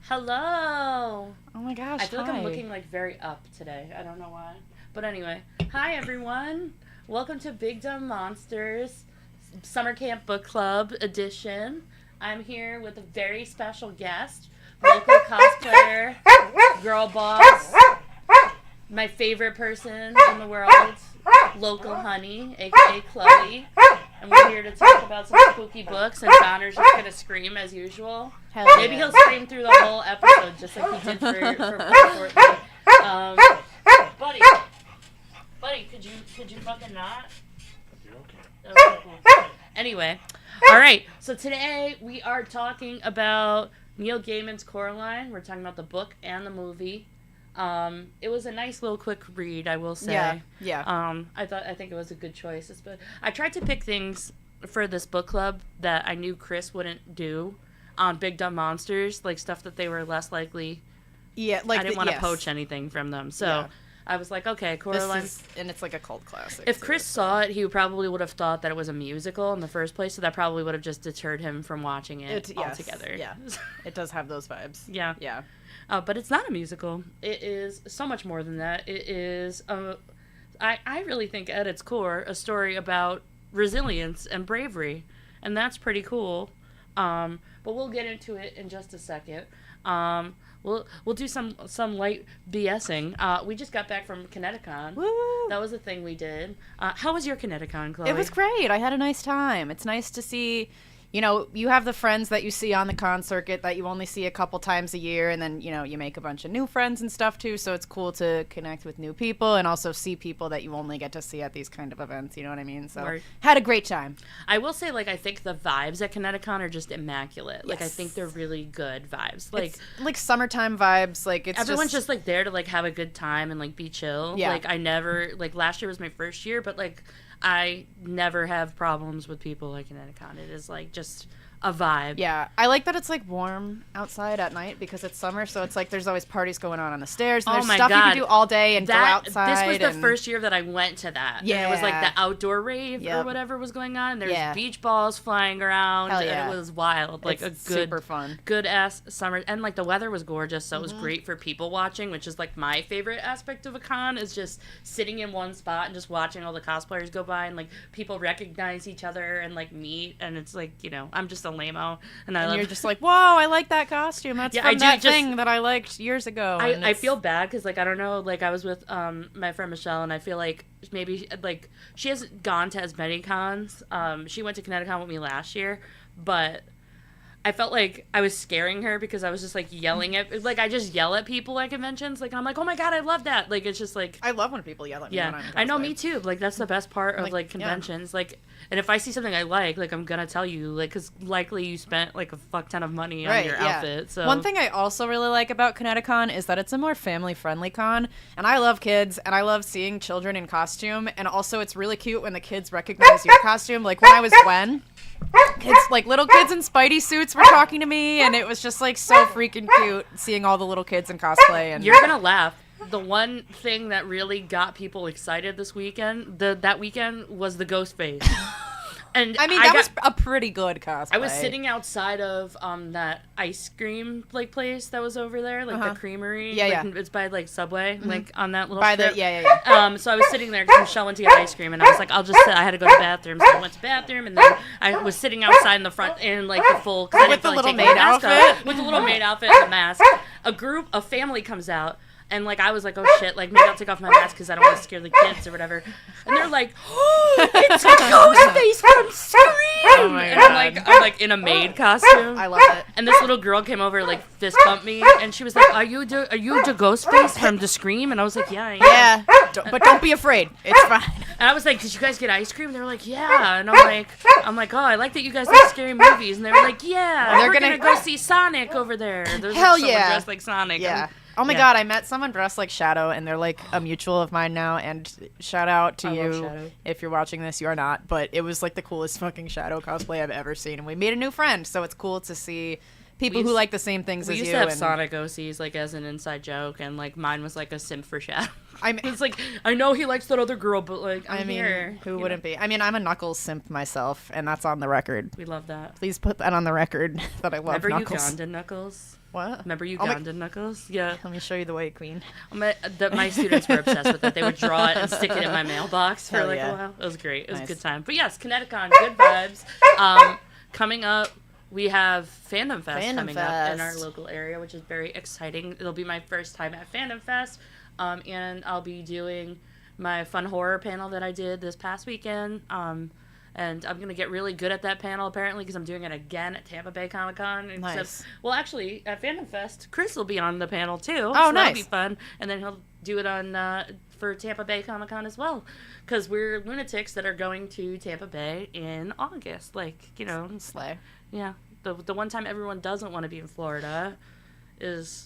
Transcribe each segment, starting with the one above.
Hello. Oh my gosh, I feel like hi. I'm looking like very up today. I don't know why. But anyway, hi everyone. Welcome to Big Dumb Monsters Summer Camp Book Club edition. I'm here with a very special guest, local cosplayer, girl boss, my favorite person in the world, local honey, aka Chloe. And we're here to talk about some spooky books, and Connor's just going to scream as usual. Maybe he'll scream through the whole episode, just like he did for Fortnite. Buddy, could you fucking not? You're okay. Okay, cool. Anyway, all right. So today we are talking about Neil Gaiman's Coraline. We're talking about the book and the movie. It was a nice little quick read, I will say. Yeah. I think it was a good choice. But I tried to pick things for this book club that I knew Chris wouldn't do on Big Dumb Monsters, like stuff that they were less likely. Yeah, like I didn't want to poach anything from them, so I was like, okay, Coraline. And it's like a cult classic. If Chris saw it, he probably would have thought that it was a musical in the first place, so that probably would have just deterred him from watching it altogether. Yeah, it does have those vibes. Yeah. Yeah. But it's not a musical. It is so much more than that. It is, I really think at its core, a story about resilience and bravery. And that's pretty cool. But we'll get into it in just a second. We'll do some light BSing. We just got back from Kineticon. Woo! That was a thing we did. How was your Kineticon, Chloe? It was great. I had a nice time. It's nice to see, you have the friends that you see on the con circuit that you only see a couple times a year, and then, you make a bunch of new friends and stuff, too, so it's cool to connect with new people and also see people that you only get to see at these kind of events, you know what I mean? So, had a great time. I will say, I think the vibes at Kineticon are just immaculate. Yes. I think they're really good vibes. It's like summertime vibes, it's everyone's just there to, have a good time and, be chill. Yeah. I never, last year was my first year, but, I never have problems with people at Kineticon. It is, just a vibe. Yeah, I like that it's warm outside at night because it's summer, so it's there's always parties going on the stairs. And there's stuff you can do all day and go outside. This was the first year that I went to that. Yeah, and it was the outdoor rave or whatever was going on. And there was beach balls flying around, Hell yeah. and it was wild. It's a good, super fun, good ass summer, and the weather was gorgeous, so it was great for people watching, which is my favorite aspect of a con is just sitting in one spot and just watching all the cosplayers go by and people recognize each other and meet, and it's I'm just a lame-o, and you're just whoa, I like that costume. That's from that thing that I liked years ago. I feel bad because I don't know, I was with my friend Michelle, and I feel maybe she hasn't gone to as many cons. She went to Kineticon with me last year, but I felt I was scaring her because I was just yelling at I just yell at people at conventions. I'm oh my god, I love that. It's just I love when people yell at me. Yeah, when I'm I know, me too. That's the best part of conventions. Yeah. And if I see something I like I'm gonna tell you, because likely you spent a fuck ton of money on your outfit. So one thing I also really like about Kineticon is that it's a more family friendly con, and I love kids and I love seeing children in costume, and also it's really cute when the kids recognize your costume. When I was Gwen, kids little kids in Spidey suits were talking to me, and it was just so freaking cute seeing all the little kids in cosplay. And you're gonna laugh. The one thing that really got people excited this weekend, that weekend, was the ghost face. And I mean, that was a pretty good cosplay. I was sitting outside of that ice cream place that was over there, the creamery. Yeah, It's by Mm-hmm. Subway, on that little by strip. Yeah. So I was sitting there because Michelle went to get ice cream, and I was I'll just sit. I had to go to the bathroom, so I went to the bathroom, and then I was sitting outside in the front in the full with the little maid outfit, with the little maid outfit and the mask. A family comes out. And, I was oh, shit, maybe I'll take off my mask because I don't want to scare the kids or whatever. And they're oh, it's a Ghostface from Scream! Oh, my and God. I'm in a maid costume. I love it. And this little girl came over, fist bumped me, and she was are you the Ghostface from the Scream? And I was yeah, I am. Yeah, but don't be afraid. It's fine. And I was did you guys get ice cream? And they were yeah. And I'm oh, I like that you guys like scary movies. And they were yeah, we're gonna go see Sonic over there. There's Hell someone yeah. dressed like Sonic. Yeah. And, oh my god, I met someone dressed like Shadow, and they're a mutual of mine now, and shout out to you if you're watching this. You are not, but it was the coolest fucking Shadow cosplay I've ever seen, and we made a new friend, so it's cool to see people who like the same things as you. We used to have Sonic OCs as an inside joke, and mine was a simp for Shadow. It's like, I know he likes that other girl, but like, I'm here. Who wouldn't be? I mean, I'm a Knuckles simp myself, and that's on the record. We love that. Please put that on the record that I love Remember Knuckles. Ugandan Knuckles? What? Remember Ugandan Knuckles? Yeah. Let me show you the way, Queen. My students were obsessed with it. They would draw it and stick it in my mailbox for like a while. It was great. It was a good time. But yes, Kineticon, good vibes. Coming up, we have Fandom Fest coming up in our local area, which is very exciting. It'll be my first time at Fandom Fest, and I'll be doing my fun horror panel that I did this past weekend. And I'm going to get really good at that panel, apparently, because I'm doing it again at Tampa Bay Comic-Con. Nice. Well, actually, at Fandom Fest, Chris will be on the panel, too. Oh, so nice. That'll be fun. And then he'll do it on for Tampa Bay Comic-Con as well. Because we're lunatics that are going to Tampa Bay in August. Like, you know. Slay. Yeah. The one time everyone doesn't want to be in Florida is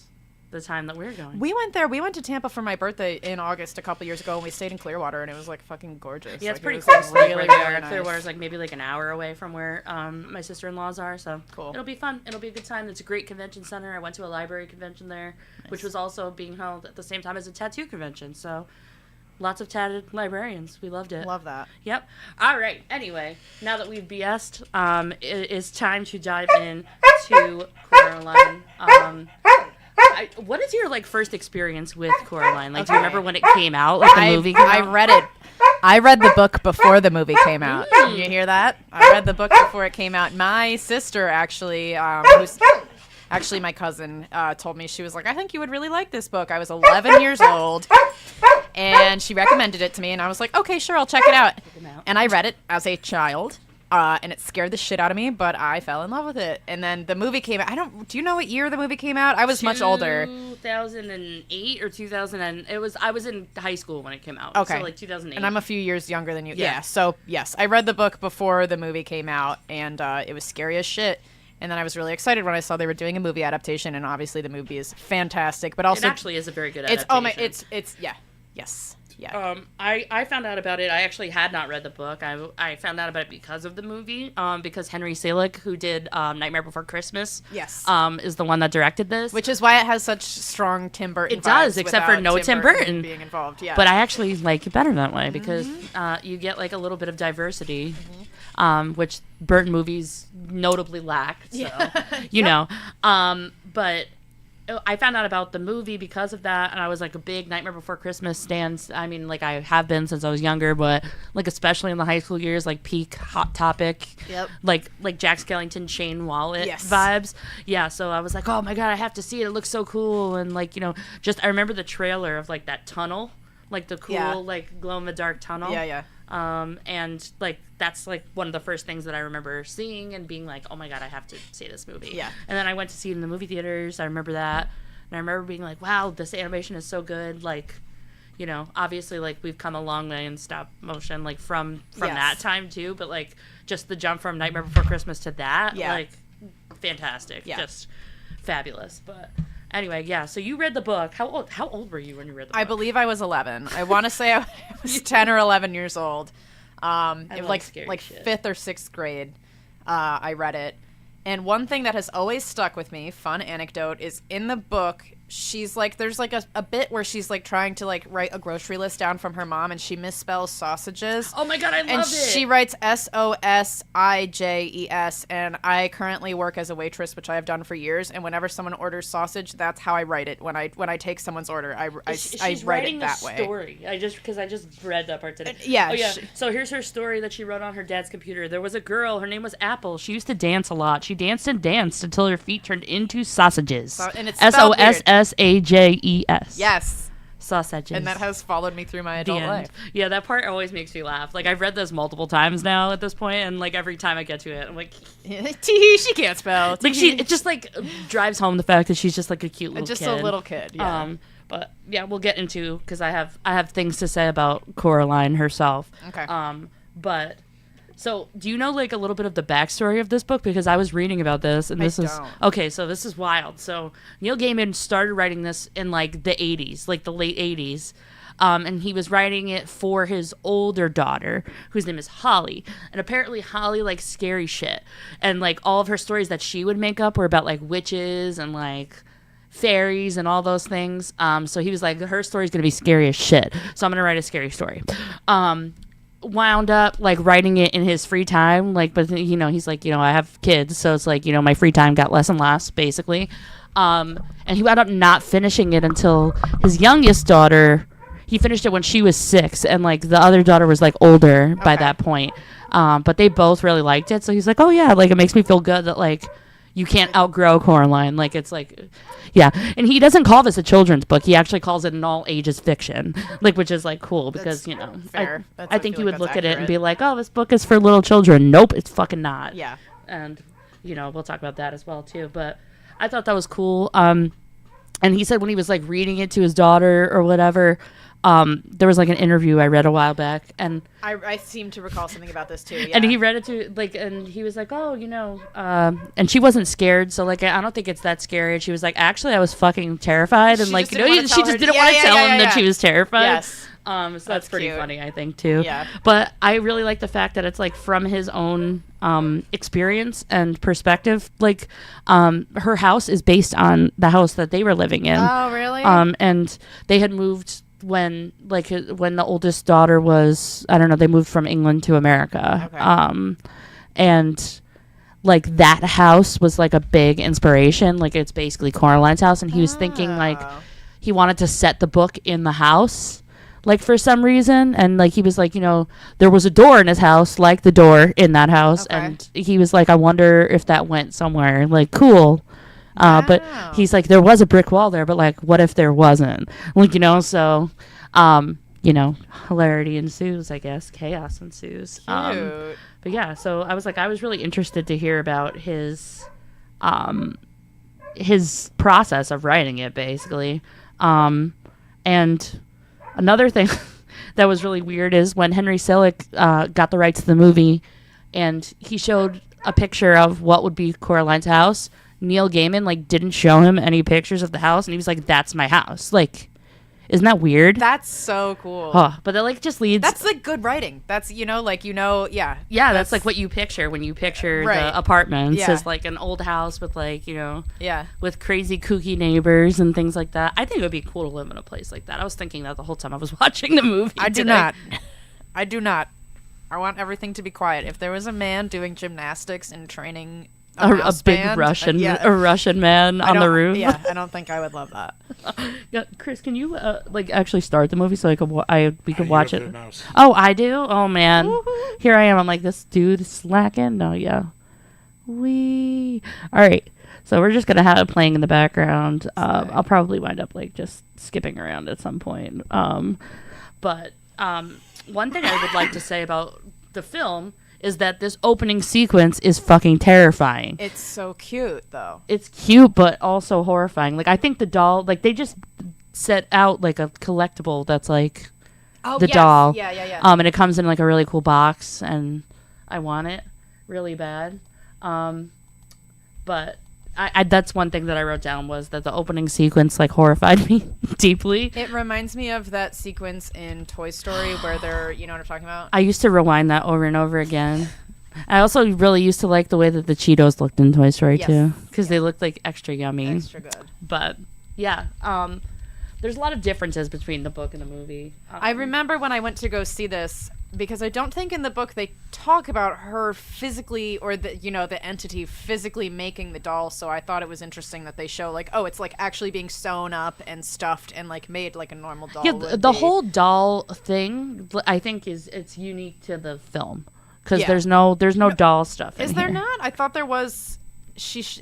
the time that we're going. We went there. We went to Tampa for my birthday in August a couple years ago, and we stayed in Clearwater, and it was like fucking gorgeous. Yeah, it's like, pretty it close. was really, Really nice. Clearwater's like maybe like an hour away from where my sister-in-laws are, so cool. It'll be fun. It'll be a good time. It's a great convention center. I went to a library convention there, which was also being held at the same time as a tattoo convention. So lots of tatted librarians. We loved it. Love that. Yep. All right. Anyway, now that we've BS'd, it is time to dive in to Coraline. What is your like first experience with Coraline? Like, do you remember when it came out? Like the movie came out? I read it. I read the book before the movie came out. You hear that? I read the book before it came out. My sister actually, who's actually my cousin, told me, she was like, I think you would really like this book. I was 11 years old, and she recommended it to me, and I was like, okay, sure, I'll check it out. And I read it as a child. And it scared the shit out of me, but I fell in love with it. And then the movie came out. Do you know what year the movie came out? I was much older. 2008 or 2000. I was in high school when it came out. Okay. So like 2008. And I'm a few years younger than you. Yeah. So yes, I read the book before the movie came out, and it was scary as shit. And then I was really excited when I saw they were doing a movie adaptation, and obviously the movie is fantastic. But also, it actually is a very good adaptation. Yes. Yeah. I found out about it. I actually had not read the book. I found out about it because of the movie. Because Henry Selick, who did Nightmare Before Christmas, yes, is the one that directed this. Which is why it has such strong Tim Burton. It does, except for no Tim Burton being involved. Yeah. But I actually like it better that way because you get like a little bit of diversity, which Burton movies notably lack. So you know, but. I found out about the movie because of that, and I was like a big Nightmare Before Christmas stan. I mean, like I have been since I was younger, but like especially in the high school years, like peak Hot Topic, like Jack Skellington, Shane Wallet vibes. Yeah, so I was like, oh my god, I have to see it. It looks so cool, and like just I remember the trailer of like that tunnel, like the cool like glow in the dark tunnel. Yeah. And like that's like one of the first things that I remember seeing and being like, oh my god, I have to see this movie. Yeah. And then I went to see it in the movie theaters. I remember that, and I remember being like, wow, this animation is so good. Like, obviously like we've come a long way in stop motion, like from that time too. But like just the jump from Nightmare Before Christmas to that, like fantastic, just fabulous. But. Anyway, yeah. So you read the book. How old were you when you read the book? I believe I was 11. I want to say I was 10 or 11 years old. Like fifth or sixth grade. I read it, and one thing that has always stuck with me, fun anecdote, is in the book. She's like, there's like a bit where she's like trying to like write a grocery list down from her mom, and she misspells sausages. Oh my god, I love it. And she writes SOSIJES, and I currently work as a waitress, which I have done for years. And whenever someone orders sausage, that's how I write it. When I take someone's order, I write it that way. Story. I just read that part today. Yeah. Oh yeah. So here's her story that she wrote on her dad's computer. There was a girl. Her name was Apple. She used to dance a lot. She danced and danced until her feet turned into sausages. And it's spelled weird. SOSSAJES. Yes. Sausages. And that has followed me through my adult life. Yeah, that part always makes me laugh. Like, I've read this multiple times now at this point, and, like, every time I get to it, I'm like... she can't spell. Like, it just, like, drives home the fact that she's just, like, a cute little kid. Just a little kid, yeah. But, yeah, we'll get into... Because I have things to say about Coraline herself. Okay. But... So, do you know, like, a little bit of the backstory of this book? Because I was reading about this, and this is... Okay, so this is wild. So, Neil Gaiman started writing this in, like, the 80s, like, the late 80s. And he was writing it for his older daughter, whose name is Holly. And apparently Holly likes scary shit. And, like, all of her stories that she would make up were about, like, witches and, like... fairies and all those things. So he was like, her story's gonna be scary as shit. So I'm gonna write a scary story. Wound up like writing it in his free time, like, but he's like, I have kids, so it's like, my free time got less and less, basically. And he wound up not finishing it until his youngest daughter. He finished it when she was 6, and like the other daughter was like older by that point. But they both really liked it, so he's like, oh yeah, like it makes me feel good that like you can't outgrow Coraline. Like it's like, yeah. And he doesn't call this a children's book. He actually calls it an all ages fiction, like, which is like cool because fair. I think you would look at it and be like, oh, this book is for little children. Nope, it's fucking not. Yeah. And we'll talk about that as well too. But I thought that was cool. And he said when he was like reading it to his daughter or whatever, there was like an interview I read a while back, and I seem to recall something about this too. Yeah. And he read it to like, and he was like, oh, and she wasn't scared, so like I don't think it's that scary. And she was like, actually, I was fucking terrified, and like she just didn't want to tell him that she was terrified. Yes. So that's pretty cute. Funny, I think too. Yeah. But I really like the fact that it's like from his own experience and perspective. Like, her house is based on the house that they were living in. Oh, really? And they had moved when the oldest daughter was, I don't know, they moved from England to America. Okay. And like that house was like a big inspiration. Like it's basically Coraline's house, and he was thinking like he wanted to set the book in the house, like for some reason. And like he was like, there was a door in his house, like the door in that house. Okay. And he was like, I wonder if that went somewhere. Like, cool. But he's like, there was a brick wall there, but like, what if there wasn't? Like, so, hilarity ensues, I guess. Chaos ensues. Cute. But yeah, so I was like, I was really interested to hear about his process of writing it, basically. And another thing that was really weird is when Henry Selick got the rights to the movie, and he showed a picture of what would be Coraline's house. Neil Gaiman like didn't show him any pictures of the house, and he was like, "That's my house." Like, isn't that weird? That's so cool. Oh, but that like just leads. That's like good writing. That's yeah. Yeah, that's like what you picture when you picture the apartments. Yeah. As like an old house with like with crazy kooky neighbors and things like that. I think it would be cool to live in a place like that. I was thinking that the whole time I was watching the movie. I do not. I want everything to be quiet. If there was a man doing gymnastics and training. A big band, a Russian man on the roof. Yeah, I don't think I would love that. Yeah, Chris, can you actually start the movie so we could watch it? Oh, I do. Oh man, woo-hoo. Here I am. I'm like, this dude is slacking. No, yeah. All right. So we're just gonna have it playing in the background. I'll probably wind up like just skipping around at some point. But one thing I would like to say about the film is that this opening sequence is fucking terrifying. It's so cute, though. It's cute, but also horrifying. Like, I think the doll, like, they just set out, like, a collectible that's, like, doll. Yeah. And it comes in, like, a really cool box, and I want it really bad. But I that's one thing that I wrote down was that the opening sequence, like, horrified me deeply. It reminds me of that sequence in Toy Story where they're, you know what I'm talking about? I used to rewind that over and over again. I also really used to like the way that the Cheetos looked in Toy Story, too. Because they looked, like, extra yummy. Extra good. But, yeah. There's a lot of differences between the book and the movie. I remember when I went to go see this, because I don't think in the book they talk about her physically or the entity physically making the doll. So I thought it was interesting that they show like, oh, it's like actually being sewn up and stuffed and like made like a normal doll. Yeah, the whole doll thing I think it's unique to the film because there's no doll stuff. Is there not? I thought there was.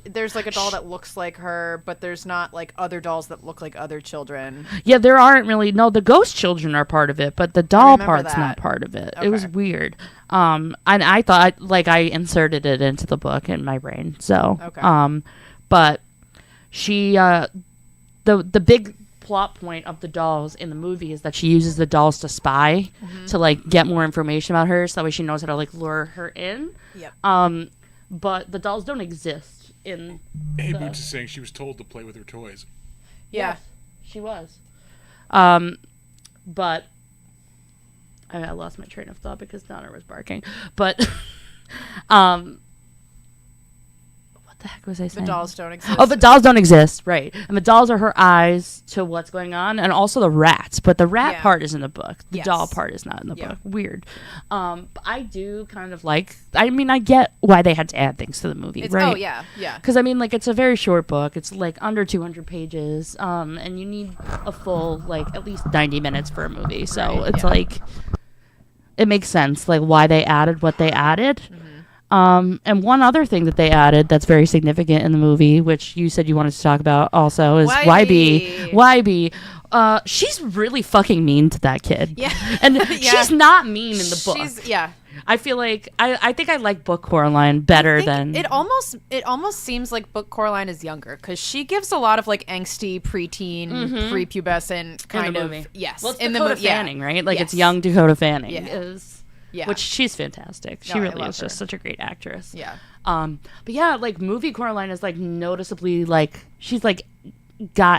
There's like a doll that looks like her, but there's not like other dolls that look like other children. Yeah, there aren't really. No, the ghost children are part of it, but the doll part's not part of it. Okay. It was weird. And I thought I inserted it into the book in my brain. So, okay. But she, the big plot point of the dolls in the movie is that she uses the dolls to spy to like get more information about her, so that way she knows how to like lure her in. Yep. But the dolls don't exist in. Hey, Boots is saying she was told to play with her toys. Yeah, yes, she was. But I lost my train of thought because Donna was barking. But what what the heck was I saying? The dolls don't exist. Oh, the dolls don't exist, right? And the dolls are her eyes to what's going on, and also the rats. But the rat part is in the book. The doll part is not in the book. Weird. But I do kind of like. I mean, I get why they had to add things to the movie, right? Oh yeah. Because I mean, like, it's a very short book. It's like under 200 pages, and you need a full at least 90 minutes for a movie. So it's like, it makes sense, like why they added what they added. And one other thing that they added that's very significant in the movie, which you said you wanted to talk about also, is YB. YB. She's really fucking mean to that kid. Yeah. And she's not mean in the book. I feel like I think I like book Coraline better than it almost seems like book Coraline is younger because she gives a lot of like angsty preteen prepubescent kind of movie. Yes. Well, it's in Dakota Fanning, right? Like it's young Dakota Fanning is which she's fantastic. She really is just such a great actress. Yeah. But yeah, like movie Coraline is like noticeably like she's like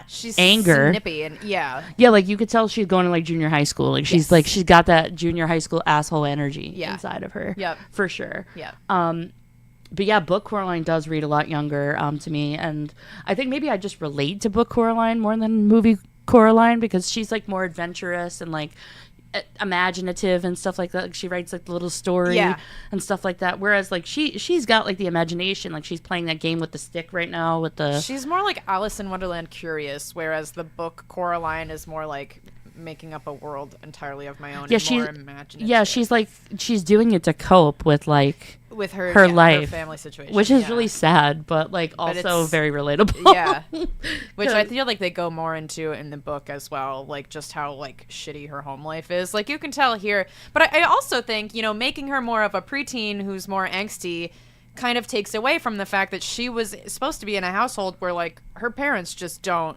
she's anger, snippy, and yeah, like you could tell she's going to like junior high school. Like she's like she's got that junior high school asshole energy inside of her. Yep, for sure. Yeah. But yeah, book Coraline does read a lot younger to me, and I think maybe I just relate to book Coraline more than movie Coraline because she's like more adventurous and like imaginative and stuff like that. Like she writes like the little story and stuff like that, whereas like she's got like the imagination, like she's playing that game with the stick right now with the she's more like Alice in Wonderland curious, whereas the book Coraline is more like making up a world entirely of my own and more imaginative. She's like she's doing it to cope with like with her life, her family situation, which is really sad, but like also very relatable. Yeah, which I feel like they go more into in the book as well, like just how like shitty her home life is. Like you can tell here, but I also think making her more of a preteen who's more angsty kind of takes away from the fact that she was supposed to be in a household where like her parents just don't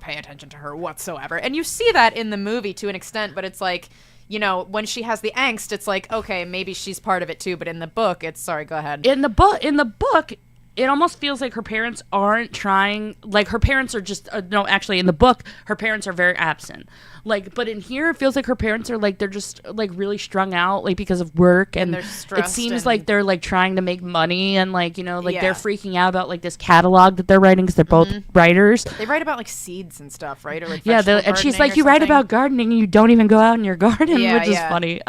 pay attention to her whatsoever, and you see that in the movie to an extent, but it's like. When she has the angst, it's like, okay, maybe she's part of it too. But in the book, sorry, go ahead. In the book, it almost feels like her parents aren't trying. Like her parents are just no. Actually, in the book, her parents are very absent. Like, but in here, it feels like her parents are like they're just like really strung out, like because of work, and they're stressed. It seems like they're like trying to make money, and like they're freaking out about like this catalog that they're writing because they're both writers. They write about like seeds and stuff, right? Or like and she's like, you write about gardening, and you don't even go out in your garden, which is funny.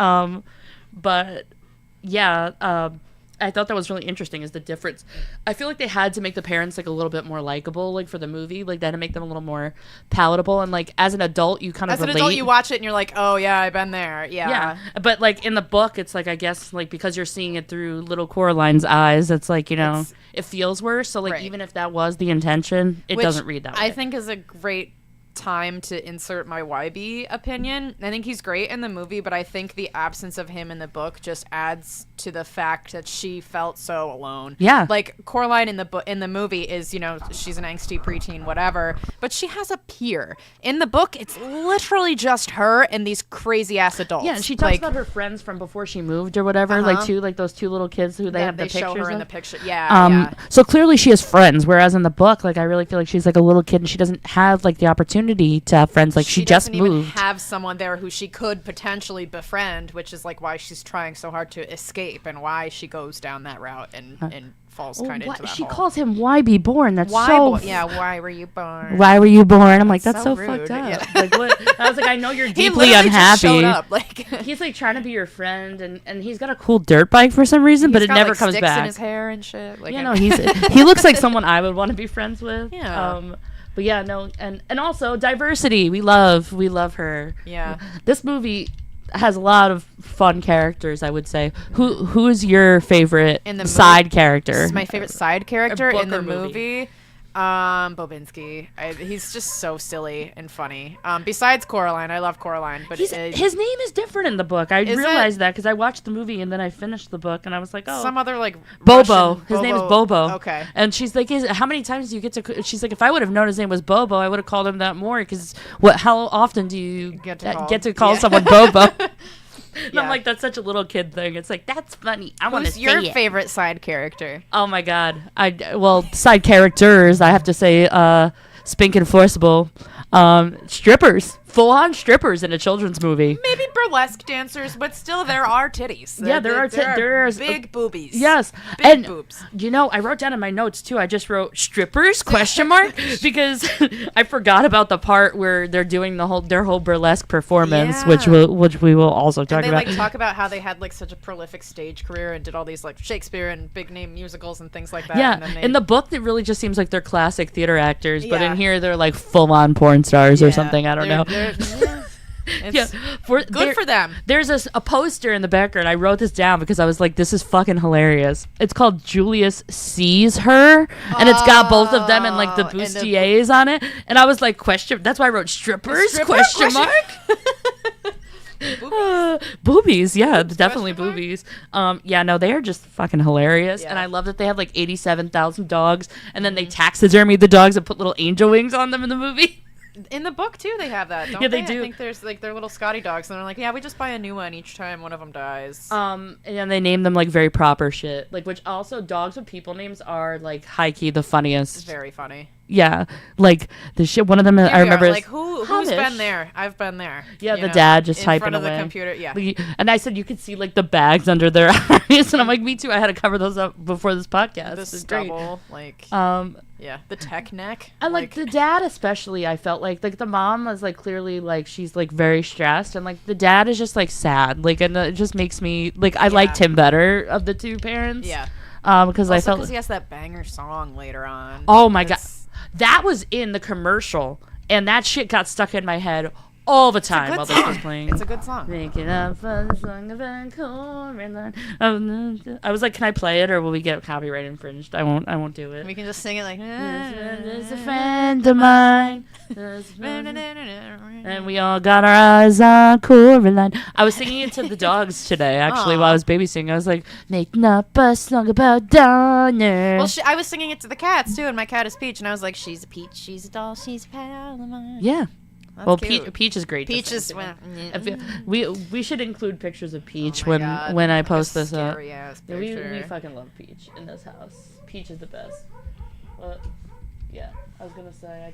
But yeah. I thought that was really interesting is the difference. I feel like they had to make the parents like a little bit more likable, like for the movie, like that to make them a little more palatable. And like as an adult, you kind of relate. As an adult, you watch it and you're like, oh yeah, I've been there. Yeah. But like in the book, it's like I guess like because you're seeing it through little Coraline's eyes, it's like it feels worse. So like even if that was the intention, it doesn't read that way. I think is a great time to insert my YB opinion. I think he's great in the movie, but I think the absence of him in the book just adds to the fact that she felt so alone. Yeah. Like Coraline in the movie is, she's an angsty preteen, whatever, but she has a peer. In the book, it's literally just her and these crazy ass adults. Yeah, and she talks about her friends from before she moved or whatever, like those two little kids who they have the pictures show her of. In the picture. Yeah. So clearly she has friends, whereas in the book, like I really feel like she's like a little kid and she doesn't have like the opportunity to have friends. Like she just moved. Even have someone there who she could potentially befriend, which is like why she's trying so hard to escape and why she goes down that route and falls kind of into that she hole. Calls him "Why be born?" That's why so. Why were you born? Why were you born? I'm like that's so rude. Fucked up. Yeah. Like what? I was like, I know you're he deeply unhappy. Just showed up, like he's like trying to be your friend, and he's got a cool dirt bike for some reason, but it never comes sticks back. In his hair and shit. Like, he looks like someone I would want to be friends with. Yeah. But yeah, no, and also diversity. We love her. Yeah. This movie has a lot of fun characters, I would say. Who is your favorite side character? This is my favorite side character in the movie. Bobinski. He's just so silly and funny. Besides Coraline, I love Coraline, but his name is different in the book. I realized that because I watched the movie and then I finished the book and I was like, oh, some other like Bobo. Russian his name is Bobo. Okay. And she's like, how many times do you get to? She's like, if I would have known his name was Bobo, I would have called him that more. Because how often do you get to call someone Bobo? And I'm like, that's such a little kid thing. It's like, that's funny. I want to say it. Who's your favorite side character? Oh, my God. Side characters, I have to say, Spink and Forcible. Strippers. full-on strippers in a children's movie. Maybe burlesque dancers, but still there are titties. Yeah, there's big boobies. Yes, big and boobs. I wrote down in my notes too. I just wrote strippers question mark because I forgot about the part where they're doing their whole burlesque performance, which we will also talk and they about. like talk about how they had like such a prolific stage career and did all these like Shakespeare and big name musicals and things like that. Yeah, and then in the book it really just seems like they're classic theater actors, but Yeah. in here they're like full-on porn stars or something. I don't know. It's good for them. There's a poster in the background. I wrote this down because I was like, this is fucking hilarious. It's called Julius Sees Her, and it's got both of them and like the bustiers on it. And I was like, question. That's why I wrote strippers? Question mark. Boobies, yeah, definitely boobies. Yeah, no, they are just fucking hilarious, and I love that they have like 87,000 dogs, and then they taxidermy the dogs and put little angel wings on them in the movie. In the book too, they have that. Don't Yeah, they do. I think there's like their little Scotty dogs, and they're like, yeah, we just buy a new one each time one of them dies. And then they name them like very proper shit, like which also dogs with people names are like high key the funniest. It's very funny. Yeah, like the shit. One of them I remember. Like who's been there? I've been there. Yeah, the dad just in typing front of away. the computer. Yeah. And I said you could see like the bags under their eyes, and I'm like, me too. I had to cover those up before this podcast. This is great. double, like yeah, the tech neck. And like the dad especially, I felt like the mom was like clearly like she's like very stressed, and like the dad is just like sad, like, and it just makes me like I liked him better of the two parents. Yeah. Because I felt because he has that banger song later on. Oh my god. That was in the commercial, and that shit got stuck in my head all the time while this was playing. It's a good song. Making up for the song of Coraline. I was like, can I play it, or will we get copyright infringed? I won't do it. We can just sing it like. There's a friend of mine. And we all got our eyes on Coraline. I was singing it to the dogs today, actually, while I was babysitting. I was like, making up a song about Donner. Well, I was singing it to the cats, too, and my cat is Peach, and I was like, she's a peach, she's a doll, she's a pal of mine. Yeah. That's well, cute. Peach is great. Peach is... We should include pictures of Peach when I post this up. Ass Yeah, we fucking love Peach in this house. Peach is the best. Well, yeah, I was gonna say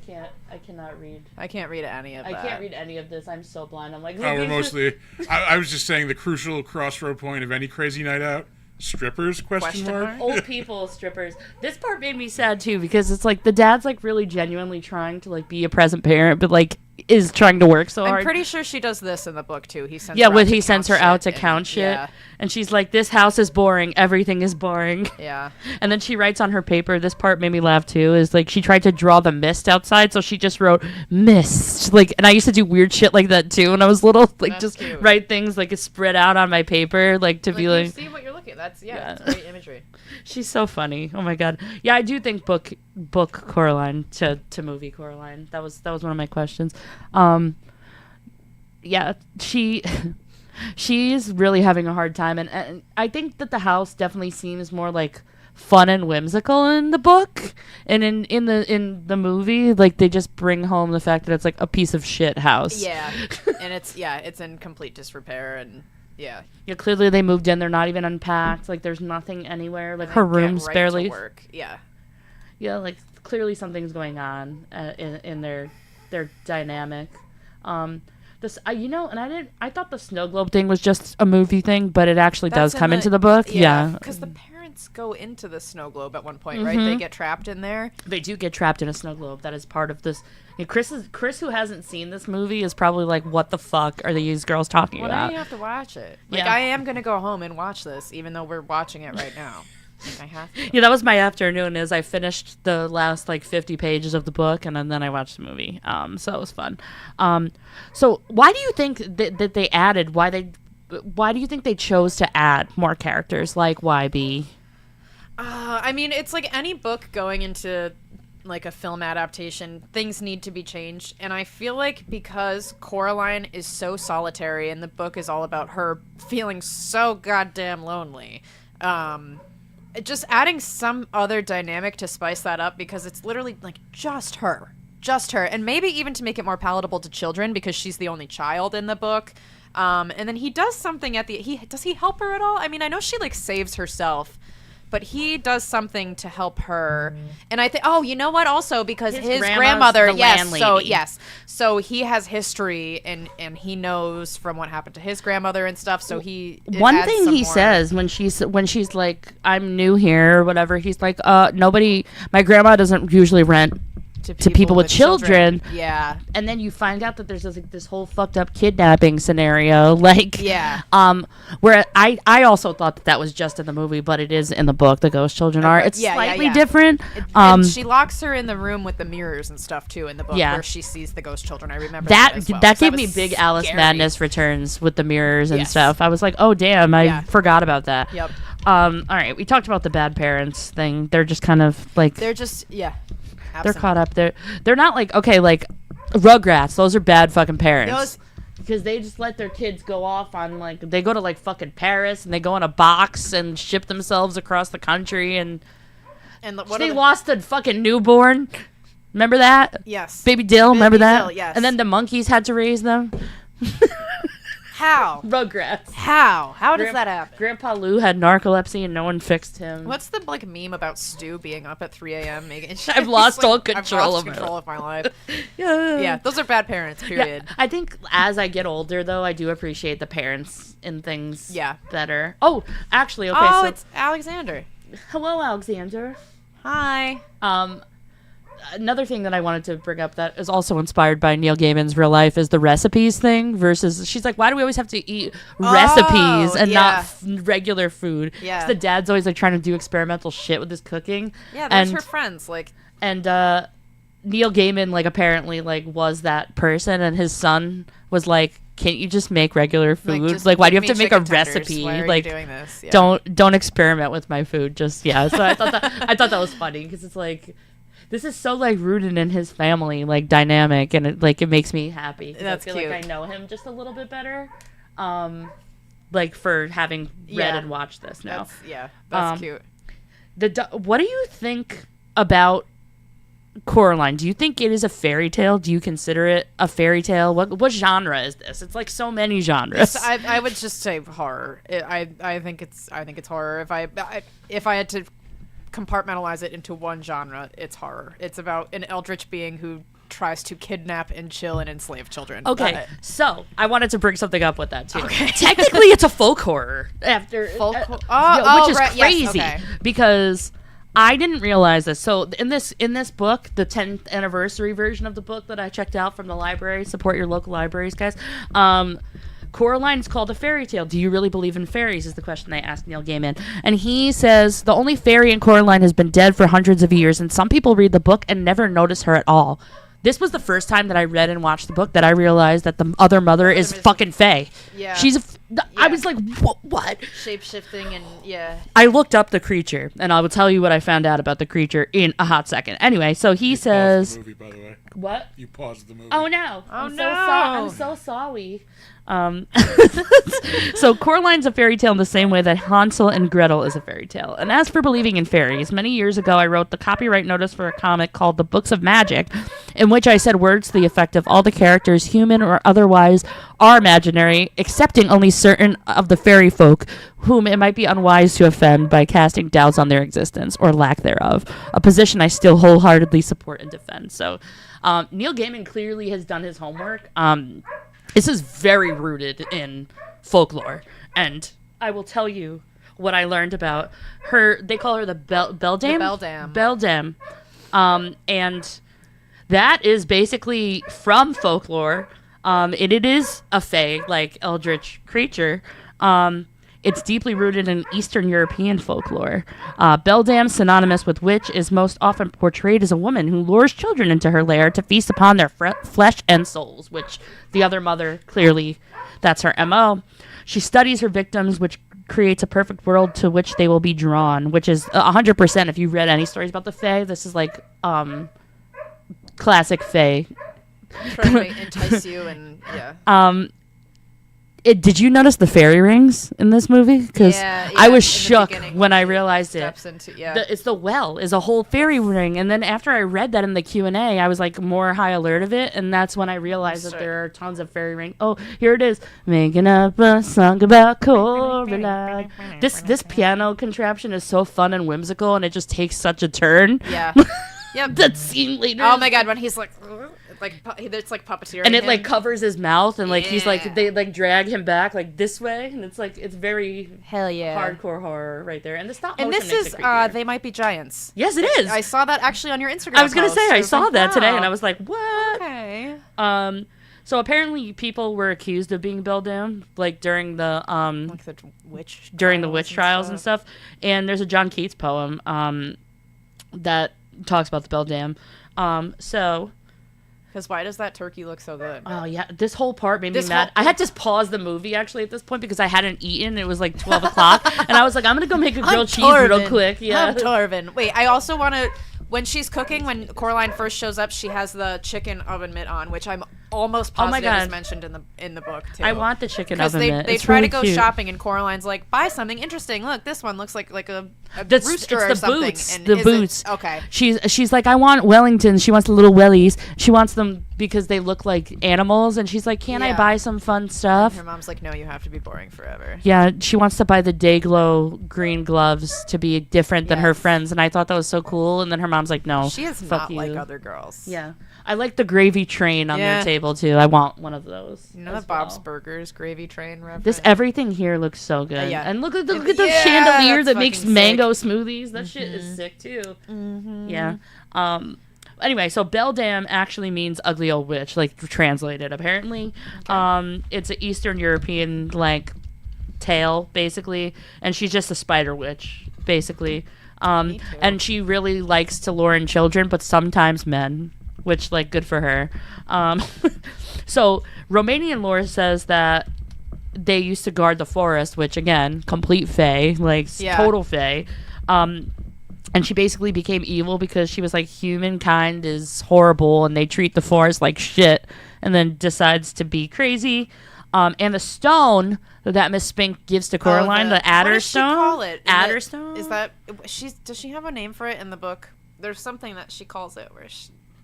I cannot read. I can't read any of that. I can't read any of this. I'm so blind. I'm like. Oh, we're mostly. I was just saying the crucial crossroad point of any crazy night out. Strippers? Question mark. Old people strippers. This part made me sad too because it's like the dad's like really genuinely trying to like be a present parent, but like is trying to work so hard. I'm pretty sure she does this in the book too. He sends her out to count shit, and she's like, "This house is boring. Everything is boring." Yeah. And then she writes on her paper. This part made me laugh too. Is like she tried to draw the mist outside, so she just wrote mist. Like, and I used to do weird shit like that too when I was little. Like, That's just cute. write things like spread out on my paper, like to be like. You see what you're looking at. That's it's great imagery. She's so funny. Oh my god. Yeah, I do think book Coraline to movie Coraline. That was one of my questions. Yeah, she's really having a hard time, and I think that the house definitely seems more like fun and whimsical in the book, and in the movie, like they just bring home the fact that it's like a piece of shit house. Yeah, and it's in complete disrepair and. Yeah. Yeah, clearly they moved in. They're not even unpacked. Like, there's nothing anywhere. Like, her room's barely... work. Yeah. Yeah, like, clearly something's going on in their dynamic. This, and I thought the snow globe thing was just a movie thing, but it actually does come into the book. Yeah. Because the parents go into the snow globe at one point, right? They get trapped in there. They do get trapped in a snow globe. That is part of this. Yeah, Chris, who hasn't seen this movie, is probably like, "What the fuck are these girls talking about?" Well, now you have to watch it. Like, I am gonna go home and watch this, even though we're watching it right now. Like, I have to. Yeah, that was my afternoon. Is I finished the last like 50 pages of the book, and then I watched the movie. So it was fun. So why do you think that they added? Why do you think they chose to add more characters like YB? I mean, it's like any book going into like a film adaptation, things need to be changed, and I feel like because Coraline is so solitary and the book is all about her feeling so goddamn lonely, just adding some other dynamic to spice that up, because it's literally like just her, and maybe even to make it more palatable to children because she's the only child in the book. And then he does something does he help her at all? I mean, I know she like saves herself, but he does something to help her. And I think, you know what? Also, because his grandma's grandmother, the landlady. so he has history, and he knows from what happened to his grandmother and stuff. So one thing he says when she's like, I'm new here or whatever, he's like, my grandma doesn't usually rent to people with children. Yeah. And then you find out that there's this whole fucked up kidnapping scenario. Like, where I also thought that was just in the movie, but it is in the book. The ghost children are. It's slightly different. And she locks her in the room with the mirrors and stuff too in the book where she sees the ghost children. I remember that as well. That gave me big Alice Madness Returns with the mirrors and stuff. I was like, oh damn, I forgot about that. Yep. All right, we talked about the bad parents thing. They're just kind of like they're caught up. They're not like, okay, like Rugrats. Those are bad fucking parents. Because they just let their kids go off on, like, they go to, like, fucking Paris, and they go on a box and ship themselves across the country, and they lost a fucking newborn. Remember that? Yes. Baby Dill, remember that? Dill, yes. And then the monkeys had to raise them. How? Rugrats. How does that happen? Grandpa Lou had narcolepsy and no one fixed him. What's the meme about Stu being up at 3 a.m. making? I've lost all control of my life. Yeah, those are bad parents. Period. Yeah. I think as I get older, though, I do appreciate the parents in things. Better. Oh, actually, okay. Oh, it's Alexander. Hello, Alexander. Hi. Another thing that I wanted to bring up that is also inspired by Neil Gaiman's real life is the recipes thing versus she's like, why do we always have to eat recipes and not regular food? Yeah. The dad's always like trying to do experimental shit with his cooking. Yeah, that's her friends. And Neil Gaiman like apparently like was that person, and his son was like, can't you just make regular food? Like why do you have to make a recipe? Why are like you doing this? Yeah. Don't experiment with my food. Just So I thought that was funny because it's like, this is so like rooted in his family like dynamic, and it makes me happy. That's I feel cute. like I know him just a little bit better, like for having read and watched this now. That's cute. What do you think about Coraline? Do you think it is a fairy tale? Do you consider it a fairy tale? What genre is this? It's like so many genres. I would just say horror. I think it's horror. If I had to compartmentalize it into one genre, it's horror. It's about an eldritch being who tries to kidnap and chill and enslave children. Okay, so I wanted to bring something up with that too. Okay. Technically, it's a folk horror which is crazy because I didn't realize this. So in this book, the 10th anniversary version of the book that I checked out from the library, support your local libraries, guys. Coraline's called a fairy tale. Do you really believe in fairies is the question they asked Neil Gaiman. And he says, the only fairy in Coraline has been dead for hundreds of years, and some people read the book and never notice her at all. This was the first time that I read and watched the book that I realized that the other mother is fucking fae. Yeah. I was like, what? Shape-shifting and, I looked up the creature, and I will tell you what I found out about the creature in a hot second. Anyway, so he says... Paused the movie, by the way. What? You paused the movie. Oh, no. I'm so sorry. So Coraline's a fairy tale in the same way that Hansel and Gretel is a fairy tale. And as for believing in fairies, many years ago I wrote the copyright notice for a comic called The Books of Magic, in which I said words to the effect of all the characters, human or otherwise, are imaginary, excepting only certain of the fairy folk, whom it might be unwise to offend by casting doubts on their existence or lack thereof, a position I still wholeheartedly support and defend. So Neil Gaiman clearly has done his homework. This is very rooted in folklore, and I will tell you what I learned about her. They call her the Beldame? The Beldame. And that is basically from folklore. It is a fae, like eldritch creature. It's deeply rooted in Eastern European folklore. Beldame, synonymous with witch, is most often portrayed as a woman who lures children into her lair to feast upon their flesh and souls, which the other mother, clearly, that's her M.O. She studies her victims, which creates a perfect world to which they will be drawn, which is 100%. If you've read any stories about the fae, this is like classic fae. Trying to entice you and, yeah. Did you notice the fairy rings in this movie? Because I was in the shook beginning when I realized it. steps into It's the well is a whole fairy ring, and then after I read that in the Q&A, I was like more high alert of it, and that's when I realized that there are tons of fairy rings. Oh, here it is, making up a song about Coraline. This piano contraption is so fun and whimsical, and it just takes such a turn. Yeah. Yep. That scene later. Oh my god, when he's like it's like puppeteering. And it him. like covers his mouth, and like he's like Yeah. they like drag him back like this way, and it's like it's very hell yeah. hardcore horror right there. And the stop And motion this makes is it creepier. They might be giants. Yes, it is. I saw that actually on your Instagram. I was gonna post, say so I was saw like, that today, wow. and I was like, what? Okay. So apparently people were accused of being Beldam, like during the Like the witch trials and stuff. And there's a John Keats poem that talks about the Beldam. So Because why does that turkey look so good? oh yeah, this whole part made me This mad. whole- I had to pause the movie actually at this point because I hadn't eaten. It was like 12 o'clock, and I was like, I'm gonna go make a grilled cheese real quick. Yeah, I'm Torvin. Wait, I also want to. When she's cooking, when Coraline first shows up, she has the chicken oven mitt on, which I'm almost Oh my positive is God. mentioned in the book too. I want the chicken because oven they mitt. they It's try really to go cute. shopping, and Coraline's like, buy something interesting. Look, this one looks like a That's- rooster it's or the something. boots, And the is it- boots. Okay. She's like, I want Wellingtons. She wants the little wellies. She wants them because they look like animals, and she's like, can I Yeah. buy some fun stuff? Her mom's like, no, you have to be boring forever. Yeah, she wants to buy the Dayglow green gloves to be different than her Yes. friends, and I thought that was so cool. And then her mom's like, "No, She is fuck not you." like other girls. Yeah, I like the gravy train on Yeah. their table too. I want one of those. You know as the Bob's well. Burgers gravy train reference? This everything here looks so good. Yeah. And look at the Yeah, chandelier that's that makes fucking mango smoothies. That shit Mm-hmm. is sick too. Yeah. Anyway, so Beldam actually means ugly old witch, like translated apparently. It's an Eastern European like tale basically, and she's just a spider witch basically. Me too. And she really likes to lure in children, but sometimes men, which like good for her. So Romanian lore says that they used to guard the forest, which again, complete fae, like Yeah. total fae. And she basically became evil because she was like, humankind is horrible and they treat the forest like shit, and then decides to be crazy. And the stone that Miss Spink gives to Coraline, the Adder what does Stone. She call it? Adder Stone? Is that does she have a name for it in the book? There's something that she calls it where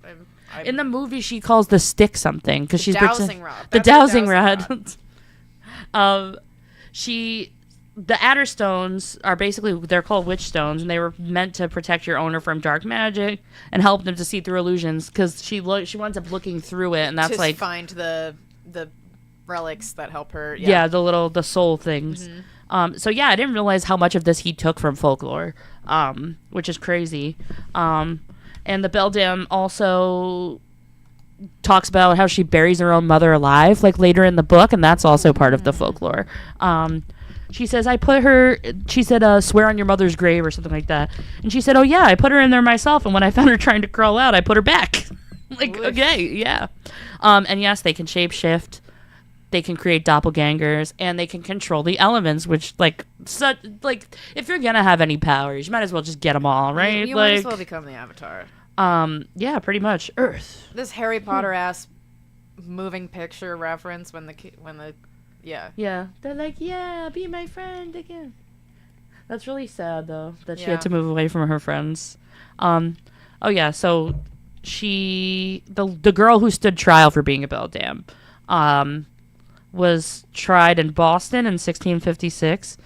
I'm In the movie, she calls the stick something because she's dowsing rod. The That's her dowsing dowsing rod. The Adder Stones are basically, they're called witch stones, and they were meant to protect your owner from dark magic and help them to see through illusions. Because she winds up looking through it, and that's to like find the relics that help her. yeah, the soul things. So yeah, I didn't realize how much of this he took from folklore, which is crazy. And the Beldam also talks about how she buries her own mother alive, like later in the book, and that's also part of the folklore. She says, swear on your mother's grave or something like that. And she said, oh yeah, I put her in there myself, and when I found her trying to crawl out, I put her back. Like, Oof. okay, yeah. And yes, they can shapeshift. They can create doppelgangers, and they can control the elements, which, if you're gonna have any powers, you might as well just get them all, right? You might as well become the Avatar. Yeah, pretty much. Earth. This Harry Potter ass moving picture reference when the yeah. Yeah. They're like, yeah, be my friend again. That's really sad, though, that she Yeah. had to move away from her friends. Oh, yeah, so the girl who stood trial for being a Beldam, was tried in Boston in 1656.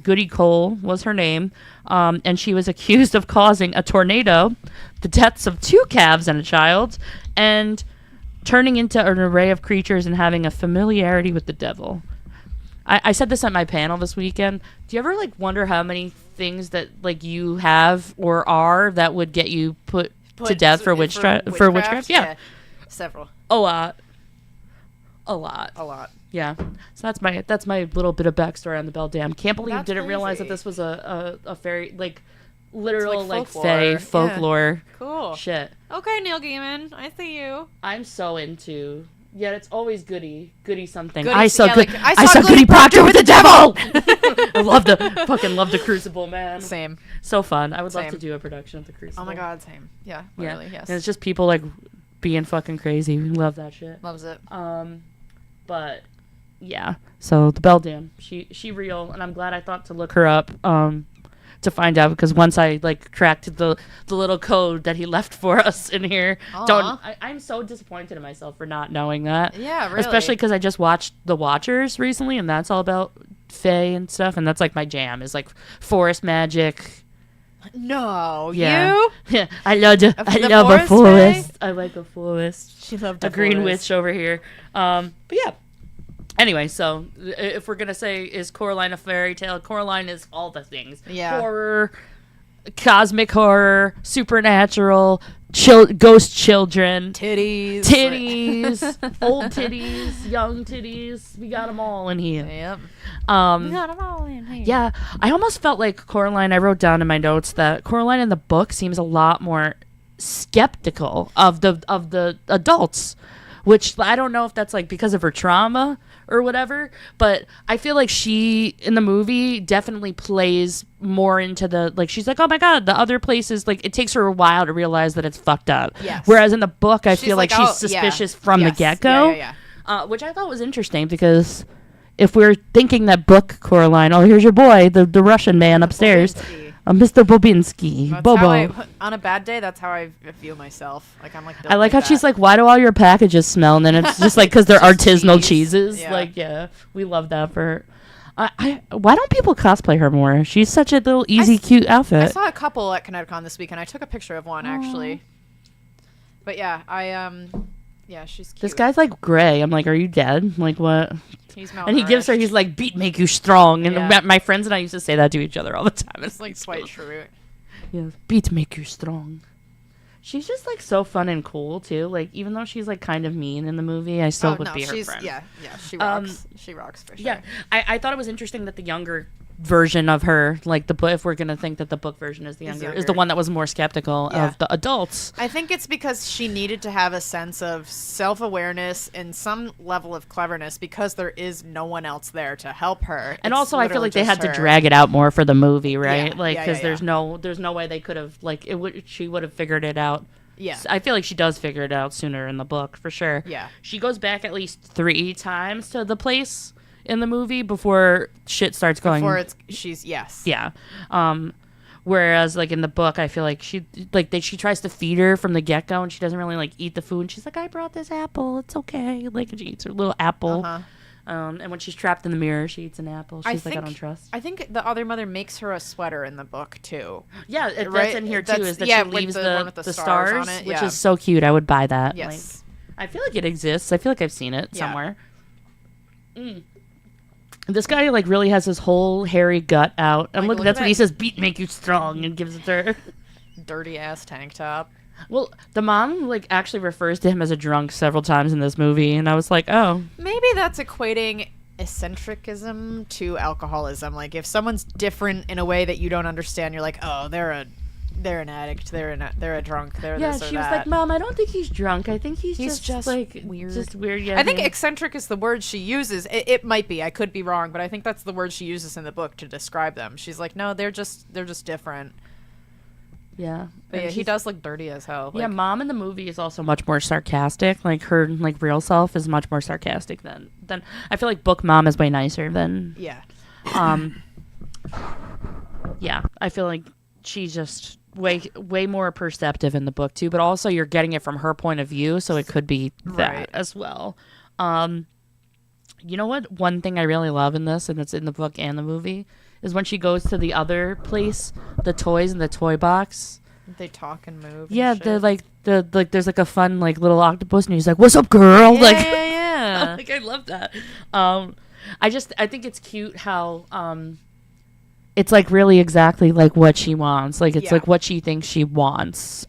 Goody Cole was her name, and she was accused of causing a tornado, the deaths of 2 calves and a child, and turning into an array of creatures and having a familiarity with the devil. I said this at my panel this weekend. Do you ever wonder how many things that you have or are that would get you put to death for witchcraft? Yeah, Several. a lot. A lot. Yeah, so that's my little bit of backstory on the Beldam. Can't believe That's didn't realize that crazy. this was a fairy literal folklore. fae Yeah. folklore Cool. shit. Okay, Neil Gaiman, I see you. I'm so into. Yeah, it's always goody something. Goody- I saw yeah, good. like, I saw Goody Proctor with the devil. I love the Crucible, man. Same. So fun. I would love Same. to do a production of the Crucible. Oh my god, same. Yeah, Yeah, literally, yes. and it's just people being fucking crazy. We love that shit. Loves it. But Yeah. So the beldam, she real, and I'm glad I thought to look her up to find out, because once I like cracked the little code that he left for us in here, I'm so disappointed in myself for not knowing that. Yeah, really. Especially because I just watched The Watchers recently, and that's all about fae and stuff, and that's like my jam, is like forest magic. No, Yeah. you? Yeah, I love a forest. I like a forest. She loved a green witch over here. But yeah. Anyway, so if we're gonna say, is Coraline a fairy tale? Coraline is all the things. Yeah. Horror, cosmic horror, supernatural, ghost children, Titties, old titties, young titties. We got them all in here. Yep. We got them all in here. Yeah, I almost felt like Coraline. I wrote down in my notes that Coraline in the book seems a lot more skeptical of the adults, which I don't know if that's like because of her trauma or whatever, but I feel like she in the movie definitely plays more into the, like, she's like, oh my god, the other places, like, it takes her a while to realize that it's fucked up. Yes. Whereas in the book, I feel like she's oh, suspicious yeah. from Yes. the get-go. Yeah. Which I thought was interesting, because if we're thinking that book Coraline, oh, here's your boy, the Russian man upstairs, Mr. Bobinski. That's Bobo. On a bad day, that's how I feel myself. Like, I'm like, I like how she's like, why do all your packages smell? And then it's just like, because they're artisanal cheeses. Yeah. Like, yeah, we love that for her. Why don't people cosplay her more? She's such a little easy, cute outfit. I saw a couple at ConnectiCon this week, and I took a picture of one, actually. But yeah, yeah, she's cute. This guy's like gray. I'm like, are you dead? Like, what? He's and he gives her, he's like, beat make you strong. And Yeah. my friends and I used to say that to each other all the time. It's like quite true. Yeah, beat make you strong. She's just like so fun and cool too. Like, even though she's like kind of mean in the movie, I still would be her friend. Yeah, she rocks. She rocks for sure. Yeah, I thought it was interesting that the younger version of her, like the book, if we're gonna think that the book version is the younger, is the one that was more skeptical of the adults. I think it's because she needed to have a sense of self-awareness and some level of cleverness, because there is no one else there to help her. And also, I feel like they had to drag it out more for the movie, right? Yeah, like, because yeah. there's no way they could have, like, she would have figured it out. Yeah. I feel like she does figure it out sooner in the book, for sure. Yeah. She goes back at least 3 times to the place in the movie before shit starts going. Yeah. Whereas like in the book, I feel like she tries to feed her from the get go, and she doesn't really like eat the food. And she's like, I brought this apple. It's okay. Like, she eats her little apple. And when she's trapped in the mirror, she eats an apple. She's like, I don't trust. I think the other mother makes her a sweater in the book too. Yeah, that's in here too. Is that she leaves the one with the stars on it, which is so cute. I would buy that. Yes. Like, I feel like it exists. I feel like I've seen it somewhere. This guy like really has his whole hairy gut out. And look, that's what he says, beat make you strong, and gives it to her. Dirty ass tank top. Well, the mom like actually refers to him as a drunk several times in this movie, and I was like, oh. Maybe that's equating eccentricism to alcoholism. Like, if someone's different in a way that you don't understand, you're like, oh, they're an addict, they're a drunk, they're this or that. Yeah, she was like, Mom, I don't think he's drunk. I think he's just like weird. Just weird. Yeah, I think eccentric is the word she uses. It might be. I could be wrong, but I think that's the word she uses in the book to describe them. She's like, no, they're just different. Yeah. But yeah, he does look dirty as hell. Yeah, Mom in the movie is also much more sarcastic. Like, her like real self is much more sarcastic than I feel like book Mom is way nicer than yeah. Yeah, I feel like she's just way more perceptive in the book too, but also you're getting it from her point of view, so it could be that as well. You know what? One thing I really love in this, and it's in the book and the movie, is when she goes to the other place, the toys in the toy box. They talk and move. Yeah, and they're like there's like a fun like little octopus, and he's like, "What's up, girl?" Yeah, like, yeah. like, I love that. I think it's cute how it's like really exactly like what she wants. Like, it's like what she thinks she wants.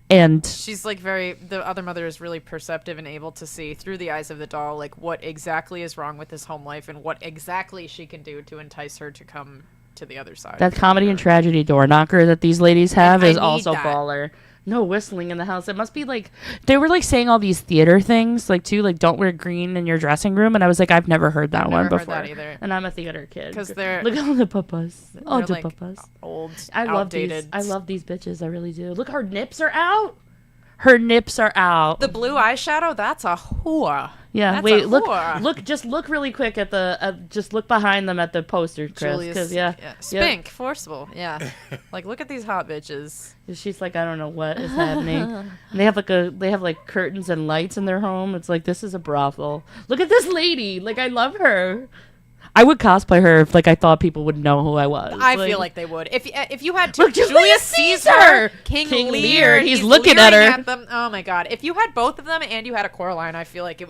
And she's like the other mother is really perceptive and able to see through the eyes of the doll, like, what exactly is wrong with his home life and what exactly she can do to entice her to come to the other side. That comedy and tragedy door knocker that these ladies have is also that. baller. No whistling in the house. It must be like they were like saying all these theater things, like too, like don't wear green in your dressing room. And I was like, I've never heard that one before. That either. And I'm a theater kid. Because they're look at all the papas, all the like papas. Old, I love outdated. these. I love these bitches. I really do. Look, her nips are out. Her nips are out. The blue eyeshadow, that's a whore. Yeah, That's wait, a look, whore. just look really quick at just look behind them at the poster, Chris, because Spink, forcible, yeah. Like, look at these hot bitches. she's like, I don't know what is happening. And they have like curtains and lights in their home. It's like, this is a brothel. Look at this lady. Like, I love her. I would cosplay her if like I thought people would know who I was. I feel like they would. If you had Look, Julius Caesar, King Lear, he's looking at leering her. them. Oh my god! If you had both of them and you had a Coraline, I feel like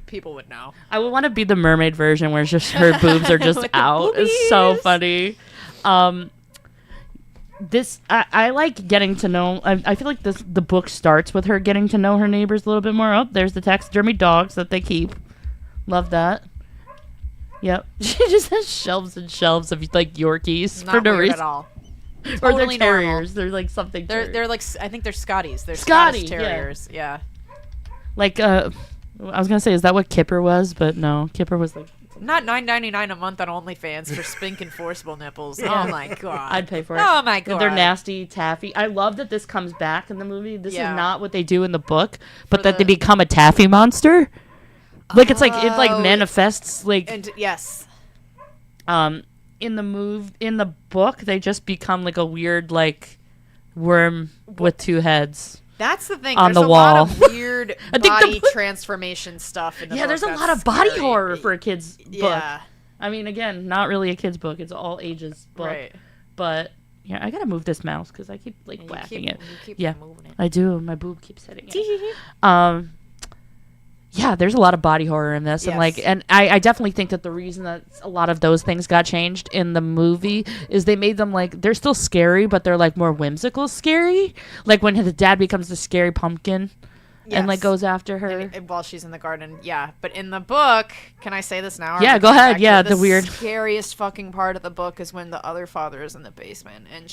people would know. I would want to be the mermaid version where it's just her boobs are just out. It's so funny. I like getting to know. I feel like the book starts with her getting to know her neighbors a little bit more. Oh, there's the taxidermy dogs that they keep. Love that. Yep. She just has shelves and shelves of like Yorkies Not for no weird reason. at all. Or Totally they're normal. terriers. They're like something. They're like I think they're Scotties. They're Scotty, Scottish Terriers. Yeah. like I was gonna say, is that what Kipper was? But no, Kipper was like. Not $9.99 a month on OnlyFans for Spink and forcible nipples. Yeah. Oh my god. I'd pay for it. Oh my god. They're nasty taffy. I love that this comes back in the movie. This Yeah. is not what they do in the book, but For that they the- become a taffy monster. Like it Oh. manifests like And yes. in the book they just become like a weird like worm with two heads. That's the thing. On There's the a lot wall. of weird I think the body book- transformation stuff in the Yeah, book there's a that's lot of body scary. horror for a kid's book. Yeah. I mean, again, not really a kid's book. It's all ages book. Right. But yeah, I gotta move this mouse because I keep like You whacking keep, it. You keep Yeah. moving it. I do. My boob keeps hitting it. Yeah, there's a lot of body horror in this, and Yes. I definitely think that the reason that a lot of those things got changed in the movie is they made them like they're still scary, but they're like more whimsical scary. Like when the dad becomes the scary pumpkin, and like Yes. goes after her. And while she's in the garden, yeah. But in the book, can I say this now? or Yeah, am I go going ahead. back to Yeah, it? the weird- scariest fucking part of the book is when the other father is in the basement, and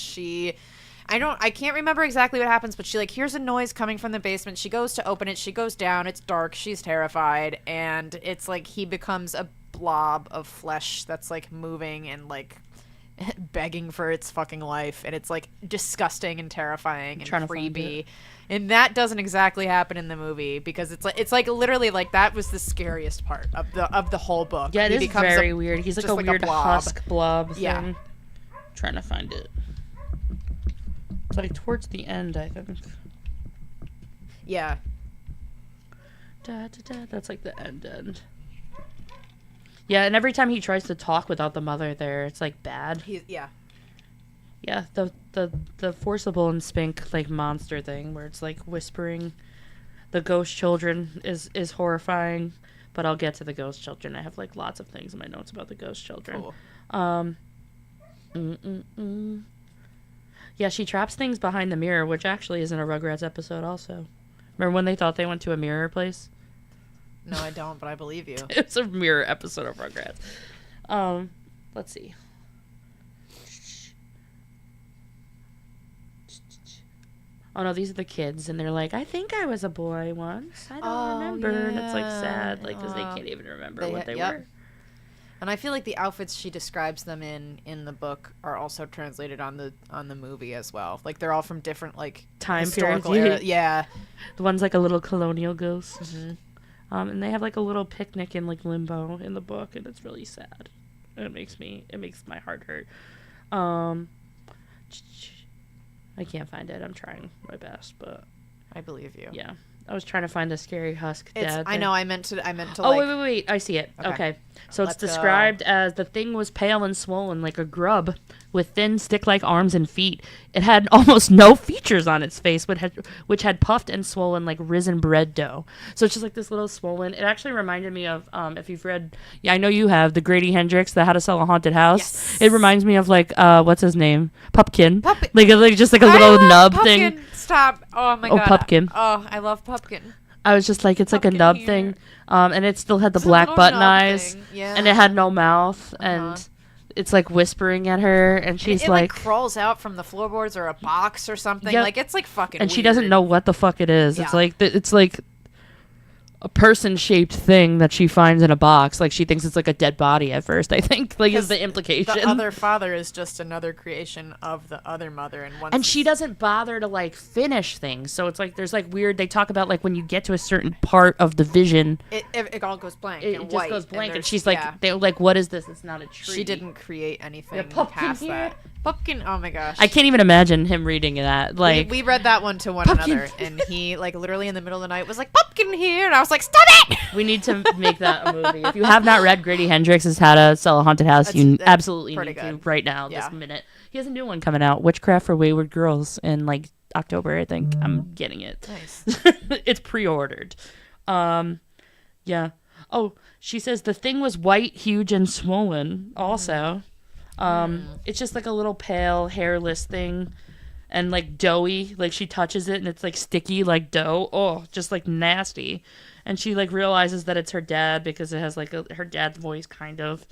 I can't remember exactly what happens, but she like hears a noise coming from the basement. She goes to open it. She goes down. It's dark. She's terrified, and it's like he becomes a blob of flesh that's like moving and like begging for its fucking life, and it's like disgusting and terrifying and Trying to find creepy. And that doesn't exactly happen in the movie because it's like literally like that was the scariest part of the whole book. Yeah, it He is becomes very weird. He's like just a like a weird blob. husk blob thing. Yeah. Trying to find it. It's like towards the end, I think. Yeah. Da, da, da. That's like the end. Yeah, and every time he tries to talk without the mother there, it's like bad. Yeah. Yeah, the forcible and Spink like monster thing where it's like whispering. The ghost children is horrifying, but I'll get to the ghost children. I have like lots of things in my notes about the ghost children. Cool. Yeah, she traps things behind the mirror, which actually is in a Rugrats episode also. Remember when they thought they went to a mirror place? No, I don't, but I believe you. It's a mirror episode of Rugrats. Let's see. Oh no, these are the kids, and they're like, I think I was a boy once. I don't remember. And it's like sad, like, because they can't even remember what they were. And I feel like the outfits she describes them in the book are also translated on the movie as well. Like they're all from different like Time historical periods. era. Yeah. The one's like a little colonial ghost. Mm-hmm. And they have like a little picnic in like limbo in the book, and it's really sad. It makes my heart hurt. I can't find it. I'm trying my best, but I believe you. yeah. I was trying to find the scary husk dad. I thing. know. I meant to. Oh, like, wait. I see it. Okay. So it's Let's go. described as the thing was pale and swollen like a grub with thin stick-like arms and feet. It had almost no features on its face, which had puffed and swollen like risen bread dough. So it's just like this little swollen. It actually reminded me of, if you've read, I know you have, the Grady Hendrix, the How to Sell a Haunted House. Yes. It reminds me of like, what's his name? Pupkin. Puppet. Like just like a I little love nub Pumpkin. thing. Stop. Oh my Oh, god. Pumpkin. Oh, I love Pumpkin. I was just like, it's like a Pumpkin nub here. thing. And it still had the It's a black little button nub eyes. thing, yeah. And it had no mouth. Uh-huh. And it's like whispering at her. And she's it like, crawls out from the floorboards or a box or something. Yep. Like it's like fucking. and she doesn't weird. know what the fuck it is. It's Yeah. like, it's like, a person-shaped thing that she finds in a box. Like, she thinks it's like a dead body at first, I think. Like, is the implication. The other father is just another creation of the other mother. And she doesn't bother to, like, finish things. So it's like, there's, like, weird, they talk about, like, when you get to a certain part of the vision. It all goes blank It and just white. goes blank. And she's yeah. like, they're like, what is this? It's not a tree. She didn't create anything pumpkin past here. that. Pumpkin, oh my gosh. I can't even imagine him reading that. Like, we read that one to one Pumpkin. another, and he, like, literally in the middle of the night was like, pumpkin here, and I was like, stop it! we need to make that a movie. If you have not read Grady Hendrix's How to Sell a Haunted House, you That's absolutely pretty need good. to right now, Yeah. this minute. He has a new one coming out, Witchcraft for Wayward Girls, in, like, October, I think. I'm getting it. Nice. It's pre-ordered. Yeah. Oh, she says the thing was white, huge, and swollen also. It's just like a little pale, hairless thing. And like doughy. Like she touches it and it's like sticky like dough. Oh, just like nasty. And she like realizes that it's her dad because it has like her dad's voice kind of.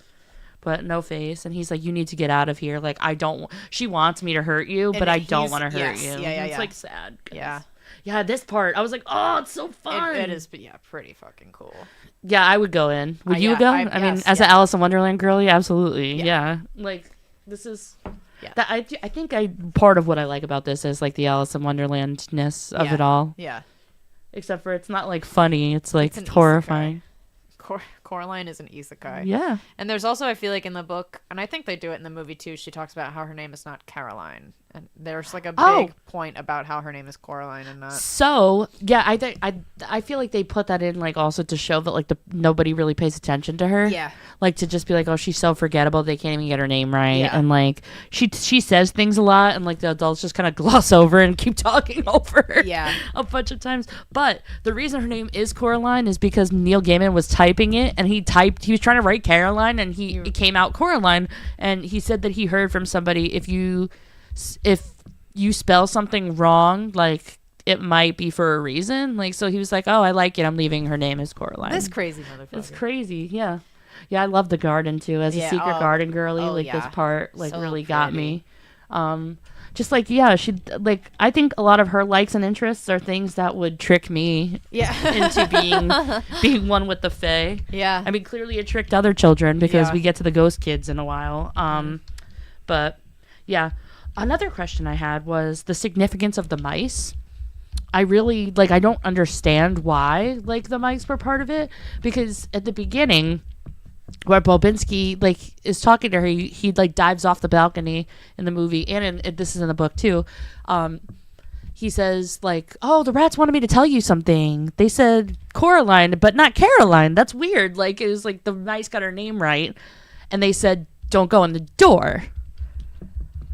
But no face. And he's like, you need to get out of here. Like, I don't. She wants me to hurt you, but I don't want to hurt you. Yeah, It's like sad. 'Cause- Yeah. Yeah, this part. I was like, oh, it's so fun. It is, but yeah, pretty fucking cool. Yeah, I would go in. Would you yeah, go? I mean, yes, as an Alice in Wonderland girly, absolutely. Yeah. Yeah. Like, this is. Yeah. That I think part of what I like about this is like the Alice in Wonderland-ness of Yeah. it all. Yeah. Except for it's not like funny. It's like It's an horrifying. Coraline is an isekai. Yeah. And there's also, I feel like in the book, and I think they do it in the movie too, she talks about how her name is not Caroline. And there's like a big point about how her name is Coraline and not. So yeah, I think I feel like they put that in like also to show that like nobody really pays attention to her. Yeah. Like to just be like, oh, she's so forgettable, they can't even get her name right. Yeah. And like she says things a lot, and like the adults just kind of gloss over and keep talking over her. Yeah. A bunch of times. But the reason her name is Coraline is because Neil Gaiman was typing it, and he was trying to write Caroline, and it came out Coraline, and he said that he heard from somebody if you spell something wrong, like it might be for a reason. Like, so he was like, oh, I like it, I'm leaving her name as Coraline. This crazy motherfucker. It's crazy. Yeah I love the garden too as a secret garden girly. This part like So really got me. Just like she like, I think a lot of her likes and interests are things that would trick me into being one with the fae. Yeah. I mean, clearly it tricked other children because Yeah. we get to the ghost kids in a while. But yeah, another question I had was the significance of the mice. I really like, I don't understand why like the mice were part of it, because at the beginning where Bobinski like is talking to her, he like dives off the balcony in the movie, and this is in the book too. He says like, oh, the rats wanted me to tell you something. They said Coraline, but not Caroline. That's weird. Like, it was like the mice got her name right, and they said don't go in the door.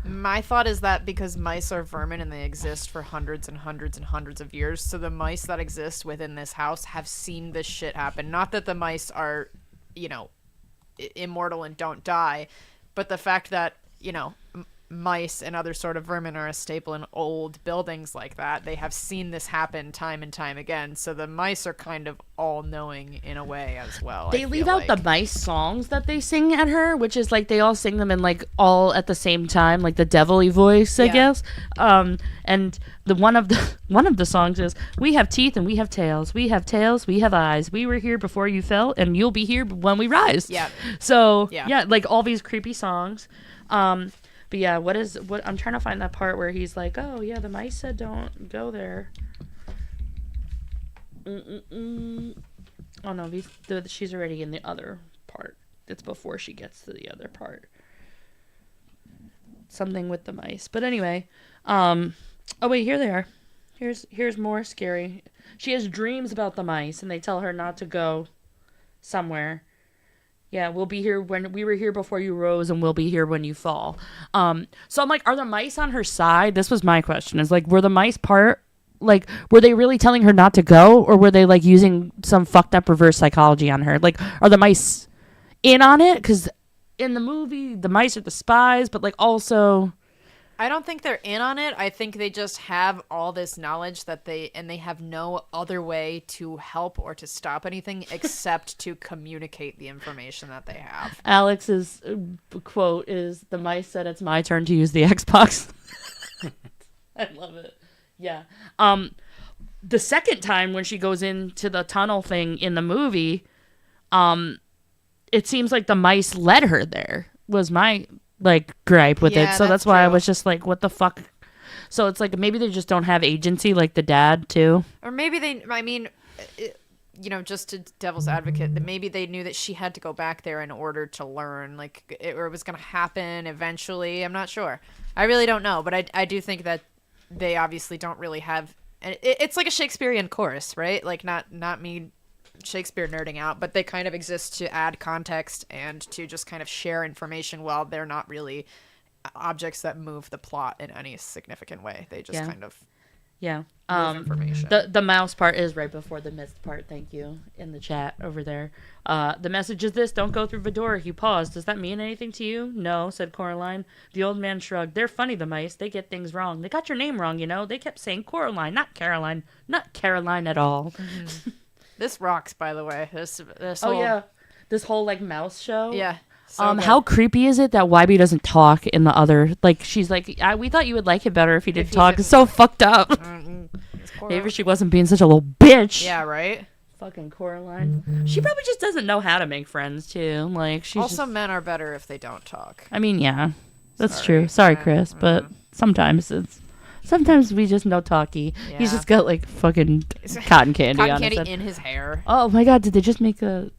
My thought is that because mice are vermin and they exist for hundreds and hundreds and hundreds of years, so the mice that exist within this house have seen this shit happen. Not that the mice are, immortal and don't die, but the fact that, mice and other sort of vermin are a staple in old buildings like that. They have seen this happen time and time again, so the mice are kind of all-knowing in a way as well. They leave out the mice songs that they sing at her, which is like they all sing them in like all at the same time, like the devilly voice, I guess. And the one of the songs is, we have teeth and we have tails, we have tails, we have eyes, we were here before you fell, and you'll be here when we rise. Yeah. So like all these creepy songs. But yeah, what I'm trying to find that part where he's like, oh yeah, the mice said don't go there. Oh no, she's already in the other part. It's before she gets to the other part. Something with the mice. But anyway, oh wait, here they are. Here's more scary. She has dreams about the mice, and they tell her not to go somewhere. Yeah, we'll be here when we were here before you rose, and we'll be here when you fall. So I'm like, are the mice on her side? This was my question. Is like, were the mice were they really telling her not to go, or were they like using some fucked up reverse psychology on her? Like, are the mice in on it? Because in the movie, the mice are the spies, but like also, I don't think they're in on it. I think they just have all this knowledge that they have no other way to help or to stop anything except to communicate the information that they have. Alex's quote is, the mice said it's my turn to use the Xbox. I love it. Yeah. the second time when she goes into the tunnel thing in the movie, it seems like the mice led her there, was my like gripe with it. So that's why I was just like, what the fuck? So it's like maybe they just don't have agency like the dad too. Or maybe just to devil's advocate, that maybe they knew that she had to go back there in order to learn, or it was going to happen eventually. I'm not sure. I really don't know, but I do think that they obviously don't really have. It's like a Shakespearean chorus, right? Like not me Shakespeare nerding out, but they kind of exist to add context and to just kind of share information while they're not really objects that move the plot in any significant way. They just kind of move information. The mouse part is right before the mist part. Thank you in the chat over there. The message is this: don't go through the door. He paused. Does that mean anything to you? No, said Coraline. The old man shrugged. They're funny, the mice. They get things wrong. They got your name wrong, you know. They kept saying Coraline, not Caroline. Not Caroline at all. Mm-hmm. This rocks, by the way. This this whole like mouse show. Yeah. So how creepy is it that YB doesn't talk in the other? Like, she's like, we thought you would like it better if he didn't talk. It's so fucked up. Maybe she wasn't being such a little bitch. Yeah, right. Fucking Coraline. She probably just doesn't know how to make friends too. Like, she's also men are better if they don't talk. I mean, yeah, that's true. Sorry, Chris, but sometimes we just know talky. Yeah. He's just got like fucking cotton candy on his head. In his hair. Oh my god! Did they just make the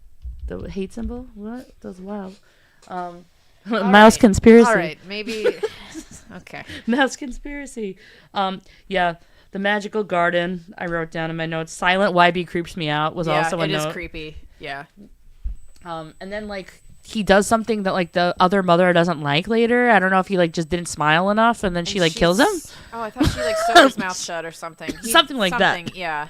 hate symbol? What? That's wild. Mouse conspiracy. All right, maybe. Okay. Mouse conspiracy. Yeah, the magical garden. I wrote down in my notes. Silent YB creeps me out. Was also a note. It is creepy. Yeah. And then like he does something that like the other mother doesn't like later. I don't know if he like just didn't smile enough, and then she like kills him. Oh, I thought she like sewed his mouth shut or something. Something like that. Yeah.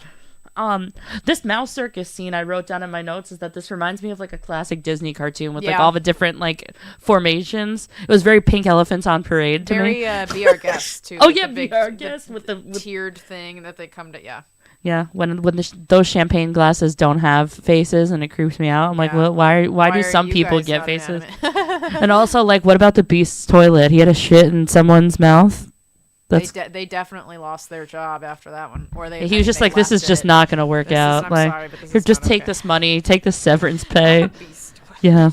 This mouse circus scene I wrote down in my notes is that this reminds me of like a classic Disney cartoon with like all the different like formations. It was very Pink Elephants on Parade to me. Very Be Our Guest too. Oh yeah, Be Our Guest with the tiered thing that they come to. Yeah. Yeah, when those champagne glasses don't have faces and it creeps me out. I'm like, well, why do some people get faces? And also, like, what about the Beast's toilet? He had a shit in someone's mouth. They definitely lost their job after that one. Or he was just like, this is just not going to work out. Like, sorry, but here, just take this money, take the severance pay. Yeah.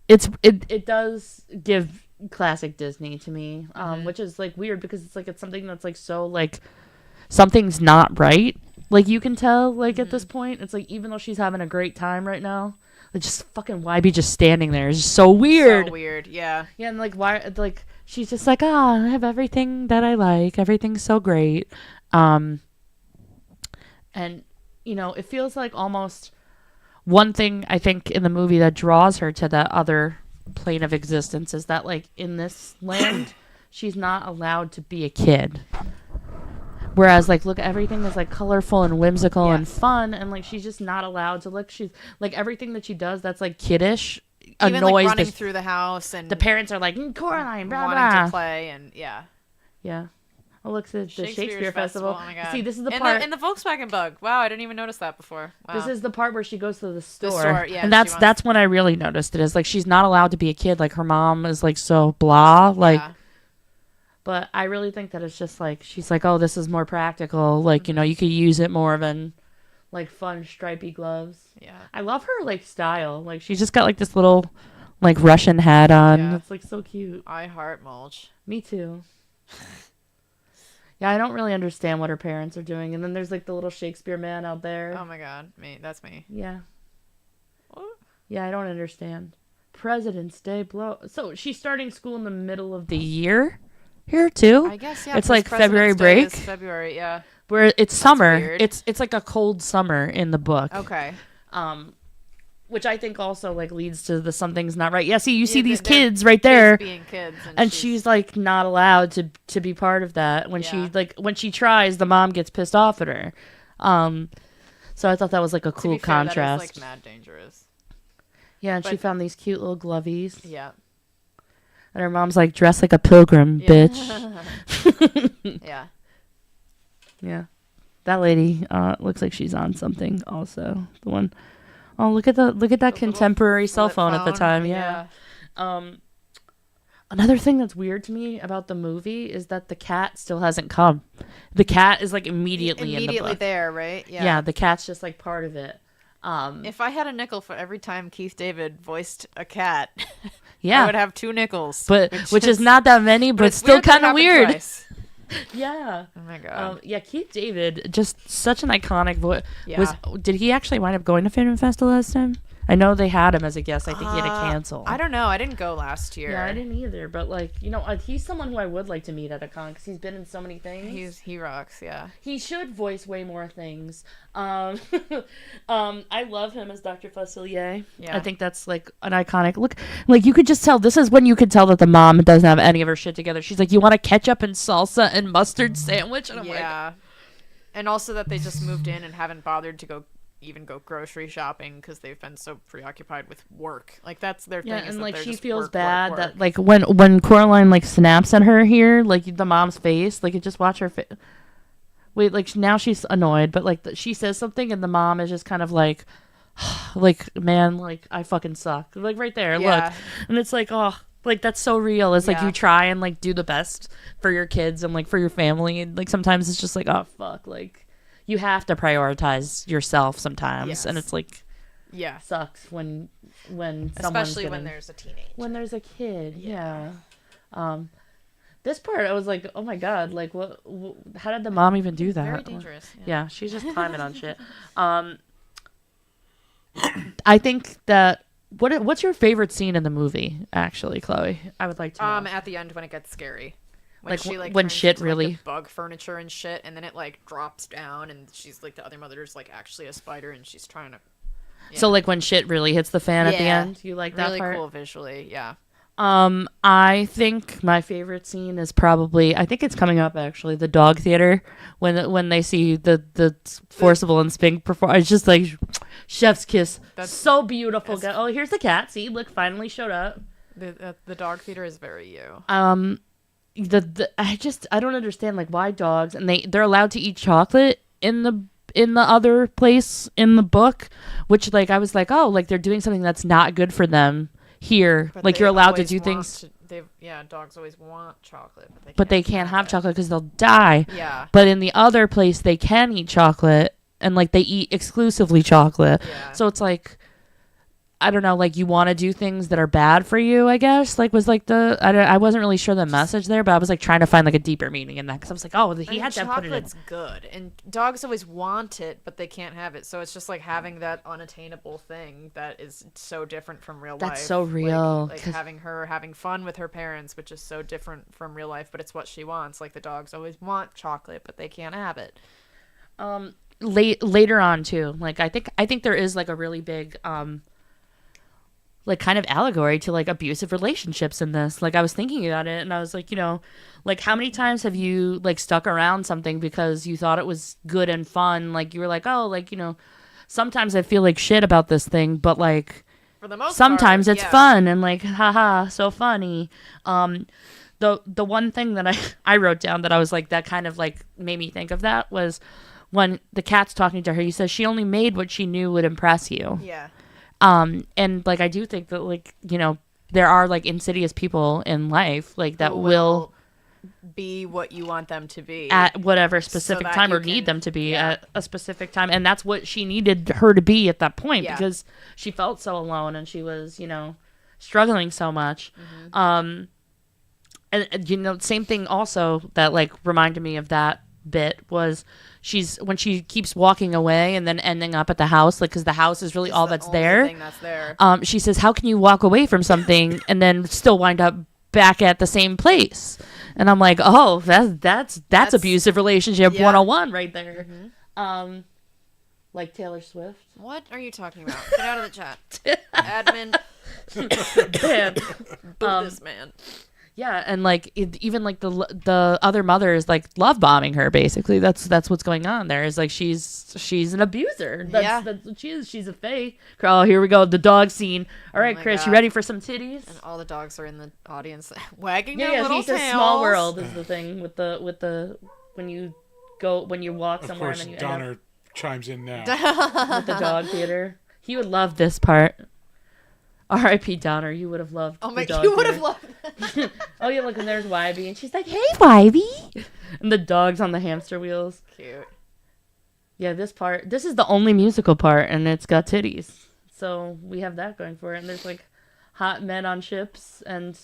It does give classic Disney to me, which is like weird because it's something that's like so like something's not right. Like you can tell like at this point, it's like even though she's having a great time right now, like just fucking YB just standing there is just so weird. So weird, yeah. Yeah, and like why like she's just like, I have everything that I like. Everything's so great. And you know, it feels like almost one thing I think in the movie that draws her to that other plane of existence is that like in this land she's not allowed to be a kid, whereas like look, everything is like colorful and whimsical and fun, and like she's just not allowed to look. She's like everything that she does that's like kiddish even annoys like running through the house, and the parents are like Coraline blah, wanting blah. to play, and yeah. Oh, look, the Shakespeare Festival. Oh my God. See, this is the part in the Volkswagen Bug. Wow, I didn't even notice that before. Wow. This is the part where she goes to the store. Yeah, and that's when I really noticed it. Is like she's not allowed to be a kid. Like her mom is like so blah. Like, but I really think that it's just like she's like, oh, this is more practical. Like you know, you could use it more than like fun stripy gloves. Yeah, I love her like style. Like she's just got like this little like Russian hat on. Yeah. It's like so cute. I heart mulch. Me too. Yeah, I don't really understand what her parents are doing. And then there's like the little Shakespeare man out there. Oh my God, that's me. Yeah. What? Yeah, I don't understand. President's Day blow. So she's starting school in the middle of the year here too? I guess, yeah. It's like February break. February, yeah. Where it's summer. It's like a cold summer in the book. Okay. Which I think also like leads to the something's not right. Yeah, see, you see these kids right there, being kids, and she's like not allowed to be part of that. When she tries, the mom gets pissed off at her. So I thought that was like a cool contrast. That is like mad dangerous. Yeah, and she found these cute little glovies. Yeah. And her mom's like, dress like a pilgrim, bitch. Yeah. Yeah. That lady looks like she's on something also. The one. Oh, look at that contemporary cell phone at the time. Yeah. Another thing that's weird to me about the movie is that the cat still hasn't come. The cat is like immediately in the book. there, right? Yeah, the cat's just like part of it. If I had a nickel for every time Keith David voiced a cat, Yeah, I would have 2 nickels. but which is not that many, but it's still weird that it kind of happened weird. twice. Yeah. Oh my god. Yeah, Keith David, just such an iconic voice. Yeah. Did he actually wind up going to Film Festival last time? I know they had him as a guest. I think he had to cancel. I don't know. I didn't go last year. Yeah, I didn't either. But like, he's someone who I would like to meet at a con because he's been in so many things. He rocks. Yeah. He should voice way more things. I love him as Dr. Facilier. Yeah. I think that's like an iconic look. Like you could just tell. This is when you could tell that the mom doesn't have any of her shit together. She's like, "You want a ketchup and salsa and mustard sandwich?" And I'm like, and also that they just moved in and haven't bothered to go grocery shopping because they've been so preoccupied with work. Like that's their thing. and like she just feels work, bad work, that work. like when Coraline like snaps at her here, like the mom's face, like you just watch her face. Wait, like now she's annoyed, but like she says something and the mom is just kind of like, like man, like I fucking suck, like right there, look, and it's like oh. Like that's so real. It's like you try and like do the best for your kids and like for your family, and like sometimes it's just like oh fuck, like you have to prioritize yourself sometimes, and it's like sucks when especially when there's a teenager, when there's a kid, This part I was like oh my god, like what how did the mom even do that? Very dangerous. Yeah, she's just climbing on shit. I think that. What's your favorite scene in the movie, actually, Chloe? I would like to know. At the end when it gets scary. When like she, when turns shit into, really the bug furniture and shit, and then it like drops down, and she's like the other mother's like actually a spider, and she's trying to. Yeah. So like when shit really hits the fan at the end, you like that really part? Really cool visually, yeah. I think my favorite scene is probably I think it's coming up actually the dog theater when they see the Forcible and Spink perform. It's just like chef's kiss. That's so beautiful. Oh, here's the cat. See, look, finally showed up. The dog theater is very you. I don't understand like why dogs and they're allowed to eat chocolate in the other place in the book, which like I was like oh like they're doing something that's not good for them. Here, but like you're allowed to do things. Dogs always want chocolate, but they can't have chocolate because they'll die. Yeah. But in the other place, they can eat chocolate, and like they eat exclusively chocolate. Yeah. So it's like, I don't know, like you want to do things that are bad for you. I guess like was like I wasn't really sure the message there, but I was like trying to find like a deeper meaning in that because I was like, oh, he had to put it in. Chocolate's good, and dogs always want it, but they can't have it. So it's just like having that unattainable thing that is so different from real life. That's so real. Like having fun with her parents, which is so different from real life, but it's what she wants. Like the dogs always want chocolate, but they can't have it. Later on too, like I think there is like a really big like kind of allegory to like abusive relationships in this. Like I was thinking about it and I was like, like how many times have you like stuck around something because you thought it was good and fun? Like you were like, oh, like, sometimes I feel like shit about this thing, but like for the most sometimes part, it's fun and like, haha, so funny. The one thing that I wrote down that I was like, that kind of like made me think of that was when the cat's talking to her, he says she only made what she knew would impress you. Yeah. And like I do think that like there are like insidious people in life like that will be what you want them to be at whatever specific time or need them to be at a specific time, and that's what she needed her to be at that point because she felt so alone and she was struggling so much. And same thing also that like reminded me of that bit was when she keeps walking away and then ending up at the house, like because the house is really all that's there. Thing that's there. She says, how can you walk away from something and then still wind up back at the same place? And I'm like, oh, that's abusive relationship 101 right there. Like Taylor Swift. What are you talking about? Get out of the chat. Admin. Boo this man. Yeah, and like even like the other mother is like love bombing her. Basically, that's what's going on there. Is like she's an abuser. That's what she is. She's a fake. Oh, here we go. The dog scene. All right, Chris, you ready for some titties? And all the dogs are in the audience wagging their little tails. Yeah, he says Small World is the thing with the when you walk somewhere and then you Donner chimes in now with the dog theater. He would love this part. R.I.P. Donner. You would have loved. Oh my! You would have loved. Oh yeah, look, and there's Wybie, and she's like, "Hey, Wybie," and the dog's on the hamster wheels. Cute. Yeah, this is the only musical part, and it's got titties. So we have that going for it, and there's like hot men on ships, and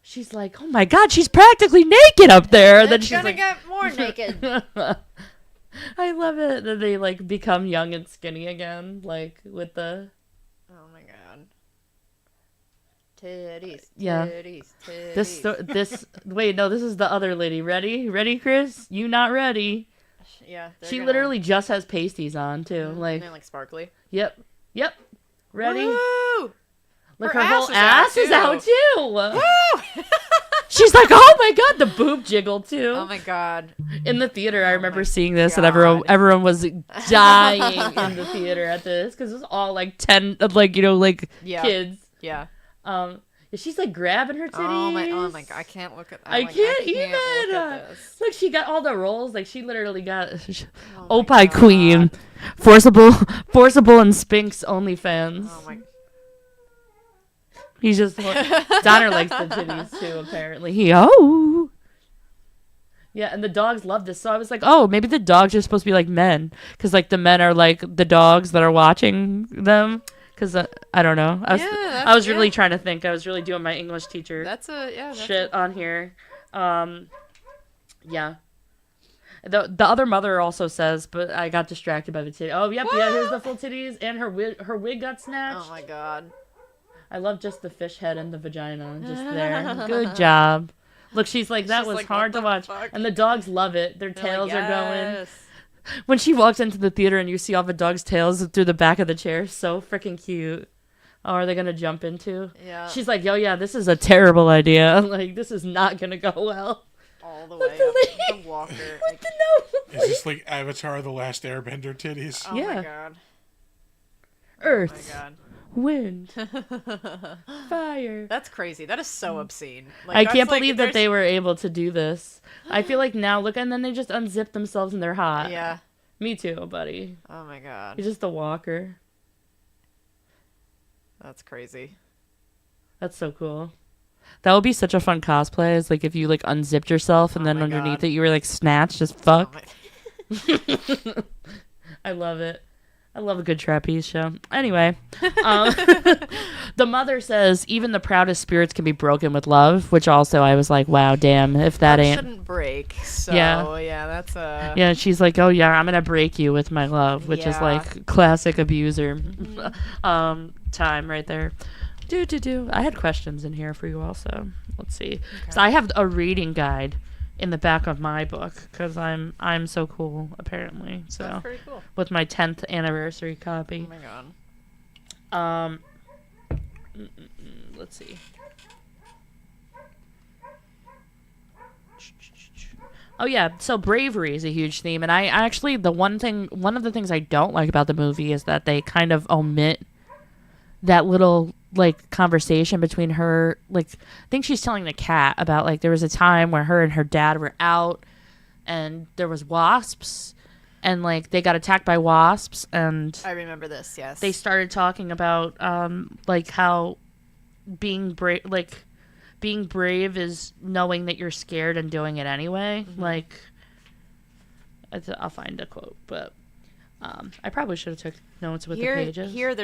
she's like, "Oh my God, she's practically naked up there." And then she's gonna like, get more naked. I love it that they like become young and skinny again, like with the. Oh my God. Titties. Yeah. Titties. This wait, no, this is the other lady. Ready, Chris? You not ready? Yeah. She literally just has pasties on too. Like, and they're like sparkly. Yep. Ready? Woo! Look, Her her whole ass ass is out too. Woo! She's like, oh my God, the boob jiggle too. Oh my God. In the theater, I remember seeing this, God. and everyone was dying in the theater at this because it was all like 10, like kids. Yeah. She's like grabbing her titties. Oh my God, I can't look at that. I can't even. Look at this. Look, she got all the roles. Like she literally got Oh Opie Queen, forcible, and Spinks OnlyFans. Oh my. He's just Donner likes the titties too. Apparently, yeah, and the dogs love this. So I was like, oh, maybe the dogs are supposed to be like men, because like the men are like the dogs that are watching them. Because I don't know. I was really trying to think. I was really doing my English teacher shit on here. Yeah. The other mother also says, but I got distracted by the titty. Oh, yep, yeah, here's the full titties, and her wig got snatched. Oh my God. I love just the fish head and the vagina just there. Good job. Look, she's like, that was like, hard to watch. Fuck? And the dogs love it. Their tails like, are going. yes. When she walks into the theater and you see all the dogs' tails through the back of the chair, so freaking cute. Oh, are they going to jump into? Yeah. She's like, oh yeah, this is a terrible idea. Like, this is not going to go well. All the way up the walker. With the nose. Is this like Avatar: The Last Airbender titties? Oh Yeah. my God. Earth. Oh my God. Wind. Fire. That's crazy. That is so obscene. I can't believe that they were able to do this. I feel like now, look, and then they just unzip themselves and they're hot. Yeah. Me too, buddy. Oh my God. He's just a walker. That's crazy. That's so cool. That would be such a fun cosplay. Is like if you like unzipped yourself and then underneath it you were like snatched as fuck. I love it. I love a good trapeze show. Anyway, the mother says even the proudest spirits can be broken with love, which also I was like, wow, damn, if that ain't shouldn't break. So yeah, that's a yeah. She's like, oh yeah, I'm gonna break you with my love, which is Yeah. like classic abuser time right there. I had questions in here for you also. Let's see. Okay. So I have a reading guide in the back of my book because I'm so cool apparently. So That's pretty cool. with my 10th anniversary copy. Oh my God. Let's see. Oh yeah, so bravery is a huge theme, and I actually one of the things I don't like about the movie is that they kind of omit that little like conversation between her, like I think she's telling the cat about like there was a time where her and her dad were out and there was wasps and like they got attacked by wasps and I remember this. Yes. they started talking about like how being brave is knowing that you're scared and doing it anyway. Like I'll find a quote, but I probably should have took notes with the pages. Here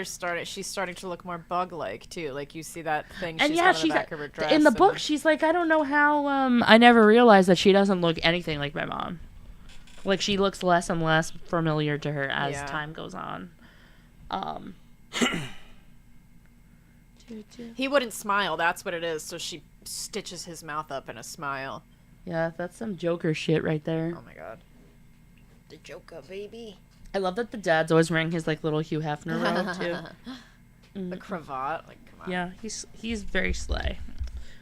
she's starting to look more bug-like too. Like you see that thing And she's yeah, got on the back of her dress. in the book she's like, I don't know how I never realized that she doesn't look anything like my mom. Like she looks less and less familiar to her as time goes on. He wouldn't smile, that's what it is, so she stitches his mouth up in a smile. Yeah, that's some Joker shit right there. Oh my God. The Joker, baby. I love that the dad's always wearing his like little Hugh Hefner robe too. The cravat, like come on. Yeah, he's very slay.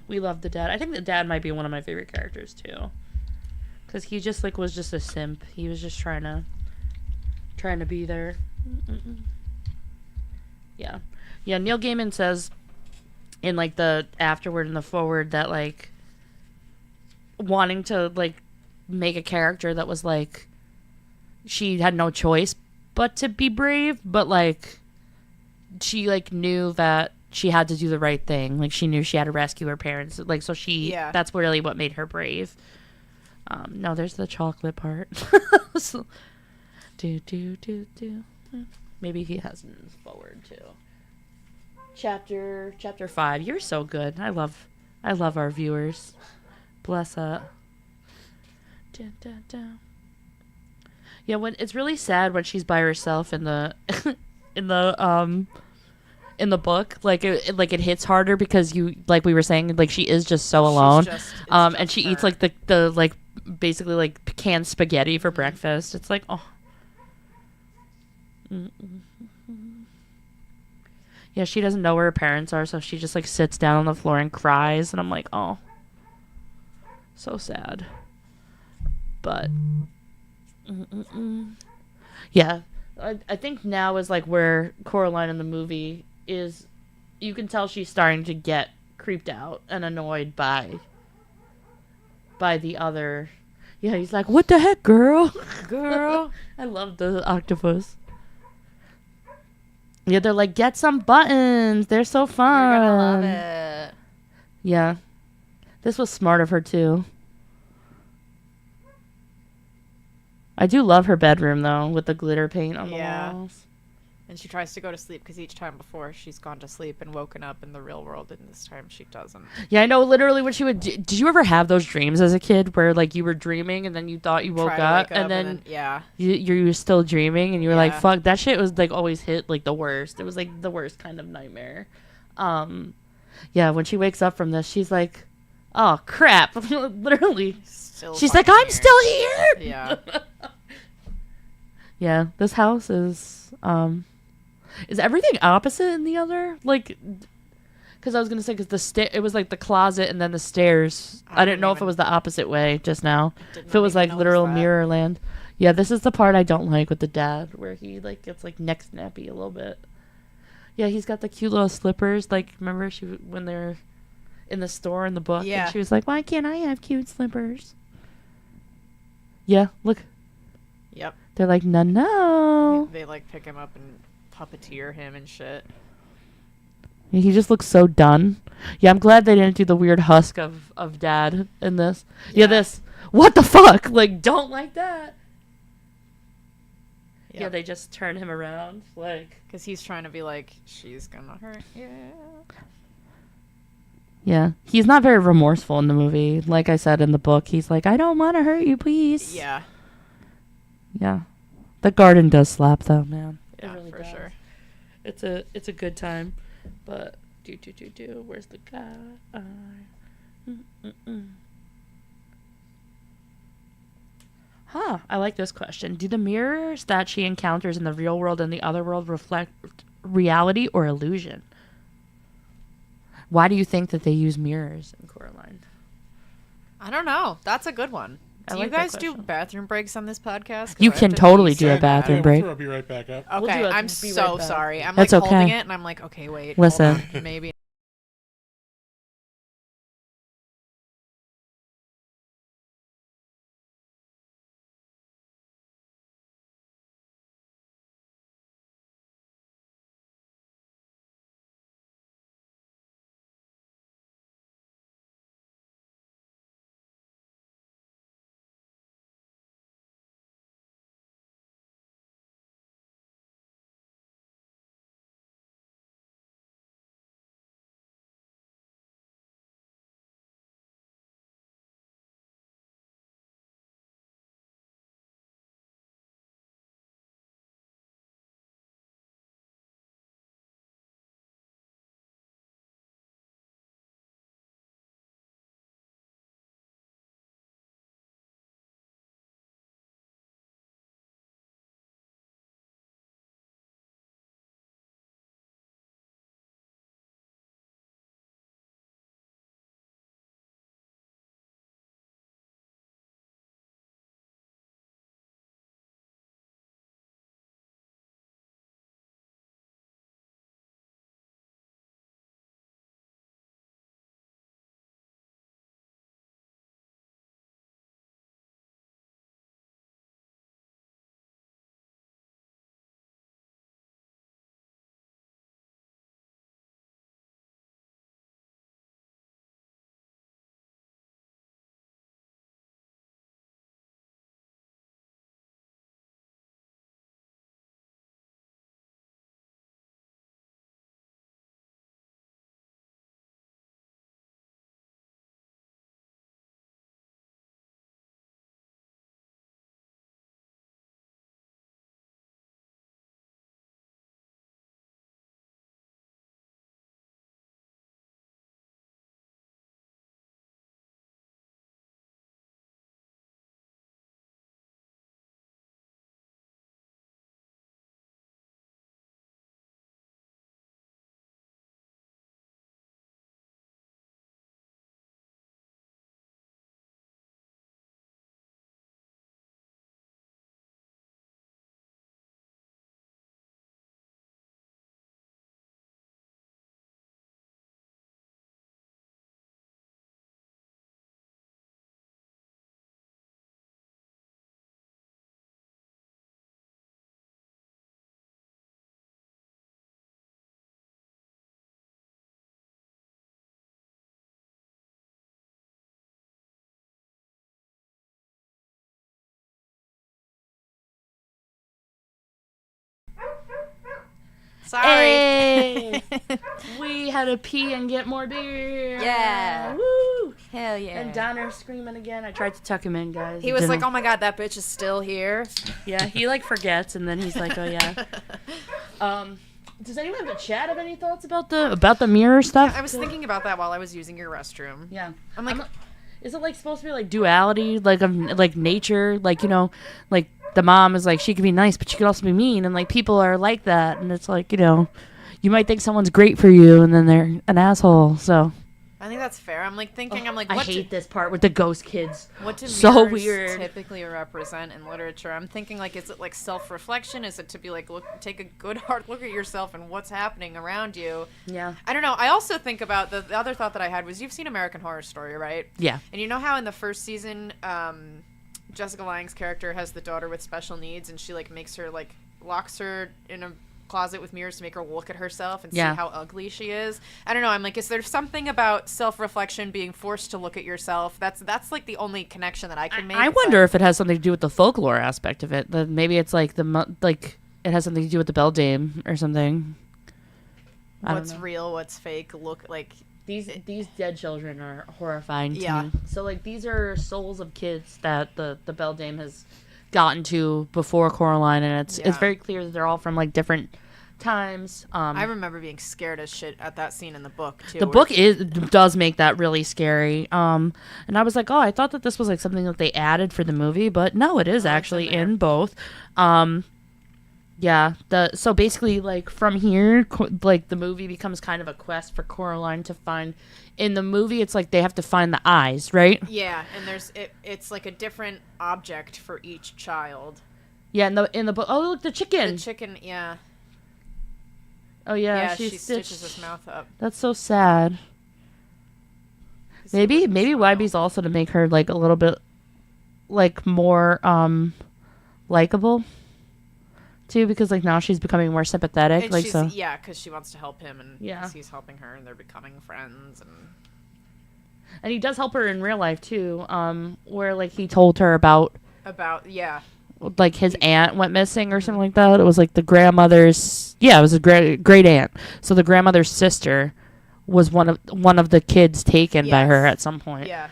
We love the dad. I think the dad might be one of my favorite characters too, because he just like was just a simp. He was just trying to be there. Yeah. Neil Gaiman says in like the afterword and the forward that like wanting to like make a character that was like she had no choice but to be brave, but like she like knew that she had to do the right thing. Like, she knew she had to rescue her parents. Like, so that's really what made her brave. No, there's the chocolate part. So, do. Maybe he has moved forward too. Chapter 5. You're so good. I love our viewers. Bless up. Yeah, when it's really sad when she's by herself in the in the book, like it hits harder because you, like we were saying, like she is just so alone. And she eats like the like basically like canned spaghetti for breakfast. It's like, oh. Yeah, she doesn't know where her parents are, so she just like sits down on the floor and cries, and I'm like, oh, so sad. But yeah, I think now is like where Coraline in the movie is. You can tell she's starting to get creeped out and annoyed by the other. Yeah, he's like, what the heck, girl? I love the octopus. Yeah, they're like, get some buttons. They're so fun. You're gonna love it. Yeah. This was smart of her, too. I do love her bedroom, though, with the glitter paint on the walls. And she tries to go to sleep because each time before she's gone to sleep and woken up in the real world, and this time she doesn't. Yeah, I know. Literally, when she would. Did you ever have those dreams as a kid where, like, you were dreaming and then you thought you woke up, and then you were still dreaming and you were like, fuck, that shit was, like, always hit, like, the worst. It was, like, the worst kind of nightmare. Yeah, when she wakes up from this, she's like, oh, crap. Literally. She's like, I'm still here. Yeah. Yeah, this house is everything opposite in the other? Like, because I was gonna say, because it was like the closet and then the stairs. I didn't know if it was the opposite way just now. If it was like literal mirror land. Yeah, this is the part I don't like with the dad, where he like gets like neck snappy a little bit. Yeah, he's got the cute little slippers. Like, remember when they're in the store in the book, and she was like, "Why can't I have cute slippers?" Yeah, look. Yep. They're like, no. They like pick him up and puppeteer him and shit. He just looks so done. Yeah, I'm glad they didn't do the weird husk of dad in this. Yeah, this. What the fuck? Like, don't like that. Yep. Yeah, they just turn him around. Like, because he's trying to be like, she's gonna hurt you. Yeah. He's not very remorseful in the movie. Like I said in the book, he's like, I don't want to hurt you, please. Yeah. Yeah. The garden does slap, though, man. Yeah, really for sure. It's a good time. But, where's the guy? Huh, I like this question. Do the mirrors that she encounters in the real world and the other world reflect reality or illusion? Why do you think that they use mirrors in Coraline? I don't know. That's a good one. Do you guys do bathroom breaks on this podcast? You can totally do a bathroom break. I'll be right back up. Okay, I'm so sorry. I'm like holding it and I'm like, okay, wait. Listen. Maybe. Sorry. Hey! We had to pee and get more beer. Yeah. Woo! Hell yeah. And Donner's screaming again. I tried to tuck him in, guys. He was like, oh my god, that bitch is still here. Yeah, he like forgets, and then he's like, oh yeah. Does anyone have a chat of any thoughts about the mirror stuff? I was thinking about that while I was using your restroom. Yeah. I'm like, is it like supposed to be like duality, like of like nature, like, you know, like the mom is like, she can be nice, but she could also be mean, and like people are like that, and it's like, you know, you might think someone's great for you, and then they're an asshole. So I think that's fair. I'm like thinking, I hate this part with the ghost kids. What do so mirrors weird typically represent in literature? I'm thinking, like, is it like self-reflection? Is it to be like, take a good hard look at yourself and what's happening around you? Yeah. I don't know. I also think about the other thought that I had was, you've seen American Horror Story, right? Yeah. And you know how in the first season, Jessica Lange's character has the daughter with special needs, and she like makes her like locks her in a closet with mirrors to make her look at herself and see how ugly she is. I don't know. I'm like, is there something about self-reflection, being forced to look at yourself? That's like the only connection that I can make. I wonder if it has something to do with the folklore aspect of it. That maybe it's like it has something to do with the beldame or something. What's real, what's fake? Look like these dead children are horrifying to me. So like these are souls of kids that the beldame has gotten to before Coraline, and it's very clear that they're all from like different times. I remember being scared as shit at that scene in the book too. The book does make that really scary. And I was like, oh, I thought that this was like something that they added for the movie, but no, it is actually in both. Yeah. So basically, like from here, like the movie becomes kind of a quest for Coraline to find. In the movie, it's like they have to find the eyes, right? Yeah, and it's like a different object for each child. Yeah, in the book. Oh, look, the chicken. The chicken, yeah. Oh yeah, yeah, she stitches his mouth up. That's so sad. Maybe Wybie's also to make her like a little bit like more likable too, because like now she's becoming more sympathetic, and like so. Yeah, because she wants to help him, and he's helping her, and they're becoming friends, and he does help her in real life too. Where like he told her about like his aunt went missing or something like that. It was like the grandmother's. Yeah, it was a great aunt. So the grandmother's sister was one of the kids taken by her at some point. Yeah.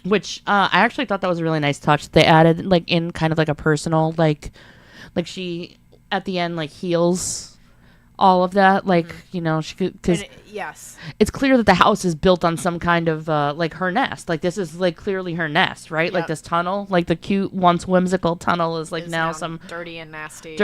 Which I actually thought that was a really nice touch. They added like in kind of like a personal like she at the end like heals all of that, like you know, she could, because it's clear that the house is built on some kind of like her nest. Like this is like clearly her nest, right? Like this tunnel, like the cute once whimsical tunnel is like now some dirty and nasty,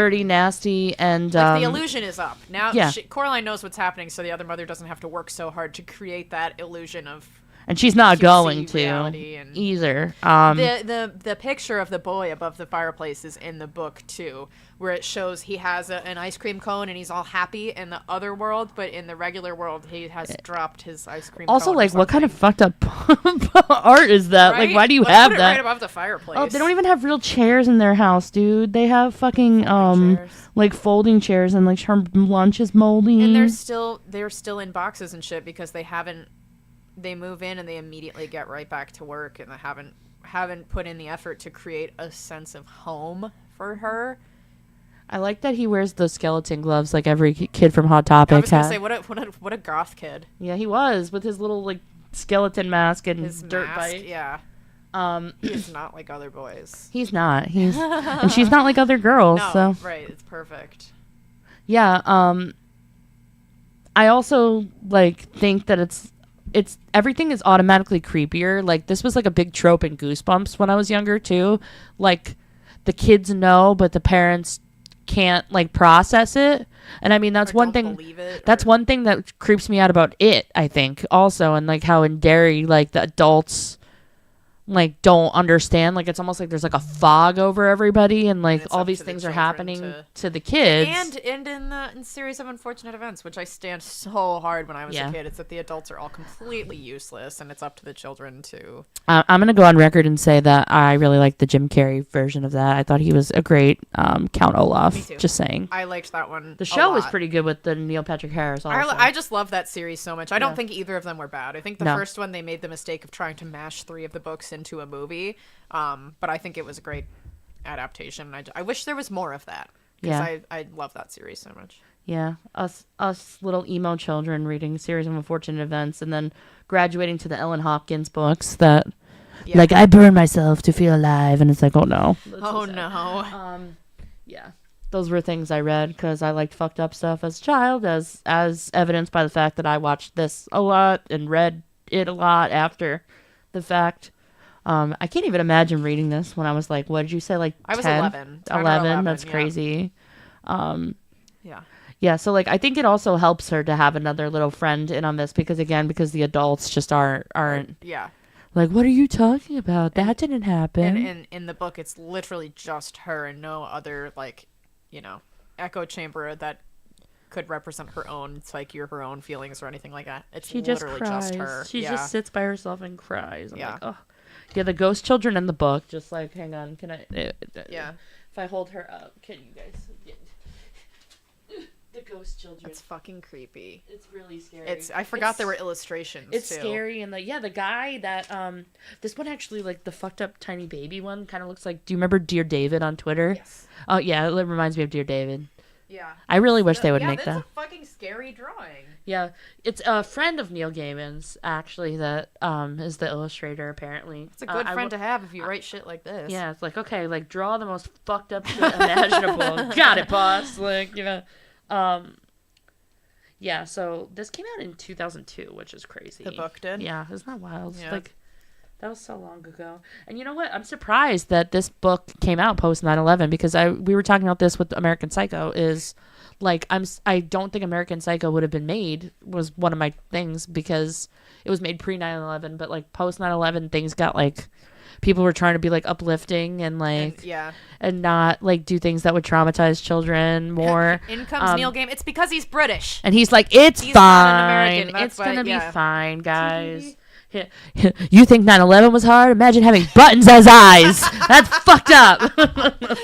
and like the illusion is up now. Coraline knows what's happening, so the other mother doesn't have to work so hard to create that illusion of. And she's not going to either. The picture of the boy above the fireplace is in the book too, where it shows he has an ice cream cone and he's all happy in the other world, but in the regular world he has dropped his ice cream cone. Also, like, what kind of fucked up art is that? Right? Like, why do you have put it that right above the fireplace? Oh, they don't even have real chairs in their house, dude. They have fucking like folding chairs, and like her lunch is moldy. And they're still in boxes and shit because they move in and they immediately get right back to work, and they haven't put in the effort to create a sense of home for her. I like that he wears the skeleton gloves like every kid from Hot Topic. I was gonna say what a goth kid. Yeah, he was with his little like skeleton mask and his dirt bike. Yeah. He's not like other boys. He's not. And she's not like other girls. No, so right. It's perfect. Yeah. I also like think that it's everything is automatically creepier. Like this was like a big trope in Goosebumps when I was younger too. Like the kids know, but the parents can't like process it. And I mean that's one thing. That's one thing that creeps me out about it, I think, also, and like how in Derry like the adults like don't understand. Like it's almost like there's like a fog over everybody, and like all these things are happening to the kids. And in series of unfortunate events, which I stand so hard when I was a kid, it's that the adults are all completely useless, and it's up to the children to. I'm gonna go on record and say that I really liked the Jim Carrey version of that. I thought he was a great Count Olaf. Me too. Just saying. I liked that one. The show was pretty good with the Neil Patrick Harris. Also. I just love that series so much. I don't think either of them were bad. I think the first one they made the mistake of trying to mash 3 of the books into a movie, but I think it was a great adaptation. I wish there was more of that because I love that series so much. Yeah, us little emo children reading a series of unfortunate events and then graduating to the Ellen Hopkins books that, Yeah. like, I burn myself to feel alive, and it's like, oh no. That's so Oh sad. no. Yeah, those were things I read because I liked fucked up stuff as a child, as evidenced by the fact that I watched this a lot and read it a lot after the fact. I can't even imagine reading this when I was like, what did you say, like 10? I was 11. 10 or 11, that's yeah. crazy. Yeah. Yeah, so like I think it also helps her to have another little friend in on this because the adults just aren't Yeah. like, what are you talking about? That didn't happen. And in the book, it's literally just her and no other, like, echo chamber that could represent her own psyche or her own feelings or anything like that. It's She just literally cries. just her. She yeah. just sits by herself and cries. I'm Yeah. like, oh. Yeah, the ghost children in the book, just like, hang on, can I? Yeah. If I hold her up, can you guys get the ghost children? It's fucking creepy. It's really scary. I forgot there were illustrations. It's too. scary, and the guy that this one actually, like, the fucked up tiny baby one kind of looks like. Do you remember Dear David on Twitter? Yes. Oh yeah, it reminds me of Dear David. Yeah. I really wish they would make that's that. a fucking scary drawing. Yeah, it's a friend of Neil Gaiman's actually that is the illustrator apparently. It's a good friend to have if you write shit like this. Yeah, it's like, okay, like draw the most fucked up shit imaginable. Got it, boss. Like, yeah, so this came out in 2002, which is crazy. The book did? Yeah, isn't that wild? Yeah. Like, that was so long ago. And you know what? I'm surprised that this book came out post 9/11 because we were talking about this with American Psycho is like I don't think American Psycho would have been made was one of my things because it was made pre 9/11, but like post 9/11 things got like people were trying to be like uplifting and like and not like do things that would traumatize children more. In comes Neil Gaiman. It's because he's British. And he's like, it's He's fine. not an American. That's It's gonna why- be fine, guys. You think 9/11 was hard? Imagine having buttons as eyes. That's fucked up.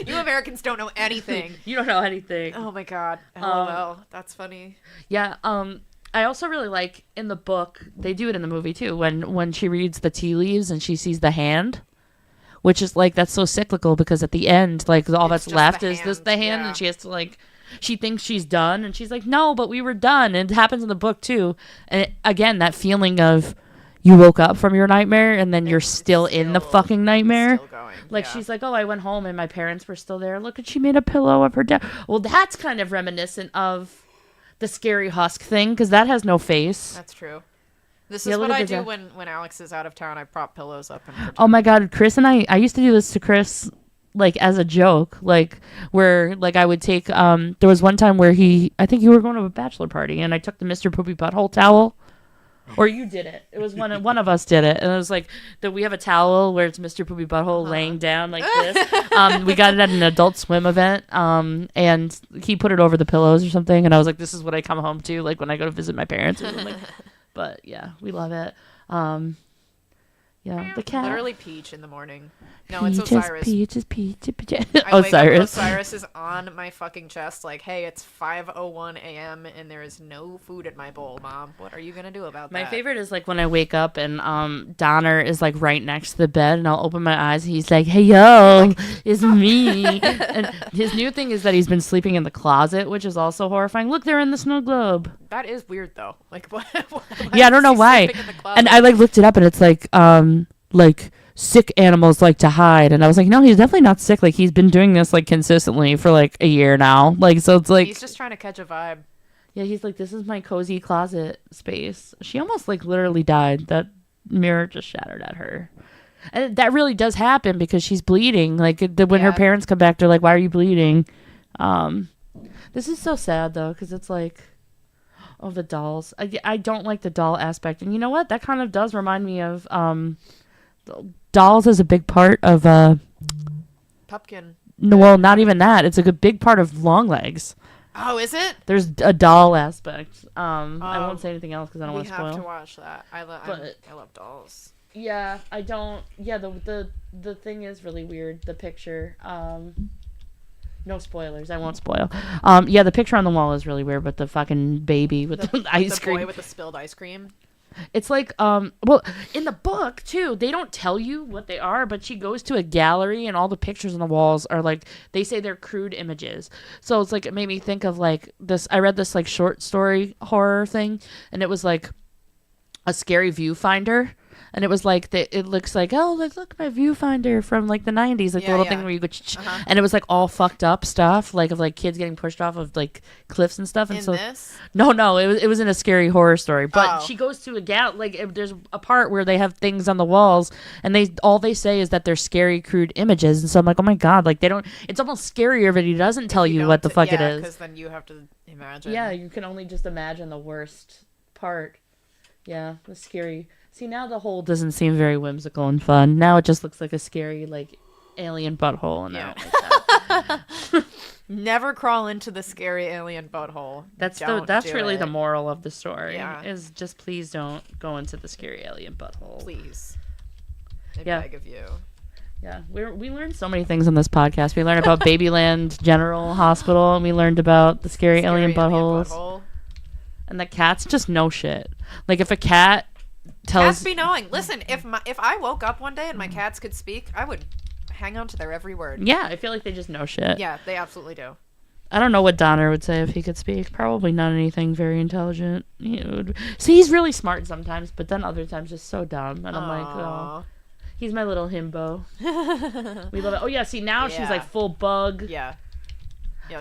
You Americans don't know anything. You don't know anything. Oh my god. LOL. That's funny. Yeah. I also really like in the book. They do it in the movie too. When she reads the tea leaves and she sees the hand, which is like that's so cyclical because at the end, like all that's just left the is hand, the hand, yeah. and she has to like. She thinks she's done, and she's like, "No, but we were done." And it happens in the book too. And again, that feeling of you woke up from your nightmare and then you're still in the fucking nightmare. Still going. Like yeah. she's like, oh, I went home and my parents were still there. Look, and she made a pillow of her dad. Well, that's kind of reminiscent of the scary husk thing because that has no face. That's true. This Yeah, is look what at I the do death. when Alex is out of town. I prop pillows up and pretend. Oh my God, Chris and I used to do this to Chris like as a joke, like where like I would take there was one time where I think you were going to a bachelor party and I took the Mr. Poopy Butthole towel. Or you did it. It was one of us did it, and it was like that. We have a towel where it's Mr. Poopy Butthole laying down like this. We got it at an Adult Swim event, and he put it over the pillows or something. And I was like, "This is what I come home to, like when I go to visit my parents." Or something. But yeah, we love it. Yeah, the cat. Literally Peach in the morning. No, it's Peaches, Osiris. Peaches, peaches. I wake up, Osiris. Osiris is on my fucking chest like, hey, it's 5:01 a.m. and there is no food in my bowl, Mom. What are you gonna do about My that? favorite is like when I wake up and Donner is like right next to the bed and I'll open my eyes and he's like, "Hey yo, it's me." And his new thing is that he's been sleeping in the closet, which is also horrifying. Look, they're in the snow globe. That is weird though. Like what? Yeah, I don't know why. And I like looked it up and it's like sick animals like to hide, and I was like, no, he's definitely not sick. Like he's been doing this like consistently for like a year now. Like so it's like he's just trying to catch a vibe. Yeah, he's like, this is my cozy closet space. She almost like literally died. That mirror just shattered at her. And that really does happen because she's bleeding. Like when her Yeah. parents come back, they're like, why are you bleeding? This is so sad though, because it's like, oh, the dolls. I don't like the doll aspect. And you know what? That kind of does remind me of dolls is a big part of Pumpkin. no, well, not even that. It's a big part of Long Legs. Oh, is it? There's a doll aspect. I won't say anything else because I don't We want to have spoil. to watch that. I love dolls. Yeah, I don't. Yeah, the thing is really weird. The picture. No spoilers. I won't spoil. Yeah, the picture on the wall is really weird, but the fucking baby with the ice the cream. boy with the spilled ice cream. It's like, well, in the book too, they don't tell you what they are, but she goes to a gallery and all the pictures on the walls are like, they say they're crude images. So it's like, it made me think of like this. I read this like short story horror thing, and it was like a scary viewfinder. And it was like, it looks like, oh, look my viewfinder from like the 90s, like the little thing where you go, and it was like all fucked up stuff, like of like kids getting pushed off of like cliffs and stuff. And In so, this? no, it was in a scary horror story. But she goes to a there's a part where they have things on the walls, and all they say is that they're scary, crude images. And so I'm like, oh my god, like they don't. It's almost scarier if he doesn't tell you what the fuck it is. Because then you have to imagine. Yeah, you can only just imagine the worst part. Yeah, the scary. See, now the hole doesn't seem very whimsical and fun. Now it just looks like a scary, like, alien butthole. And I don't like that. Never crawl into the scary alien butthole. That's really the moral of the story. Yeah. Is just please don't go into the scary alien butthole. Please. I beg of you. Yeah, we learned so many things on this podcast. We learned about Babyland General Hospital, and we learned about the scary alien buttholes. And the cats just know shit. Like, if a cat cats be knowing. Listen, if I woke up one day and my cats could speak, I would hang on to their every word. Yeah, I feel like they just know shit. Yeah, they absolutely do. I don't know what Donner would say if he could speak. Probably not anything very intelligent. See, he's really smart sometimes, but then other times just so dumb. And I'm like, oh, he's my little himbo. We love it. Oh yeah, see now she's like full bug. Yeah.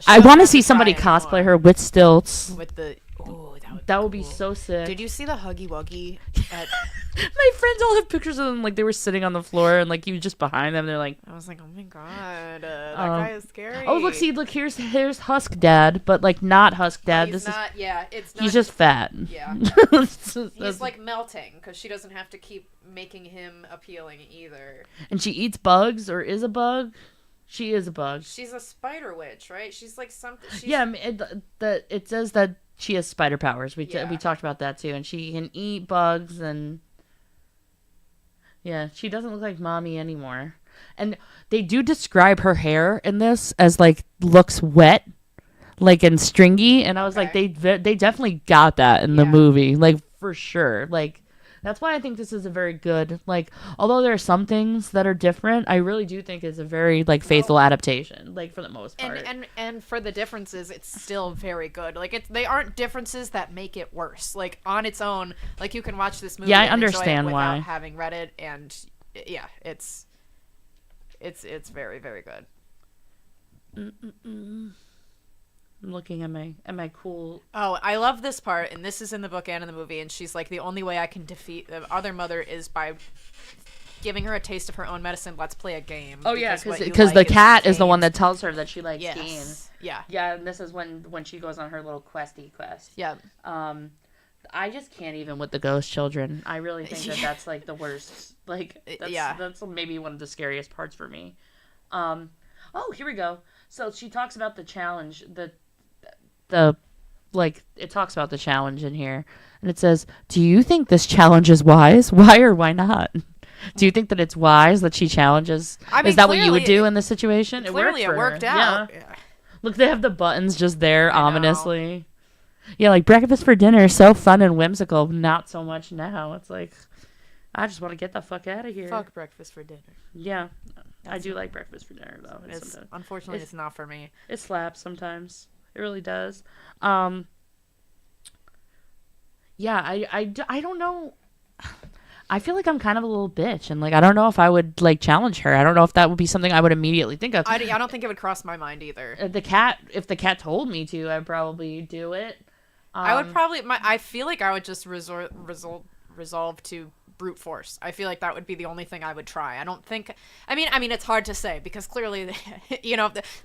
I want to see somebody cosplay her with stilts. With the that would be so sick. Did you see the Huggy Wuggy? My friends all have pictures of them, like they were sitting on the floor and like he was just behind them. They're like, I was like, oh my god, that guy is scary. Oh look, here's Husk Dad, but like not Husk Dad. It's not. He's just fat. Yeah. He's like melting because she doesn't have to keep making him appealing either. And she eats bugs or is a bug. She is a bug. She's a spider witch, right? She's like something. Yeah, it says that she has spider powers. We talked about that too, and she can eat bugs, and yeah, she doesn't look like mommy anymore. And they do describe her hair in this as like looks wet, like and stringy, and I was like, they definitely got that in the movie, like for sure, like. That's why I think this is a very good, like, although there are some things that are different, I really do think it's a very, like, faithful adaptation, like, for the most part. And for the differences, it's still very good. Like, they aren't differences that make it worse. Like, on its own, like, you can watch this movie I and understand enjoy it why. without having read it, and, yeah, it's very, very good. I'm looking at my cool. Oh, I love this part, and this is in the book and in the movie. And she's like, the only way I can defeat the other mother is by giving her a taste of her own medicine. Let's play a game. Oh yeah, because the cat is the one that tells her that she likes games. Yeah. Yeah, and this is when she goes on her little questy quest. Yeah. I just can't even with the ghost children. I really think that's like the worst. Like that's maybe one of the scariest parts for me. Oh, here we go. So she talks about the challenge, it talks about the challenge in here, and it says, do you think this challenge is wise? Why or why not? Do you think that it's wise that she challenges? I mean, is that what you would do in this situation? Clearly it worked out. Yeah. Look, they have the buttons just there ominously. Yeah, like breakfast for dinner, so fun and whimsical, not so much now. It's like, I just want to get the fuck out of here. Fuck breakfast for dinner. Yeah. I do like breakfast for dinner, though. Unfortunately, it's not for me. It slaps sometimes. It really does. Yeah, I don't know. I feel like I'm kind of a little bitch, and like I don't know if I would like challenge her. I don't know if that would be something I would immediately think of. I don't think it would cross my mind either. If the cat told me to, I'd probably do it. I would probably. I feel like I would just resolve to brute force. I feel like that would be the only thing I would try. I don't think. I mean, it's hard to say because clearly,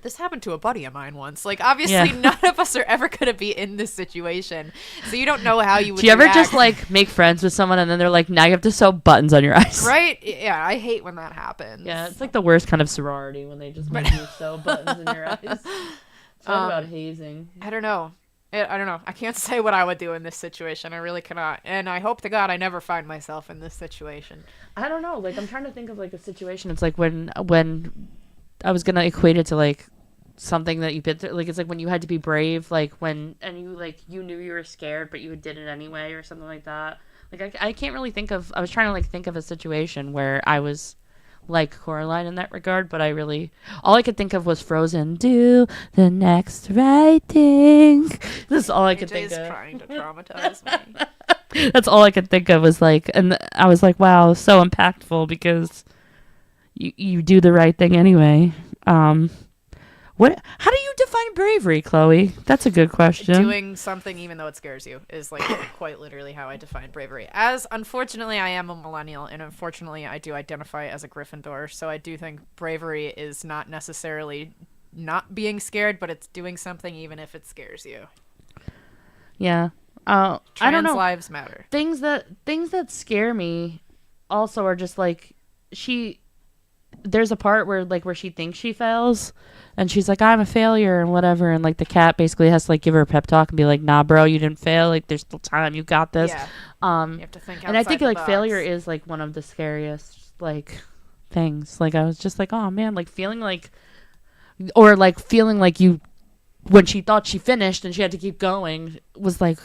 this happened to a buddy of mine once. Like, obviously, none of us are ever going to be in this situation, so you don't know how you would. Do you ever just like make friends with someone and then they're like, now you have to sew buttons on your eyes? Right? Yeah, I hate when that happens. Yeah, it's like the worst kind of sorority when they just make you sew buttons in your eyes. Talk about hazing. I don't know. I can't say what I would do in this situation. I really cannot. And I hope to God I never find myself in this situation. I don't know. Like, I'm trying to think of, like, a situation. It's like when I was going to equate it to, like, something that you've been through. Like, it's like when you had to be brave, like, you knew you were scared, but you did it anyway or something like that. Like I can't really think of. I was trying to like think of a situation where I was like Coraline in that regard, but all I could think of was Frozen. Do the next right thing. This is all I could think AJ's of. trying to traumatize me. That's all I could think of was like, and I was like, wow, so impactful because you do the right thing anyway. How do you define bravery, Chloe? That's a good question. Doing something even though it scares you is like quite literally how I define bravery. As unfortunately I am a millennial, and unfortunately I do identify as a Gryffindor, so I do think bravery is not necessarily not being scared, but it's doing something even if it scares you. Yeah. I don't know. Lives matter. Things that scare me also are just like there's a part where she thinks she fails and she's like, I'm a failure and whatever, and like the cat basically has to like give her a pep talk and be like, nah bro, you didn't fail, like there's still time, you got this. Yeah. You have to think outside and I think the like box. failure is like one of the scariest like things. Like I was just like, oh man, like feeling like you, when she thought she finished and she had to keep going, was like,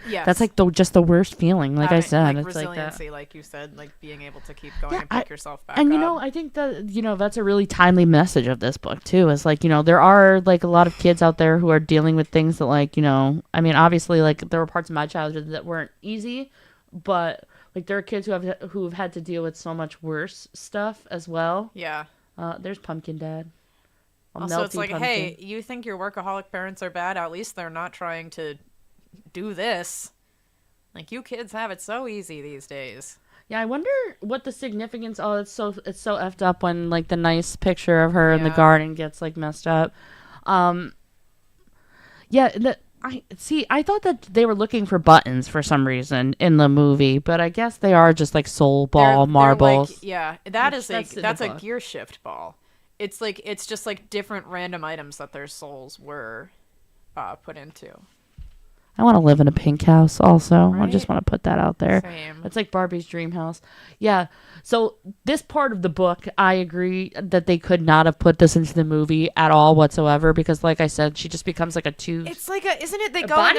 yes. That's like just the worst feeling. Like I said, like it's like that. resiliency, like you said, like being able to keep going Yeah, and pick yourself back and up. I think that that's a really timely message of this book too. Is like there are like a lot of kids out there who are dealing with things that like I mean obviously like there were parts of my childhood that weren't easy, but like there are kids who've had to deal with so much worse stuff as well. Yeah. There's Pumpkin Dad. Also, it's like, pumpkin. hey, you think your workaholic parents are bad? At least they're not trying to do this. Like, you kids have it so easy these days. Yeah, I wonder what the significance. Oh, it's so effed up when like the nice picture of her in the garden gets like messed up. Yeah, I thought that they were looking for buttons for some reason in the movie, but I guess they are just like soul ball marbles. Like, yeah, that's a gear shift ball. It's just like different random items that their souls were put into. I want to live in a pink house also. Right? I just want to put that out there. Same. It's like Barbie's dream house. Yeah. So this part of the book, I agree that they could not have put this into the movie at all whatsoever, because like I said, she just becomes like a two. It's like isn't it they go and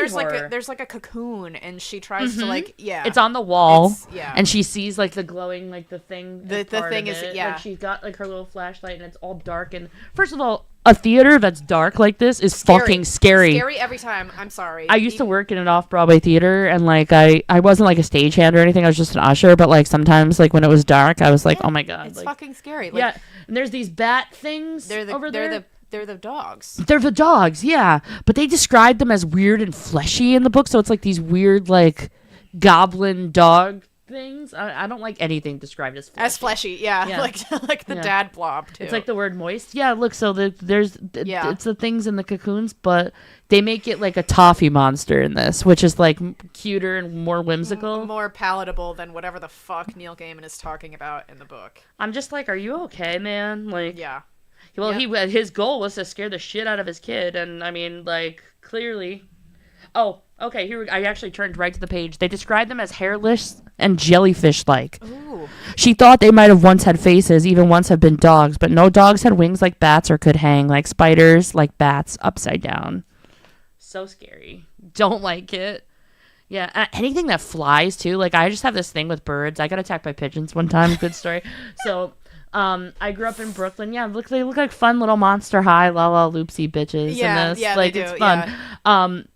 there's like a cocoon and she tries to like It's on the wall. Yeah. And she sees like the glowing like the thing. The thing is Like she's got like her little flashlight and it's all dark, and first of all, a theater that's dark like this is fucking scary. Scary every time. I'm sorry. I used to work in an off-Broadway theater, and like I wasn't like a stagehand or anything. I was just an usher, but like sometimes like when it was dark, I was like, oh my god, it's like, fucking scary. Like, yeah, and there's these bat things over there. They're the dogs. They're the dogs, yeah. But they described them as weird and fleshy in the book, so it's like these weird like goblin dog things. I don't like anything described as fleshy. Yeah. like the dad blob too. It's like the word moist. Yeah, look, so it's the things in the cocoons, but they make it like a toffee monster in this, which is like cuter and more whimsical, more palatable than whatever the fuck Neil Gaiman is talking about in the book. I'm just like, are you okay, man? Like, yeah. Well, his goal was to scare the shit out of his kid, and I mean, like, clearly. Oh, okay. Here I actually turned right to the page. They described them as hairless and jellyfish-like. Ooh. She thought they might have once had faces, even once have been dogs, but no dogs had wings like bats or could hang like spiders, like bats, upside down. So scary. Don't like it. Yeah, anything that flies too. Like I just have this thing with birds. I got attacked by pigeons one time. Good story. So. I grew up in Brooklyn. Yeah, they look like fun little Monster High, la loopsy bitches. Yeah, in this. yeah, like they do, it's fun.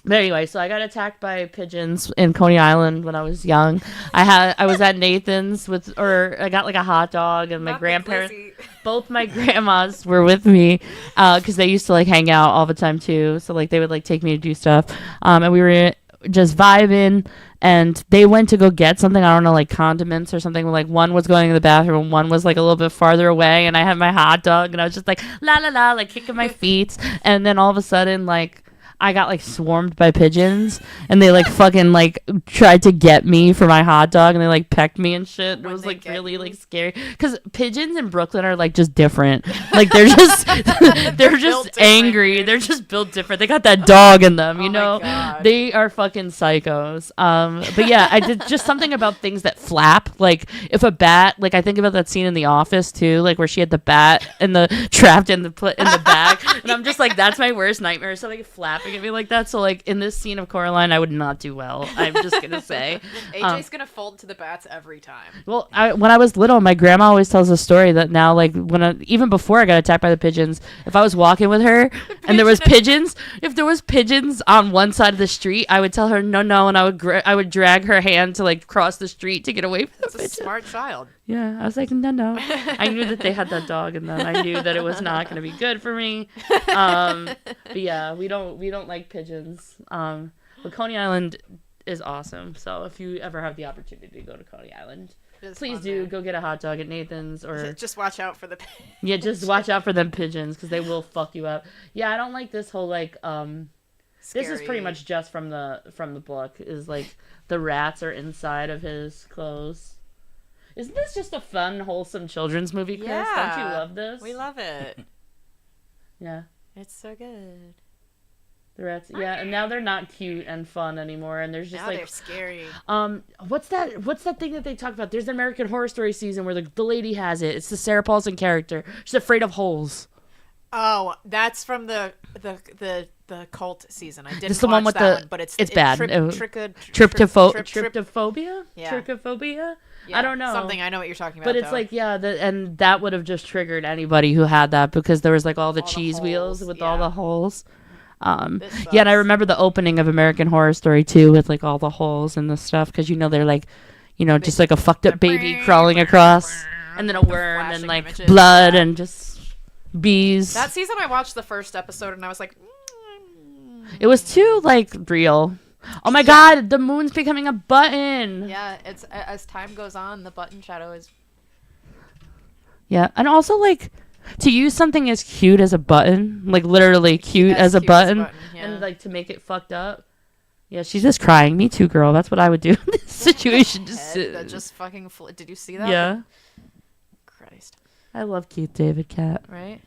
But anyway, so I got attacked by pigeons in Coney Island when I was young. I was at Nathan's I got like a hot dog, and my grandparents, both my grandmas were with me, because they used to like hang out all the time too. So like they would like take me to do stuff, and we were just vibing, and they went to go get something, I don't know, like condiments or something. Like one was going to the bathroom and one was like a little bit farther away, and I had my hot dog and I was just like la la la, like kicking my feet, and then all of a sudden like I got like swarmed by pigeons, and they like fucking like tried to get me for my hot dog, and they like pecked me and shit. It was like really like scary, because pigeons in Brooklyn are like just different. Like they're just they're just angry. They're just built different. They got that dog in them, you know. They are fucking psychos. But yeah, I did just something about things that flap. Like if a bat, like I think about that scene in The Office too, like where she had the bat and the trapped in the bag, and I'm just like, that's my worst nightmare. Something flapping look at me like that. So like in this scene of Coraline, I would not do well. I'm just gonna say. AJ's gonna fold to the bats every time. Well, when I was little, my grandma always tells a story that now, like even before I got attacked by the pigeons, if I was walking with her and there was pigeons, if there was pigeons on one side of the street, I would tell her no, and I would drag her hand to like cross the street to get away from the pigeons. That's a smart child. Yeah, I was like, no. I knew that they had that dog, and then I knew that it was not going to be good for me. But yeah, we don't like pigeons. But Coney Island is awesome. So if you ever have the opportunity to go to Coney Island, please do go get a hot dog at Nathan's, or just watch out for the yeah, just watch out for them pigeons because they will fuck you up. Yeah, I don't like this whole like Scary. This is pretty much just from the book. Is like the rats are inside of his clothes. Isn't this just a fun, wholesome children's movie, Chris? Yeah. Don't you love this? We love it. Yeah. It's so good. The rats, yeah, and now they're not cute and fun anymore, and there's just now like they're scary. What's that thing that they talk about? There's an American Horror Story season where the lady has it. It's the Sarah Paulson character. She's afraid of holes. Oh, that's from the cult season. I didn't it's the watch one with that one, but it's bad. Trypophobia. Yeah. Trichophobia. Yeah, I don't know something. I know what you're talking about. But it's like and that would have just triggered anybody who had that because there was like all the cheese wheels with all the holes. Yeah, and I remember the opening of American Horror Story too with like all the holes and the stuff because they're like, just like a fucked up baby crawling across, and then a worm and like images, blood and just bees. That season I watched the first episode and I was like, it was too like real. Oh my god, the moon's becoming a button. Yeah, it's as time goes on, the button shadow is. Yeah, and also like to use something as cute as a button, like literally cute as a button, yeah. And like to make it fucked up. Yeah, she's just crying. Me too, girl. That's what I would do in this situation. Just fucking. Did you see that? Yeah. Christ. I love Keith David Cat. Right?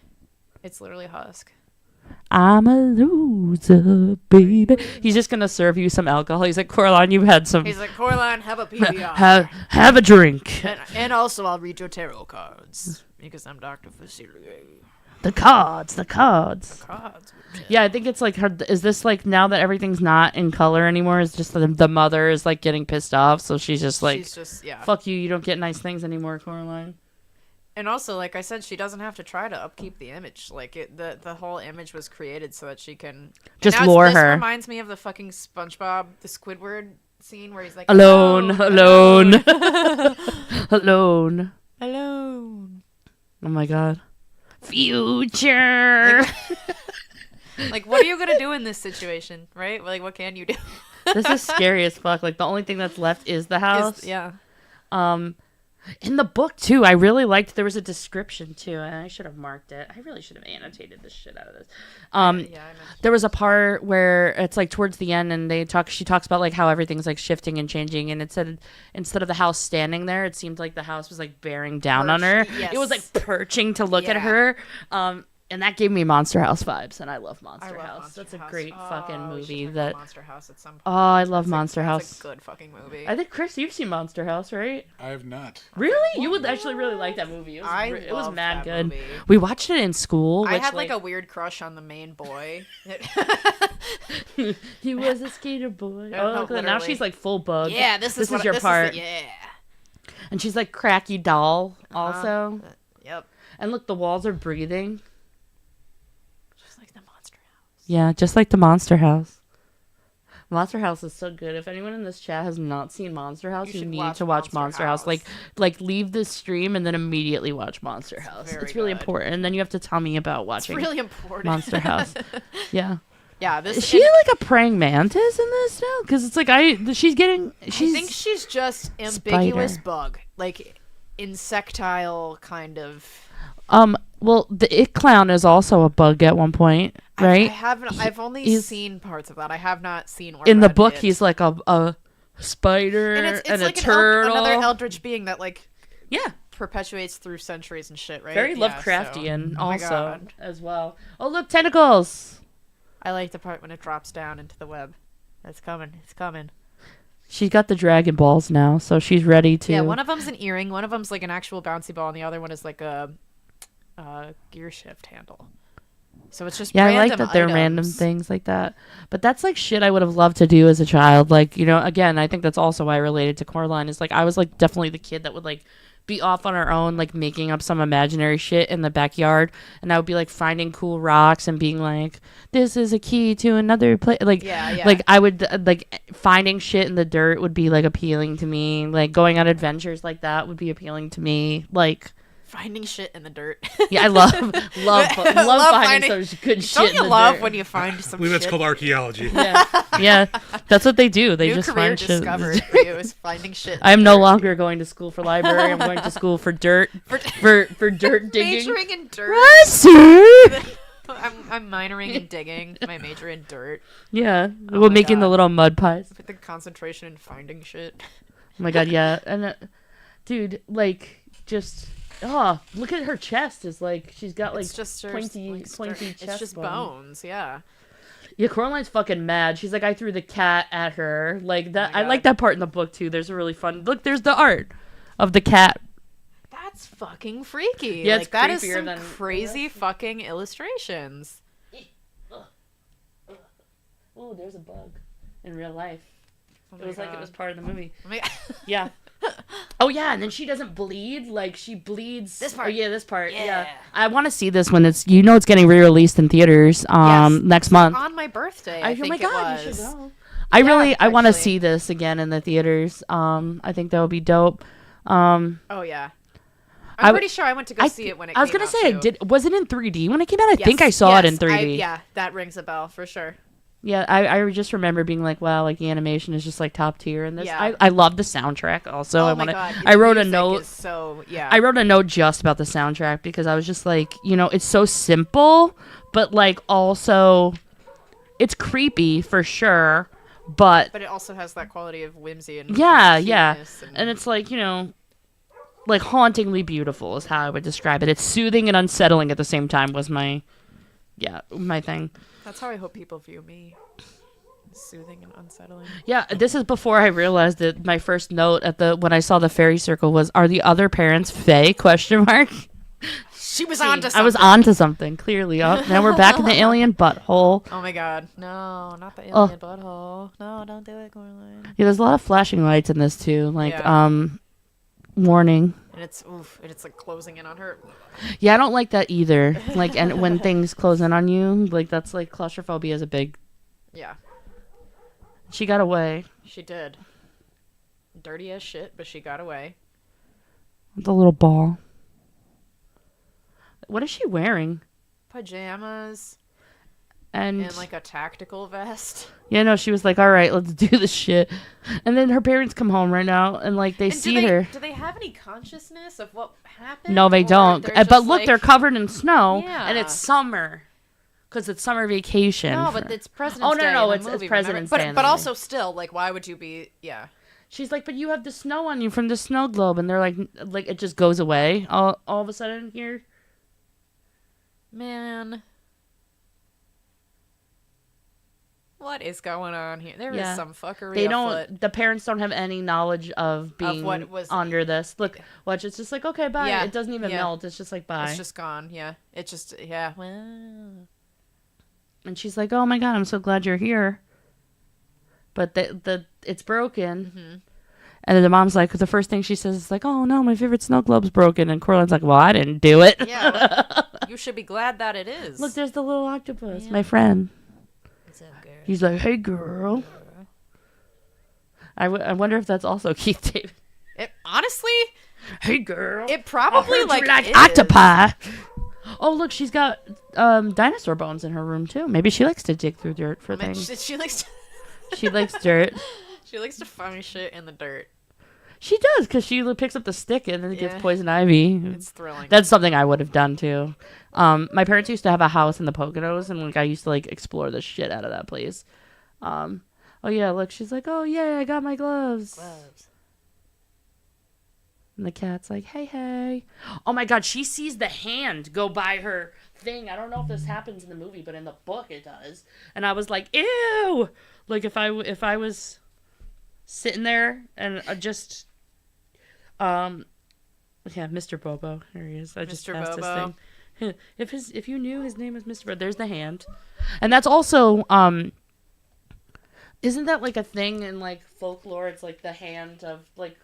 It's literally Husk. I'm a loser, baby. He's just gonna serve you some alcohol. He's like, Coraline, you've had some. He's like, Coraline, have a PBR. have a drink. And also, I'll read your tarot cards because I'm Dr. Facilier. The cards. Yeah, I think it's like her. Is this like now that everything's not in color anymore? Is just the mother is like getting pissed off, so she's just like, fuck you. You don't get nice things anymore, Coraline. And also, like I said, she doesn't have to try to upkeep the image. Like the whole image was created so that she can just lure her. This reminds me of the fucking SpongeBob, the Squidward scene where he's like alone. Oh my god. Future. Like, what are you gonna do in this situation, right? Like, what can you do? This is scary as fuck. Like, the only thing that's left is the house. Yeah. In the book too, I really liked there was a description too, and I should have marked it. I really should have annotated the shit out of this. There was a part where it's like towards the end, and she talks about like how everything's like shifting and changing, and it said instead of the house standing there, it seemed like the house was like bearing down on her. Yes. It was like perching to look at her. And that gave me Monster House vibes, and I love Monster House. That's a great fucking movie. Monster House at some point. Oh, I love Monster House. That's a good fucking movie. I think Chris, you've seen Monster House, right? I have not. Really? You would actually really like that movie. It was mad good. Movie. We watched it in school. I had like a weird crush on the main boy. He was a skater boy. No, now she's like full bug. Yeah, this is your part. Yeah. And she's like cracky doll also. Yep. And look, the walls are breathing. Like the Monster House. Yeah, just like the Monster House. Monster House is so good. If anyone in this chat has not seen Monster House, you need to watch Monster House. Like leave this stream and then immediately watch Monster House. It's really important. And then you have to tell me about watching really important. Monster House. Yeah. Yeah, is she like a praying mantis in this now? Because it's like I think she's just ambiguous spider. Bug, like insectile kind of. Well, the It Clown is also a bug at one point, right? I've only seen parts of that. I have not seen. In the book, he's like a spider and it's a like turtle. Another eldritch being that like yeah perpetuates through centuries and shit, right? Very Lovecraftian also as well. Oh look, tentacles! I like the part when it drops down into the web. It's coming. She's got the Dragon Balls now, so she's ready to. Yeah, one of them's an earring. One of them's like an actual bouncy ball, and the other one is like a gear shift handle. So it's just Yeah, I random like that they're random items. things like that. But that's like shit I would have loved to do as a child. Like, you know, again, I think that's also why I related to Coraline is like I was like definitely the kid that would like be off on our own, like making up some imaginary shit in the backyard, and I would be like finding cool rocks and being like, "This is a key to another place." Like, Yeah. like I would like finding shit in the dirt would be like appealing to me. Like going on adventures like that would be appealing to me. Like. Finding shit in the dirt. Yeah, I love finding some good shit. Don't you in the love dirt. when you find some I believe shit? that's called archaeology. Yeah, that's what they do. They New just career find shit. discovered for you is finding shit. I am no longer going to school for library. I'm going to school for dirt for dirt digging. Majoring in dirt. Sir. I'm minoring in digging. My major in dirt. Yeah, Oh we're my making the God. little mud pies. With the concentration in finding shit. Oh my god, yeah, and dude, like just. Oh, look at her chest. Is like she's got like It's just her, pointy chest. It's just bones. Yeah. Yeah, Coraline's fucking mad. She's like, I threw the cat at her. Like that. Oh my I God. like that part in the book too. There's a really fun. Look, there's the art of the cat. That's fucking freaky. Yeah, like it's that is creepier some than- crazy fucking illustrations. Oh, there's a bug in real life. Oh It my was like it God. was part of the movie. Oh my- Yeah. Oh yeah, and then she doesn't bleed. Like she bleeds. This part. Oh, yeah, this part. Yeah. Yeah. I want to see this when it's. You know, it's getting re-released in theaters. Yes. Next month. On my birthday, Oh I my think god, it you was. should go. I want to actually. see this again in the theaters. I think that would be dope. Oh yeah. I I'm w- pretty sure I went to go see it when it came I was gonna out, say, too. was it in 3D when it came out? I Yes, think I saw it in yes, 3D. yeah, that rings a bell for sure. Yeah, I just remember being like, wow, like the animation is just like top tier in this. Yeah. I love the soundtrack also. Oh I my wanna, God, I the wrote a music note. is so yeah. I wrote a note just about the soundtrack because I was just like, you know, it's so simple, but like also it's creepy for sure, but But it also has that quality of whimsy and yeah, cuteness and it's like, you know, like hauntingly beautiful is how I would describe it. It's soothing and unsettling at the same time was my thing. that's how I hope people view me. Soothing and unsettling. Yeah, this is before I realized that my first note when I saw the fairy circle was, "Are the other parents Fae?" Question mark. She was on to something. I was onto something clearly. Oh, now we're back in the alien butthole. Oh my God. No, not the Oh. alien butthole. No, don't do it, Coraline. Yeah, there's a lot of flashing lights in this too. Like, Yeah. Warning. And it's like closing in on her. Yeah, I don't like that either. Like, and when things close in on you, like that's like claustrophobia is a big. Yeah, She got away. she did. Dirty as shit, but she got away. The little ball. What is she wearing? Pajamas And and like a tactical vest. yeah, no, she was like, "All right, let's do this shit." And then her parents come home right now, and like they And see her. Do they have any consciousness of what happened? No, they Or don't. they're But just look, like- they're covered in snow, Yeah. and it's summer, because it's summer vacation. No, for- but it's President's Oh, no, Day. no, in the it's movie, President's remember? Day in But the movie. also still, like, why would you be? Yeah. She's like, "But you have the snow on you from the snow globe," and they're like it just goes away all of a sudden here. Man. What is going on here? There is Yeah. some fuckery They afoot. don't. The parents don't have any knowledge of being what was- under this. Look, watch. It's just like, okay, bye. Yeah, It doesn't even yeah. melt. It's just like bye. It's just gone. Yeah. It's just yeah. Well. And she's like, "Oh my god, I'm so glad you're here." But it's broken. Mm-hmm. And then the mom's like, the first thing she says is like, "Oh no, my favorite snow globe's broken." And Coraline's like, "Well, I didn't do it." Yeah. You should be glad that it is. Look, there's the little octopus, Yeah. my friend. What's up, girl? He's like, "Hey, girl." I wonder if that's also Keith David. Honestly, Hey, girl. it probably you like like is. octopi. Oh, look, she's got dinosaur bones in her room too. Maybe she likes to dig through dirt for I mean, things. she likes. She likes dirt. She likes to find shit in the dirt. She does, because she picks up the stick and then gets Yeah. poison ivy. It's thrilling. That's something I would have done too. My parents used to have a house in the Poconos, and like I used to like explore the shit out of that place. Oh yeah, look, she's like, "Oh yeah, I got my gloves." And the cat's like, "Hey, hey." Oh my god, she sees the hand go by her thing. I don't know if this happens in the movie, but in the book it does. And I was like, "Ew!" Like if I was sitting there and just yeah, Mr. Bobo. There he is. I just Mr. passed his Bobo. thing. if you knew his name was Mr. Bird, there's the hand. And that's also isn't that like a thing in like folklore? It's like the hand of like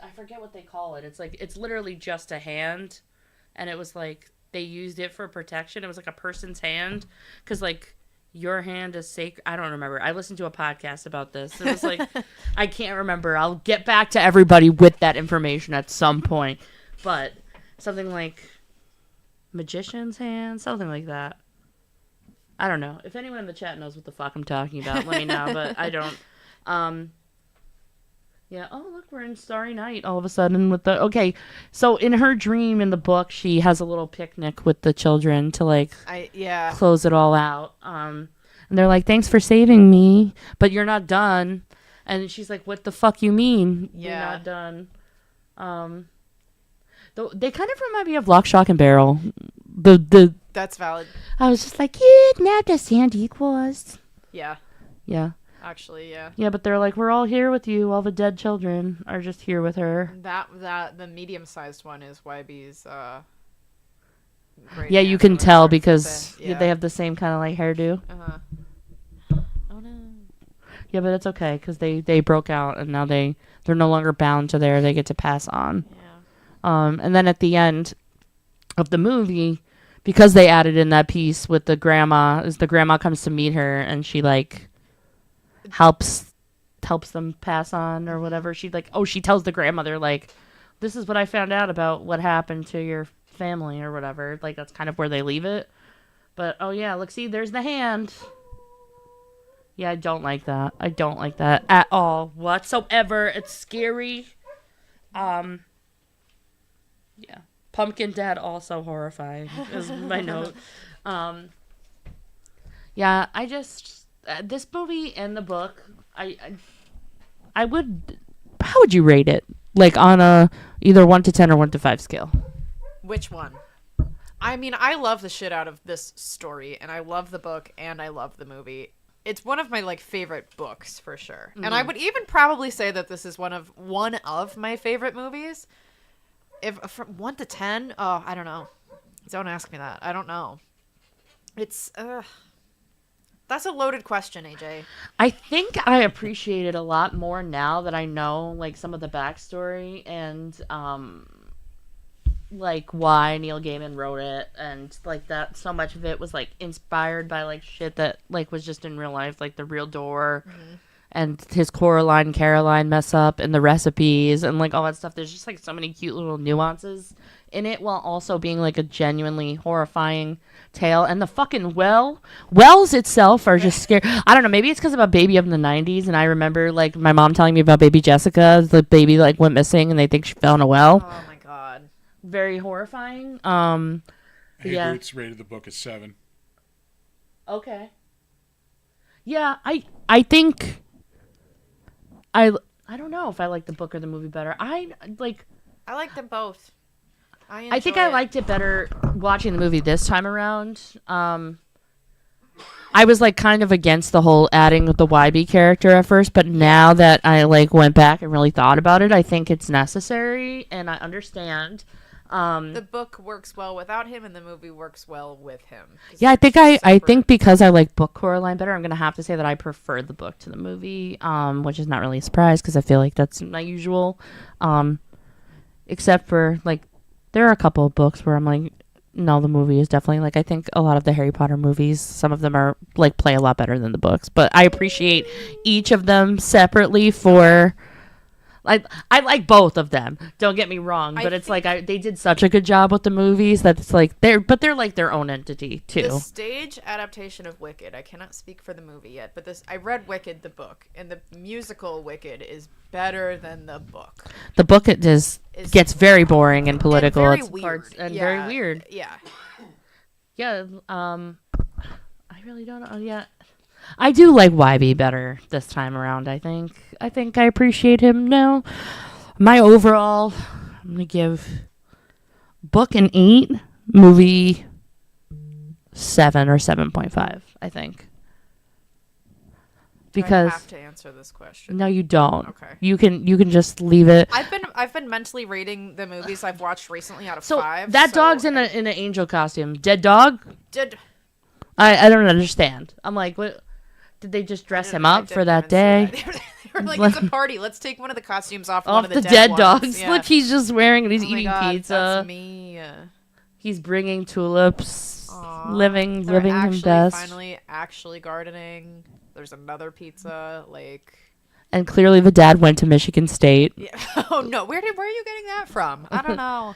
I forget what they call it. It's like it's literally just a hand, and it was like they used it for protection. It was like a person's hand because like your hand is sacred. I don't remember. I listened to a podcast about this. It was like I can't remember. I'll get back to everybody with that information at some point. But something like magician's hand, something like that. I don't know. If anyone in the chat knows what the fuck I'm talking about, let me know. But I don't. Yeah. Oh, look, we're in Starry Night all of a sudden with the. Okay, so in her dream in the book, she has a little picnic with the children to like. Close it all out. And they're like, "Thanks for saving me, but you're not done." And she's like, "What the fuck you mean? You're not done?" They kind of remind me of Lock, Shock, and Barrel. That's valid. I was just like, yeah, now the Sand equals. Yeah. Yeah. Actually, yeah. Yeah, but they're like, we're all here with you. All the dead children are just here with her. The medium-sized one is YB's. Yeah, you can tell because they have the same kind of like hairdo. Oh no. Yeah, but it's okay because they broke out and now they're no longer bound to there. They get to pass on. Yeah. And then at the end of the movie, because they added in that piece with the grandma, as the grandma comes to meet her and she like helps them pass on or whatever. She tells the grandmother like, this is what I found out about what happened to your family or whatever. Like that's kind of where they leave it. But oh yeah, look, see, there's the hand. Yeah, I don't like that. I don't like that at all whatsoever. It's scary. Yeah. Pumpkin Dad also horrifying is my note. Yeah, I just this movie and the book, I would. How would you rate it? Like on a either 1 to 10 or 1 to 5 scale. Which one? I mean, I love the shit out of this story, and I love the book, and I love the movie. It's one of my like favorite books for sure, and I would even probably say that this is one of my favorite movies. If from 1 to 10, oh, I don't know. Don't ask me that. I don't know. It's that's a loaded question, AJ. I think I appreciate it a lot more now that I know like some of the backstory and like why Neil Gaiman wrote it and like that. So much of it was like inspired by like shit that like was just in real life, like the real door. And his Coraline, Caroline mess up and the recipes and like all that stuff. There's just like so many cute little nuances in it while also being like a genuinely horrifying tale. And the fucking wells itself are just scary. I don't know. Maybe it's because I'm a baby of the 90s and I remember like my mom telling me about baby Jessica. The baby like went missing and they think she fell in a well. Oh my God. Very horrifying. Hey, Boots rated the book as 7. Okay. Yeah, I think... I don't know if I like the book or the movie better. I like them both. I think I liked it better watching the movie this time around. I was like kind of against the whole adding the YB character at first, but now that I like went back and really thought about it, I think it's necessary and I understand. The book works well without him, and the movie works well with him. Yeah, I think because I like book Coraline better, I'm gonna have to say that I prefer the book to the movie, which is not really a surprise because I feel like that's my usual. Except for like, there are a couple of books where I'm like, no, the movie is definitely like I think a lot of the Harry Potter movies, some of them are like play a lot better than the books, but I appreciate each of them separately for. I like both of them. Don't get me wrong, but it's like they did such a good job with the movies that it's like they're like their own entity too. The stage adaptation of Wicked, I cannot speak for the movie yet, but I read Wicked the book, and the musical Wicked is better than the book. The book gets very boring and political. And very it's weird. Very weird. Yeah. Yeah. I really don't know. Yeah. I do like YB better this time around, I think. I appreciate him now. My overall, I'm going to give book an 8, movie 7 or 7.5, I think. because I have to answer this question? no, you don't. Okay. You can just leave it. I've been mentally rating the movies I've watched recently out of So 5. that dog's in an angel costume. Dead dog? Did I don't understand. I'm like, what? Did they just dress him up for that day? They were like, it's a party. Let's take one of the costumes off one of the the dead ones. dogs. Yeah. Look, he's just wearing it. He's Oh my eating God, pizza. That's me. He's bringing tulips. Aw. Living They're him actually best. Finally, actually gardening. There's another pizza. Like, And clearly the dad went to Michigan State. yeah. Oh no, where are you getting that from? I don't know.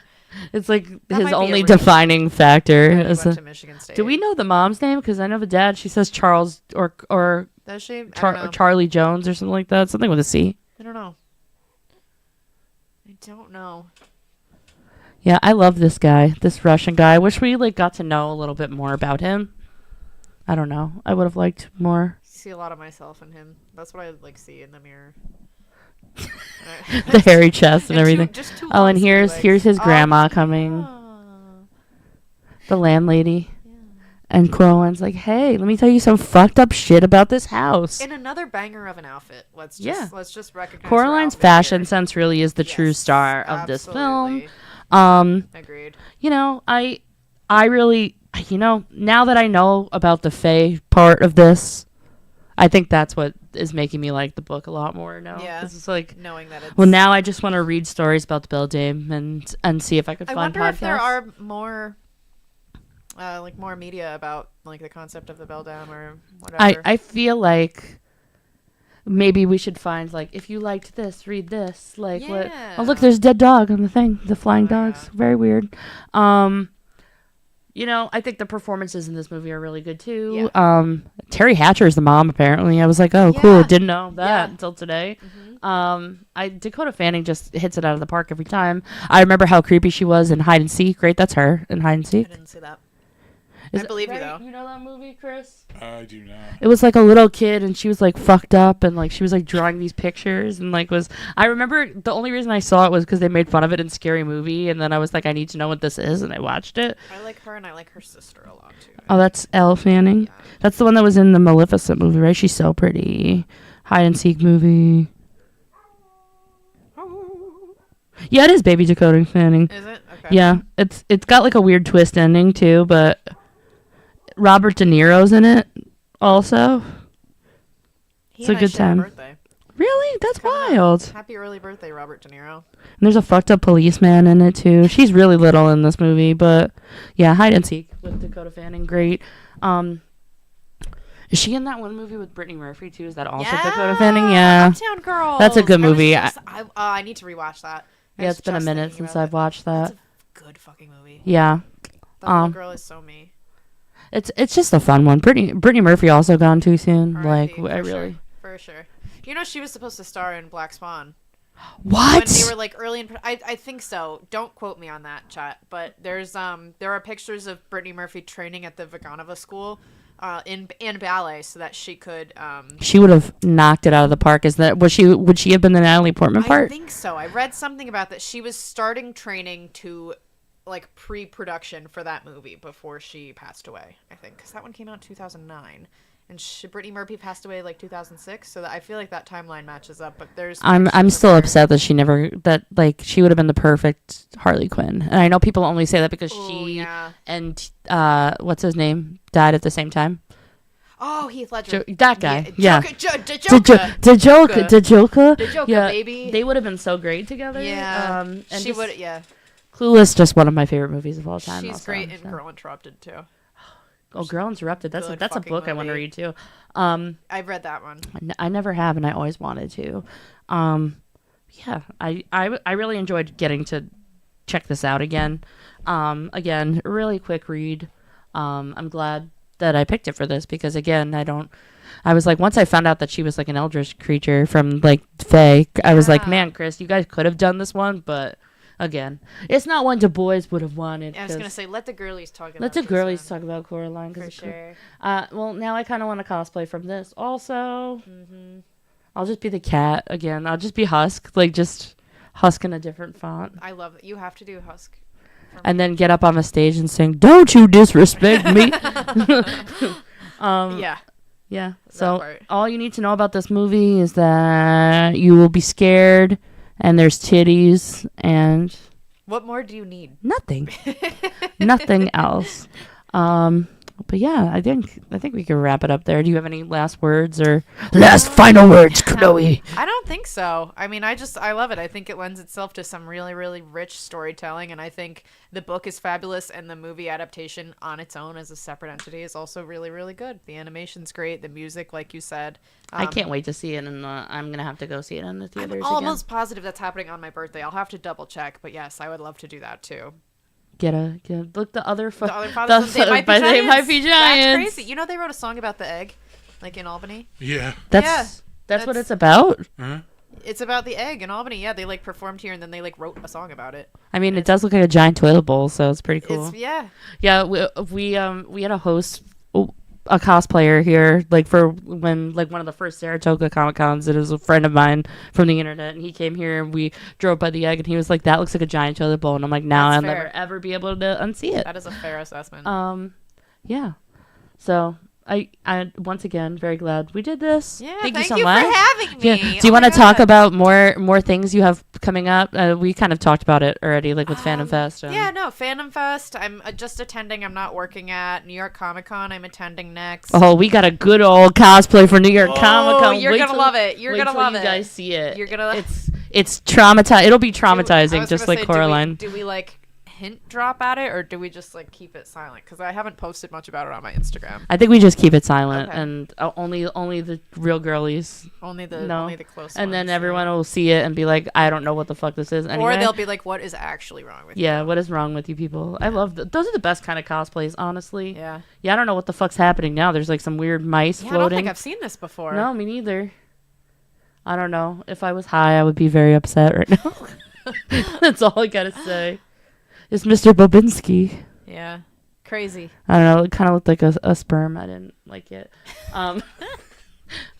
It's like That his might be only a reason. defining factor. He is went to Michigan State. do we know the mom's name? Because I know the dad. She says Charles or Does she? I don't know. Charlie Jones or something like that. Something with a C. I don't know. I don't know. Yeah, I love this guy, this Russian guy. I wish we got to know a little bit more about him. I don't know. I would have liked more. See a lot of myself in him. That's what I see in the mirror. The hairy chest and Yeah, everything. just two Oh, and long here's legs. his grandma Oh, coming, yeah. the landlady. Yeah. And Coraline's like, "Hey, let me tell you some fucked up shit about this house." In another banger of an outfit. Let's just recognize Coraline's her outfit fashion here. sense really is the true Yes, star of this film. absolutely. Agreed. I really, now that I know about the Fae part of this, I think that's what is making me like the book a lot more now. Yeah. It's like, Knowing that it's well, now I just want to read stories about the Beldame and see if I could I find wonder podcasts. if there are more more media about the concept of the Beldame or whatever. I feel like maybe we should find if you liked this, read this. What? Yeah. Oh, look, there's a dead dog on the thing. The flying Oh, dogs. yeah. Very weird. I think the performances in this movie are really good too. Yeah. Terry Hatcher is the mom. Apparently, I was like, oh, cool. Yeah. Didn't know that Yeah. until today. Mhm. Dakota Fanning just hits it out of the park every time. I remember how creepy she was in Hide and Seek. Right, that's her in Hide and I Seek. didn't see that. Is I believe you, right? though. You know that movie, Chris? I do not. It was like a little kid and she was fucked up and she was drawing these pictures and I remember the only reason I saw it was because they made fun of it in Scary Movie and then I was like, I need to know what this is, and I watched it. I like her and I like her sister a lot too. Oh, that's Elle Fanning. Yeah. That's the one that was in the Maleficent movie, right? She's so pretty. Hide and Seek movie. Yeah, it is Baby Dakota Fanning. Is it? Okay. Yeah, it's got a weird twist ending too, but Robert De Niro's in it also. He It's a and I good share time. birthday. Really? That's coming up. wild. Happy early birthday, Robert De Niro. And there's a fucked up policeman in it too. She's really little in this movie, but yeah, Hide and Seek with Dakota Fanning, great. Is she in that one movie with Brittany Murphy too? Is that also Dakota Fanning? Yeah. Uptown Girls. That's a good movie. I need to rewatch that. I Yeah, was it's been a just minute thinking since about I've watched That's that. a good fucking movie. Yeah. That little Um, girl is so me. It's just a fun one. Brittany Murphy also gone too soon. R.I.P., I for really. Sure. For sure. She was supposed to star in Black Swan. What? When they were early in, I think so. Don't quote me on that, chat. But there are pictures of Brittany Murphy training at the Vaganova School, in ballet, so that she could. She would have knocked it out of the park. Would she have been the Natalie Portman part? I think so. I read something about that. She was starting training to, pre-production for that movie before she passed away. I think because that one came out in 2009. And Brittany Murphy passed away 2006, so that I feel like that timeline matches up. But I'm still upset that she she would have been the perfect Harley Quinn. And I know people only say that because she and what's his name died at the same time. Oh, Heath Ledger. That guy. Yeah. The Joker, yeah, baby. They would have been so great together. Yeah. And She would. Yeah. Clueless, just one of my favorite movies of all time. She's also, great in so. Girl Interrupted too. Oh, Girl Interrupted. That's a fucking book I want to movie. read too. I've read that one. I never have, and I always wanted to. Yeah, I really enjoyed getting to check this out again. Again, really quick read. I'm glad that I picked it for this because again, I was once I found out that she was an eldritch creature from Fae, I was like, man, Chris, you guys could have done this one, but again, it's not one Du Bois would have wanted. I was gonna say, let the girlies talk about. Let the girlies talk about Coraline. For sure. Well, now I kind of want to cosplay from this also. Mm-hmm. I'll just be the cat again. I'll just be Husk, just Husk in a different font. I love that. You have to do Husk. And then get up on the stage and sing, "Don't you disrespect me." Yeah. Yeah. That So part. all you need to know about this movie is that you will be scared, and there's titties, and What more do you need? nothing. Nothing else. But yeah, I think we can wrap it up there. Do you have any last words or last final words, Chloe? I don't think so. I mean, I love it. I think it lends itself to some really, really rich storytelling, and I think the book is fabulous, and the movie adaptation on its own as a separate entity is also really, really good. The animation's great. The music, like you said. I can't wait to see it, and I'm gonna have to go see it in the theaters I'm almost positive that's happening on my birthday. I'll have to double check, but yes, I would love to do that too. Get a look the other The other fathers, they might be giants. That's crazy. You know they wrote a song about the egg, like in Albany. Yeah. That's what it's about. Huh? It's about the egg in Albany. Yeah, they like performed here and then they like wrote a song about it. I mean, it does look like a giant toilet bowl, so it's pretty cool. Yeah. Yeah, we had a host, a cosplayer here, like for when like one of the first Saratoga Comic Cons. It was a friend of mine from the internet, and he came here and we drove by the egg, and he was like, "That looks like a giant toilet bowl," and I'm like, "Now I'll never ever be able to unsee it." That is a fair assessment. Yeah. So I once again very glad we did this. Yeah, thank you so for much. having me. Yeah. Do you want to talk about more things you have coming up? We kind of talked about it already, like with Fandom Fest. Yeah, no, Fandom Fest. I'm just attending. I'm not working at New York Comic Con. I'm attending next. Oh, we got a good old cosplay for New York Comic Con. Oh, you're gonna love it. You're gonna love it. You guys see it. You're gonna. It's traumatizing. It'll be traumatizing, just like Coraline. Do we like hint drop at it, or do we just like keep it silent? Because I haven't posted much about it on my Instagram. I think we just keep it silent, Okay. and only the real girlies. Only the close and ones, then everyone will see it and be like, I don't know what the fuck this is anyway. Or they'll be like, what is actually wrong with you? Yeah, what is wrong with you people? I love those are the best kind of cosplays, honestly. Yeah. Yeah, I don't know what the fuck's happening now. There's like some weird mice floating. I don't think I've seen this before. No, me neither. I don't know. If I was high, I would be very upset right now. That's all I gotta say. It's Mr. Bobinski. Yeah. Crazy. I don't know. It kind of looked like a sperm. I didn't like it.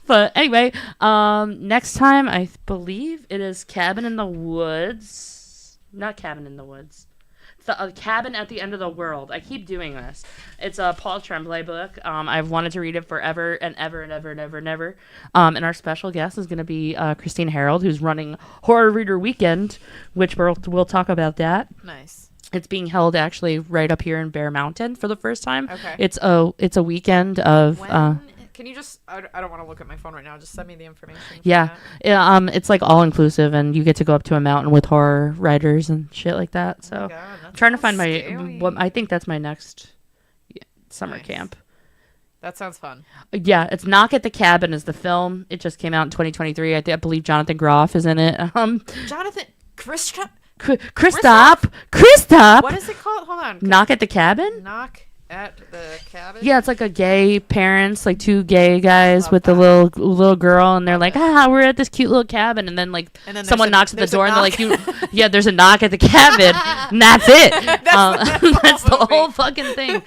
But anyway, next time I believe it is Cabin in the Woods. Not Cabin in the Woods. A Cabin at the End of the World. I keep doing this. It's a Paul Tremblay book. I've wanted to read it forever and ever and ever and ever and ever. And our special guest is going to be Christine Harold, who's running Horror Reader Weekend, which we'll talk about that. Nice. It's being held actually right up here in Bear Mountain for the first time. Okay. It's a weekend of. Can you just? I don't want to look at my phone right now. Just send me the information. Yeah. It's like all inclusive, and you get to go up to a mountain with horror writers and shit like that. So, I'm trying to find I think that's my next summer camp. That sounds fun. Yeah, it's Knock at the Cabin is the film. It just came out in 2023. I believe Jonathan Groff is in it. Jonathan Christoph. Christoph. What is it called? Hold on. Knock at the Cabin? Knock at the Cabin? Yeah, it's like a gay parents, like two gay guys with the little girl, and they're like, we're at this cute little cabin, and then someone knocks at the door, and they're like, yeah, there's a knock at the cabin, and that's it. That's the whole fucking thing.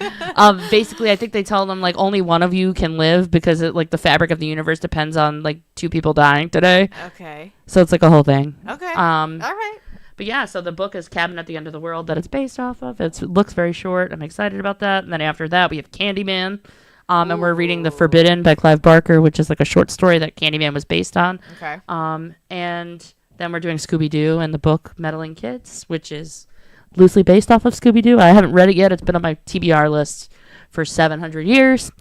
Basically, I think they tell them like only one of you can live because the fabric of the universe depends on like two people dying today. Okay. So it's like a whole thing. Okay. All right. But yeah, so the book is Cabin at the End of the World that it's based off of. It looks very short. I'm excited about that. And then after that, we have Candyman. And we're reading The Forbidden by Clive Barker, which is like a short story that Candyman was based on. Okay. And then we're doing Scooby-Doo and the book Meddling Kids, which is loosely based off of Scooby-Doo. I haven't read it yet. It's been on my TBR list for 700 years.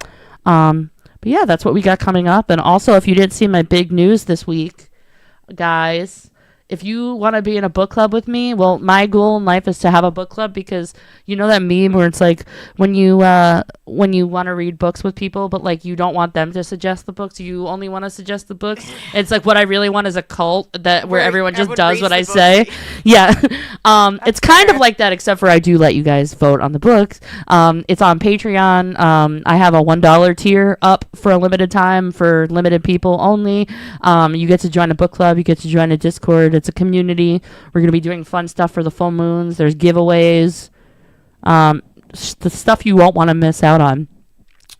But yeah, that's what we got coming up. And also, if you didn't see my big news this week, guys, if you want to be in a book club with me, well, my goal in life is to have a book club, because you know that meme where it's like when you want to read books with people, but like you don't want them to suggest the books, you only want to suggest the books. It's like what I really want is a cult where everyone just does what I say. Yeah. It's kind of like that, except for I do let you guys vote on the books. It's on Patreon. I have a $1 tier up for a limited time for limited people only. You get to join a book club. You get to join a Discord. It's a community. We're going to be doing fun stuff for the full moons. There's giveaways. The stuff you won't want to miss out on.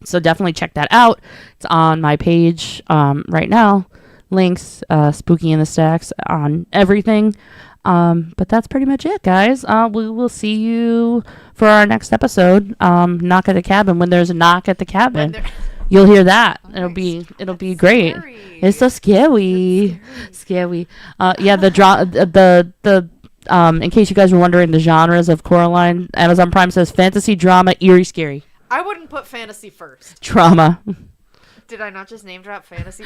So definitely check that out. It's on my page right now. Links, Spooky in the Stacks on everything. But that's pretty much it, guys. We will see you for our next episode. Knock at the Cabin, when there's a knock at the cabin. you'll hear that. Oh, It'll nice. be great. Scary. It's so scary. Scary. Yeah, in case you guys were wondering the genres of Coraline, Amazon Prime says fantasy, drama, eerie, scary. I wouldn't put fantasy first. Drama. Did I not just name drop fantasy?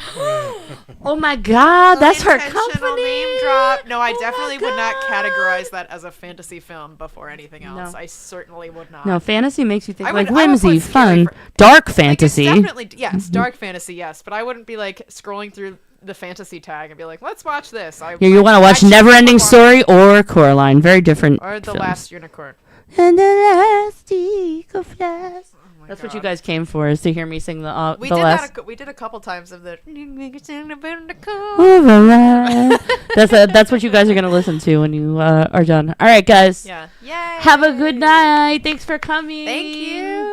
Oh my god, that's her Intentional company. name drop. No, I Oh definitely my would not God. categorize that as a fantasy film before anything else. No. I certainly would not. No, fantasy makes you think I like would- I would whimsy, put scary fun, for- dark Like, fantasy. it's definitely yes, dark fantasy, yes, but I wouldn't be like scrolling through the fantasy tag and be like, let's watch this. Yeah, you want to watch Never Ending Story or Coraline. Very different. or The films. Last Unicorn. And the last eagle flies. Oh my That's what God. you guys came for, is to hear me sing the We the did last. that. We did a couple times of the. Override. That's what you guys are gonna listen to when you are done. All right, guys. Yeah. Yay. Have a good night. Thanks for coming. Thank you.